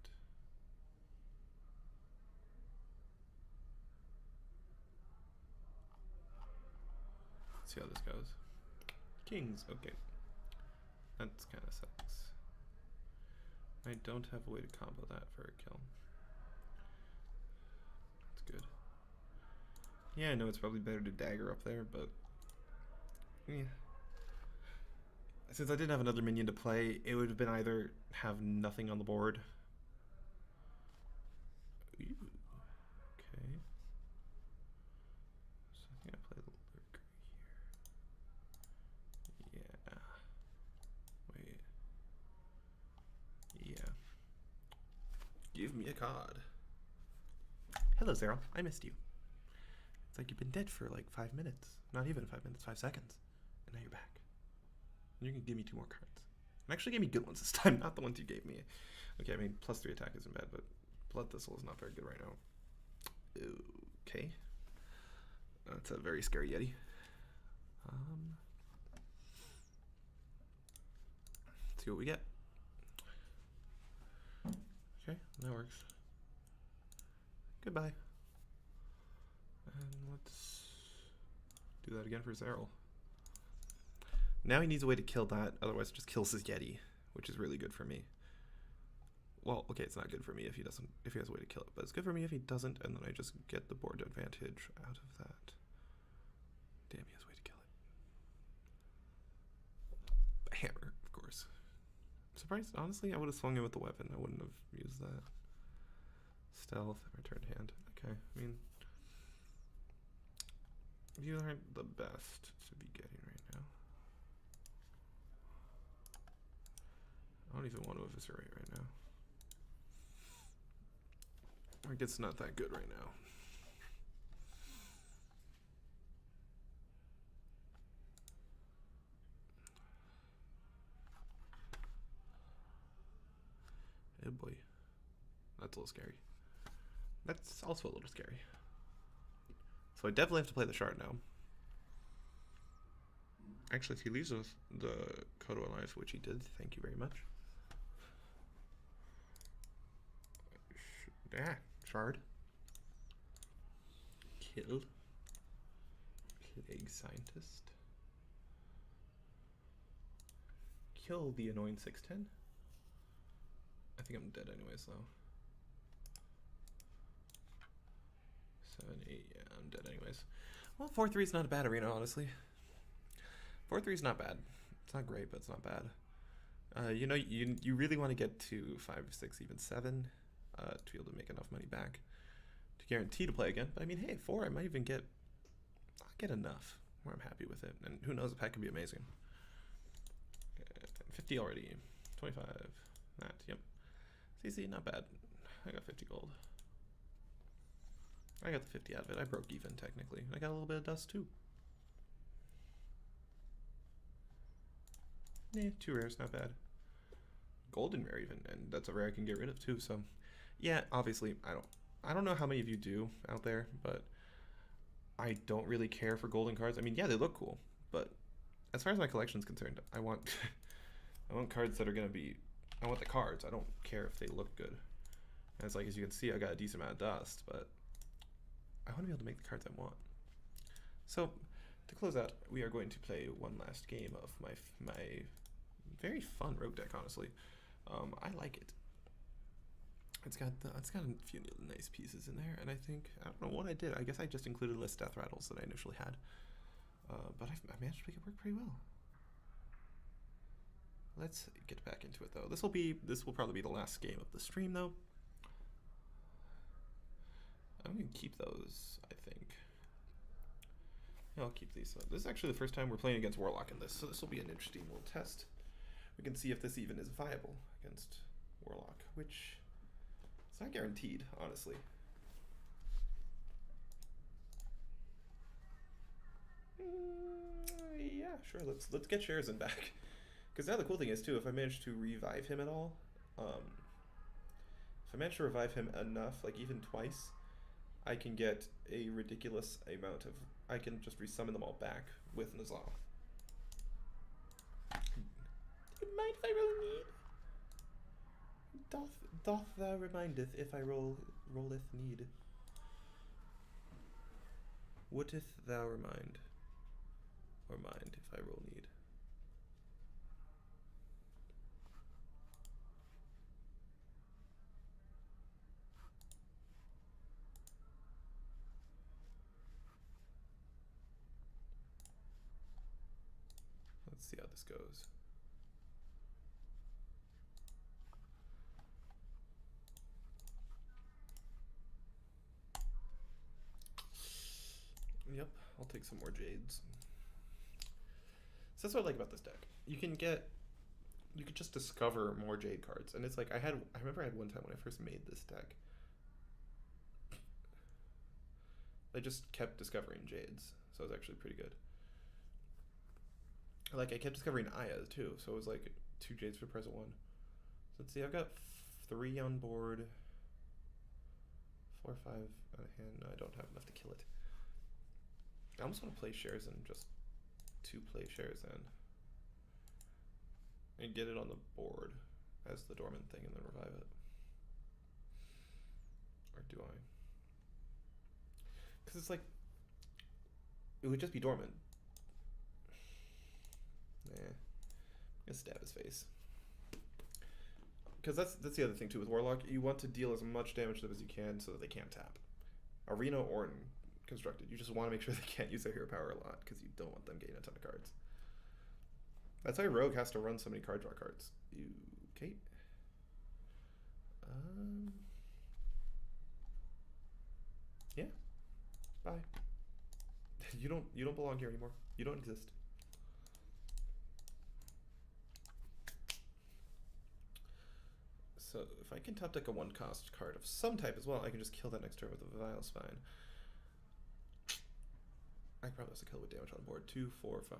Let's see how this goes. Kings, okay. That's kind of sucks. I don't have a way to combo that for a kill. That's good. Yeah, I know it's probably better to dagger up there, but yeah. Since I didn't have another minion to play, it would have been either have nothing on the board. Ooh, okay. So I think I play the lurker here. Yeah. Wait. Yeah. Give me a card. Hello, Zero. I missed you. It's like you've been dead for like 5 minutes. Not even 5 minutes, 5 seconds. And now you're back. And you're going to give me 2 more cards. And actually gave me good ones this time, not the ones you gave me. Okay, I mean, +3 attack isn't bad, but Blood Thistle is not very good right now. Okay. That's a very scary Yeti. Let's see what we get. Okay, that works. Goodbye. And let's do that again for Zeril. Now he needs a way to kill that, otherwise it just kills his Yeti, which is really good for me. Well, okay, it's not good for me if he has a way to kill it, but it's good for me if he doesn't, and then I just get the board advantage out of that. Damn, he has a way to kill it. A hammer, of course. I'm surprised, honestly, I would have swung it with the weapon. I wouldn't have used that. Stealth, returned hand. Okay, I mean, you aren't the best to be getting right now. I don't even want to eviscerate right now. Like, it's not that good right now. Oh boy. That's a little scary. That's also a little scary. So I definitely have to play the shard now. Actually, if he leaves with the Kodo alive, which he did, thank you very much. Shard. Kill. Plague Scientist. Kill the annoying 610. I think I'm dead anyways, though. 7, 8, yeah, I'm dead anyways. Well, 4-3 is not a bad arena, honestly. 4-3 is not bad. It's not great, but it's not bad. You know, you really want to get to 5, 6, even 7 to be able to make enough money back to guarantee to play again. But I mean, hey, 4, I might even get, I'll get enough where I'm happy with it. And who knows, the pack could be amazing. 50 already. 25. That, yep. CC, not bad. I got 50 gold. I got the 50 out of it. I broke even, technically. I got a little bit of dust, too. Yeah, 2 rares, not bad. Golden rare, even, and that's a rare I can get rid of, too, so... Yeah, obviously, I don't know how many of you do out there, but I don't really care for golden cards. I mean, yeah, they look cool, but as far as my collection's concerned, I want I want cards that are gonna be... I want the cards. I don't care if they look good. And it's like, as you can see, I got a decent amount of dust, but I want to be able to make the cards I want. So, to close out, we are going to play one last game of my very fun rogue deck, honestly. I like it. It's got a few nice pieces in there, and I think, I don't know what I did. I guess I just included less death rattles that I initially had. But I managed to make it work pretty well. Let's get back into it, though. This will probably be the last game of the stream, though. I'm gonna keep those, I think. Yeah, I'll keep these. So this is actually the first time we're playing against Warlock in this, so this will be an interesting little test. We can see if this even is viable against Warlock, which is not guaranteed, honestly. Yeah, sure. Let's get Sherazin back. Because now the cool thing is too, if I manage to revive him at all, if I manage to revive him enough, like even twice, I can get a ridiculous amount of... I can just resummon them all back with Nizal. Do you mind if I roll need? Doth thou remindeth if I rolleth need? Wouldeth thou remind? or mind if I roll need. Let's see how this goes. Yep, I'll take some more Jades. So that's what I like about this deck. You could just discover more Jade cards. And it's like, I remember I had one time when I first made this deck, I just kept discovering Jades. So it was actually pretty good. Like, I kept discovering Ayas too. So it was like 2 Jades for present 1. So let's see, I've got 3 on board. 4 or 5 on hand. No, I don't have enough to kill it. I almost want to play shares and just 2 play shares in. And get it on the board as the dormant thing and then revive it. Or do I? Because it's like, it would just be dormant. Nah. I'm gonna stab his face. Because that's the other thing too with Warlock. You want to deal as much damage to them as you can so that they can't tap. Arena or in Constructed. You just want to make sure they can't use their hero power a lot because you don't want them getting a ton of cards. That's why Rogue has to run so many card draw cards. Okay. Yeah. Bye. You don't belong here anymore. You don't exist. So if I can top deck a 1-cost card of some type as well, I can just kill that next turn with a Vile Spine. I probably have to kill with damage on board. 2, 4, 5.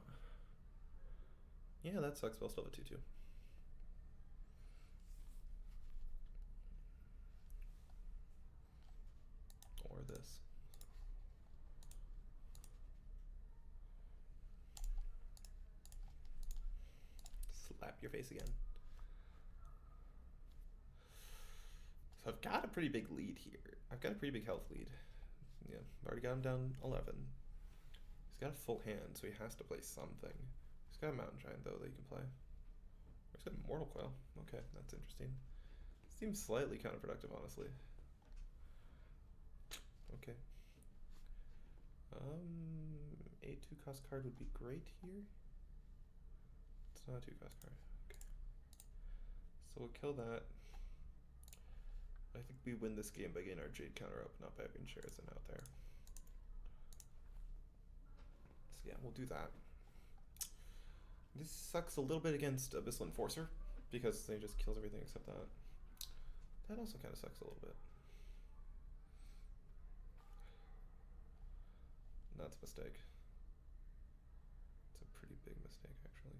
Yeah, that sucks, but I'll still have a 2/2. Or this. Slap your face again. So I've got a pretty big lead here. I've got a pretty big health lead. Yeah, I've already got him down 11. He's got a full hand, so he has to play something. He's got a Mountain Giant, though, that he can play. He's got Mortal Coil. Okay, that's interesting. Seems slightly counterproductive, honestly. Okay. A 2-cost card would be great here. It's not a 2-cost card. Okay. So we'll kill that. I think we win this game by getting our Jade counter up, not by having Sherazin out there. So yeah, we'll do that. This sucks a little bit against Abyssal Enforcer, because they just kills everything except that. That also kind of sucks a little bit. That's a mistake. It's a pretty big mistake, actually.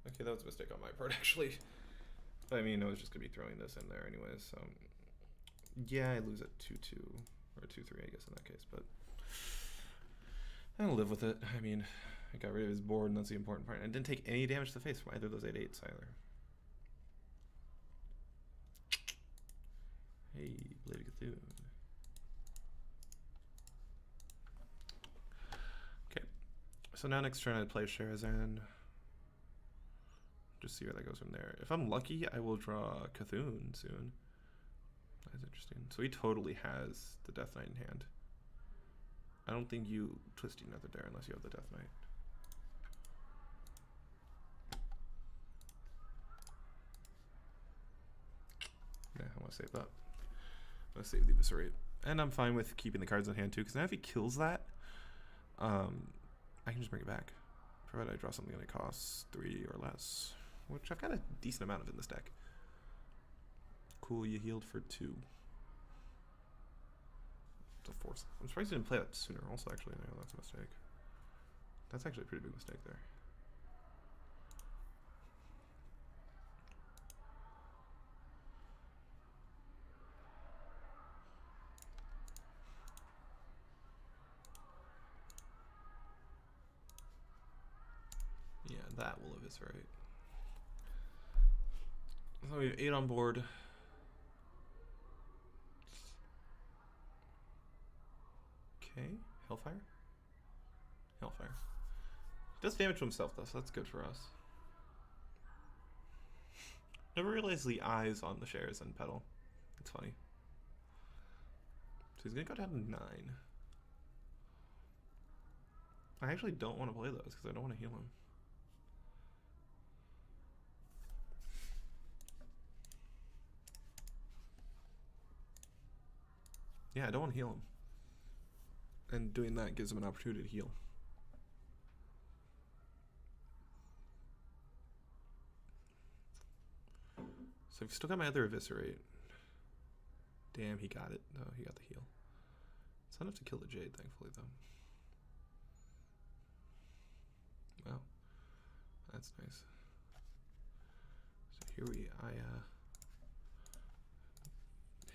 Okay, that was a mistake on my part, actually. I mean, I was just going to be throwing this in there anyways, so... Yeah, I lose at 2-2, or 2-3, I guess, in that case, but... I'll live with it. I mean, I got rid of his board, and that's the important part. I didn't take any damage to the face from either of those 8/8s either. Hey, Blade of Cthulhu. Okay, so now next turn I play Sherazin. Just see where that goes from there. If I'm lucky, I will draw Cthulhu soon. That's interesting. So he totally has the Death Knight in hand. I don't think you Twisting Nether Dare unless you have the Death Knight. Yeah, I want to save that. I'm going to save the Eviscerate. And I'm fine with keeping the cards in hand too, because now if he kills that, I can just bring it back. Provided I draw something that costs 3 or less. Which I've got a decent amount of in this deck. Cool, you healed for 2. It's a force. I'm surprised you didn't play that sooner also, actually. No, that's a mistake. That's actually a pretty big mistake there. Yeah, that will eviscerate. So we have 8 on board. Okay, Hellfire. Hellfire. He does damage to himself though, so that's good for us. Never realized the eyes on the shares and pedal. It's funny. So he's gonna go down to 9. I actually don't want to play those because I don't want to heal him. Yeah, I don't want to heal him. And doing that gives him an opportunity to heal. So I've still got my other Eviscerate. Damn, he got it. No, he got the heal. It's not enough to kill the Jade, thankfully, though. Wow. That's nice. So here I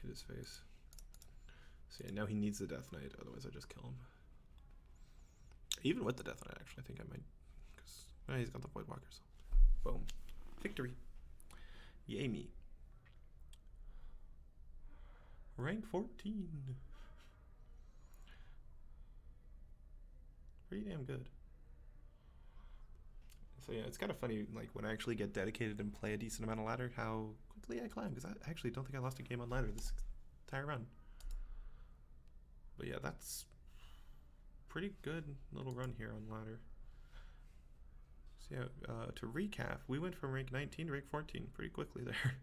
hit his face. So yeah, now he needs the Death Knight, otherwise I just kill him. Even with the Death Knight, actually, I think I might, because he's got the Void Walker, so boom. Victory. Yay me. Rank 14. Pretty damn good. So yeah, it's kind of funny, like, when I actually get dedicated and play a decent amount of ladder, how quickly I climb, because I actually don't think I lost a game on ladder this entire run. But yeah, that's pretty good little run here on ladder. So yeah, to recap, we went from rank 19 to rank 14 pretty quickly there.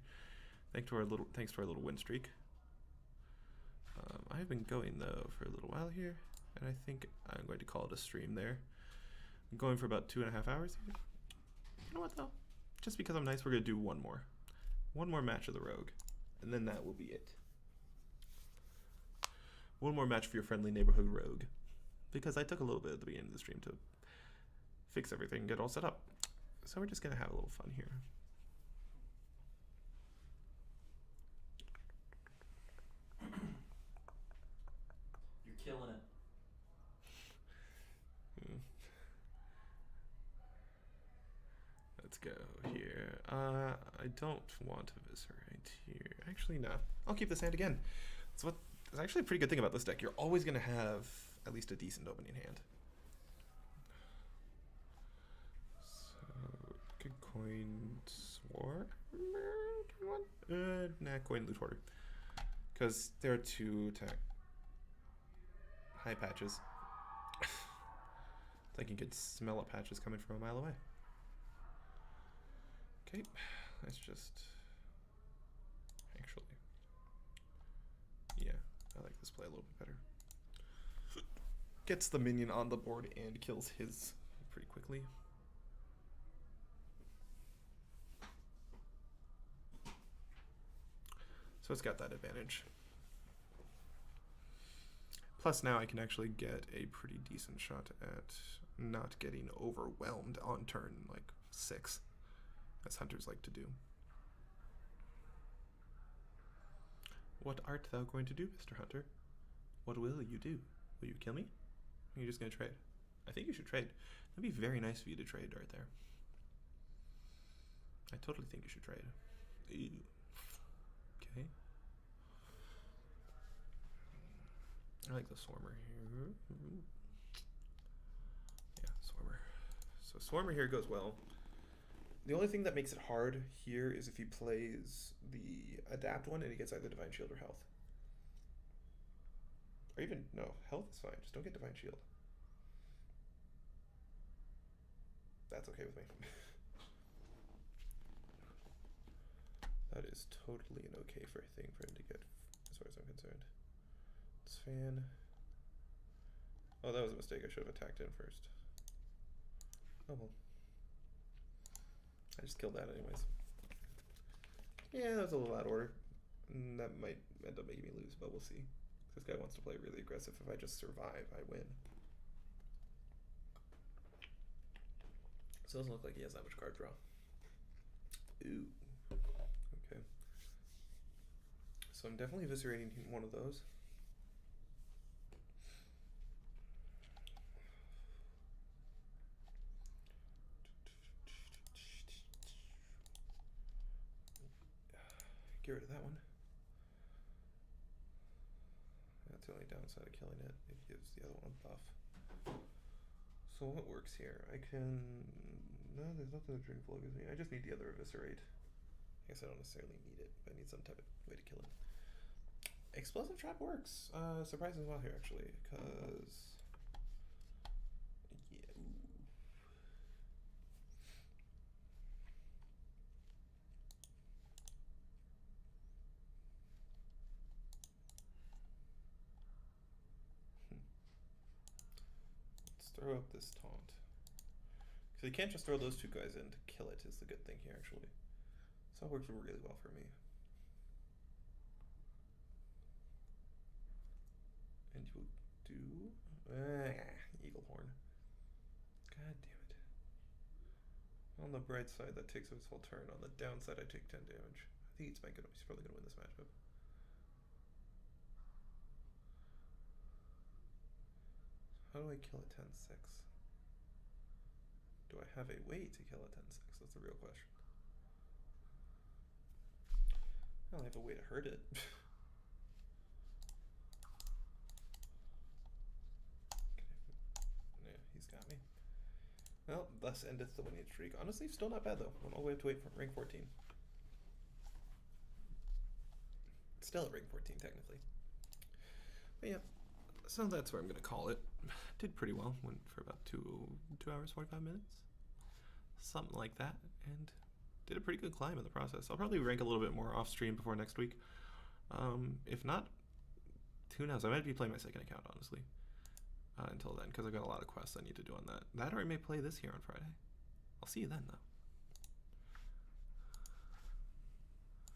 Thanks to our little win streak. I've been going though for a little while here, and I think I'm going to call it a stream there. I'm going for about 2.5 hours here. You know what though? Just because I'm nice, we're gonna do one more match of the Rogue, and then that will be it. One more match for your friendly neighborhood Rogue, because I took a little bit at the beginning of the stream to fix everything, get all set up. So we're just gonna have a little fun here. You're killing it. Let's go here. I don't want Eviscerate here. Actually, no. I'll keep this hand again. That's actually a pretty good thing about this deck. You're always going to have at least a decent opening hand. So, good coin Swarm? Nah, coin Loot Hoarder. Because there are 2 attack high patches. It's like you could smell a patches coming from a mile away. Okay, let's just actually, yeah, I like this play a little bit better. Gets the minion on the board and kills his pretty quickly. So it's got that advantage. Plus now I can actually get a pretty decent shot at not getting overwhelmed on turn like 6. As hunters like to do. What art thou going to do, Mr. Hunter? What will you do? Will you kill me? Or are you just going to trade? I think you should trade. That'd be very nice of you to trade right there. I totally think you should trade. Ew. Okay. I like the Swarmer here. Yeah, Swarmer. So Swarmer here goes well. The only thing that makes it hard here is if he plays the Adapt one and he gets either Divine Shield or Health. Or even, no, Health is fine. Just don't get Divine Shield. That's okay with me. That is totally an okay thing for him to get, as far as I'm concerned. It's Fan. Oh, that was a mistake. I should have attacked him first. Oh well. I just killed that anyways. Yeah, that was a little out of order. That might end up making me lose, but we'll see. This guy wants to play really aggressive. If I just survive, I win. So it doesn't look like he has that much card draw. Ooh. Okay. So I'm definitely eviscerating one of those. Get rid of that one. That's the only downside of killing it. It gives the other one buff. So what works here? I can... No, there's nothing the Drink Flow gives me. I just need the other Eviscerate. I guess I don't necessarily need it, but I need some type of way to kill it. Explosive Trap works surprisingly well here, actually, because... Yeah, ooh. Let's throw up this taunt. So you can't just throw those two guys in to kill it is the good thing here, actually. So that works really well for me. And you will do... Eagle Horn. God damn it. On the bright side, that takes up his whole turn. On the downside, I take 10 damage. I think he's probably going to win this matchup. How do I kill a 10-6? Do I have a way to kill a 10-6? That's the real question. I don't have a way to hurt it. Yeah, he's got me. Well, thus endeth the winning streak. Honestly, still not bad though. Went all the way up to rank 14. Still at rank 14 technically. But yeah, so that's where I'm gonna call it. Did pretty well. Went for about 2 hours 45 minutes, something like that, and did a pretty good climb in the process. I'll probably rank a little bit more off stream before next week. If not, who knows? I might be playing my second account honestly until then, because I've got a lot of quests I need to do on that. That or I may play this here on Friday. I'll see you then though.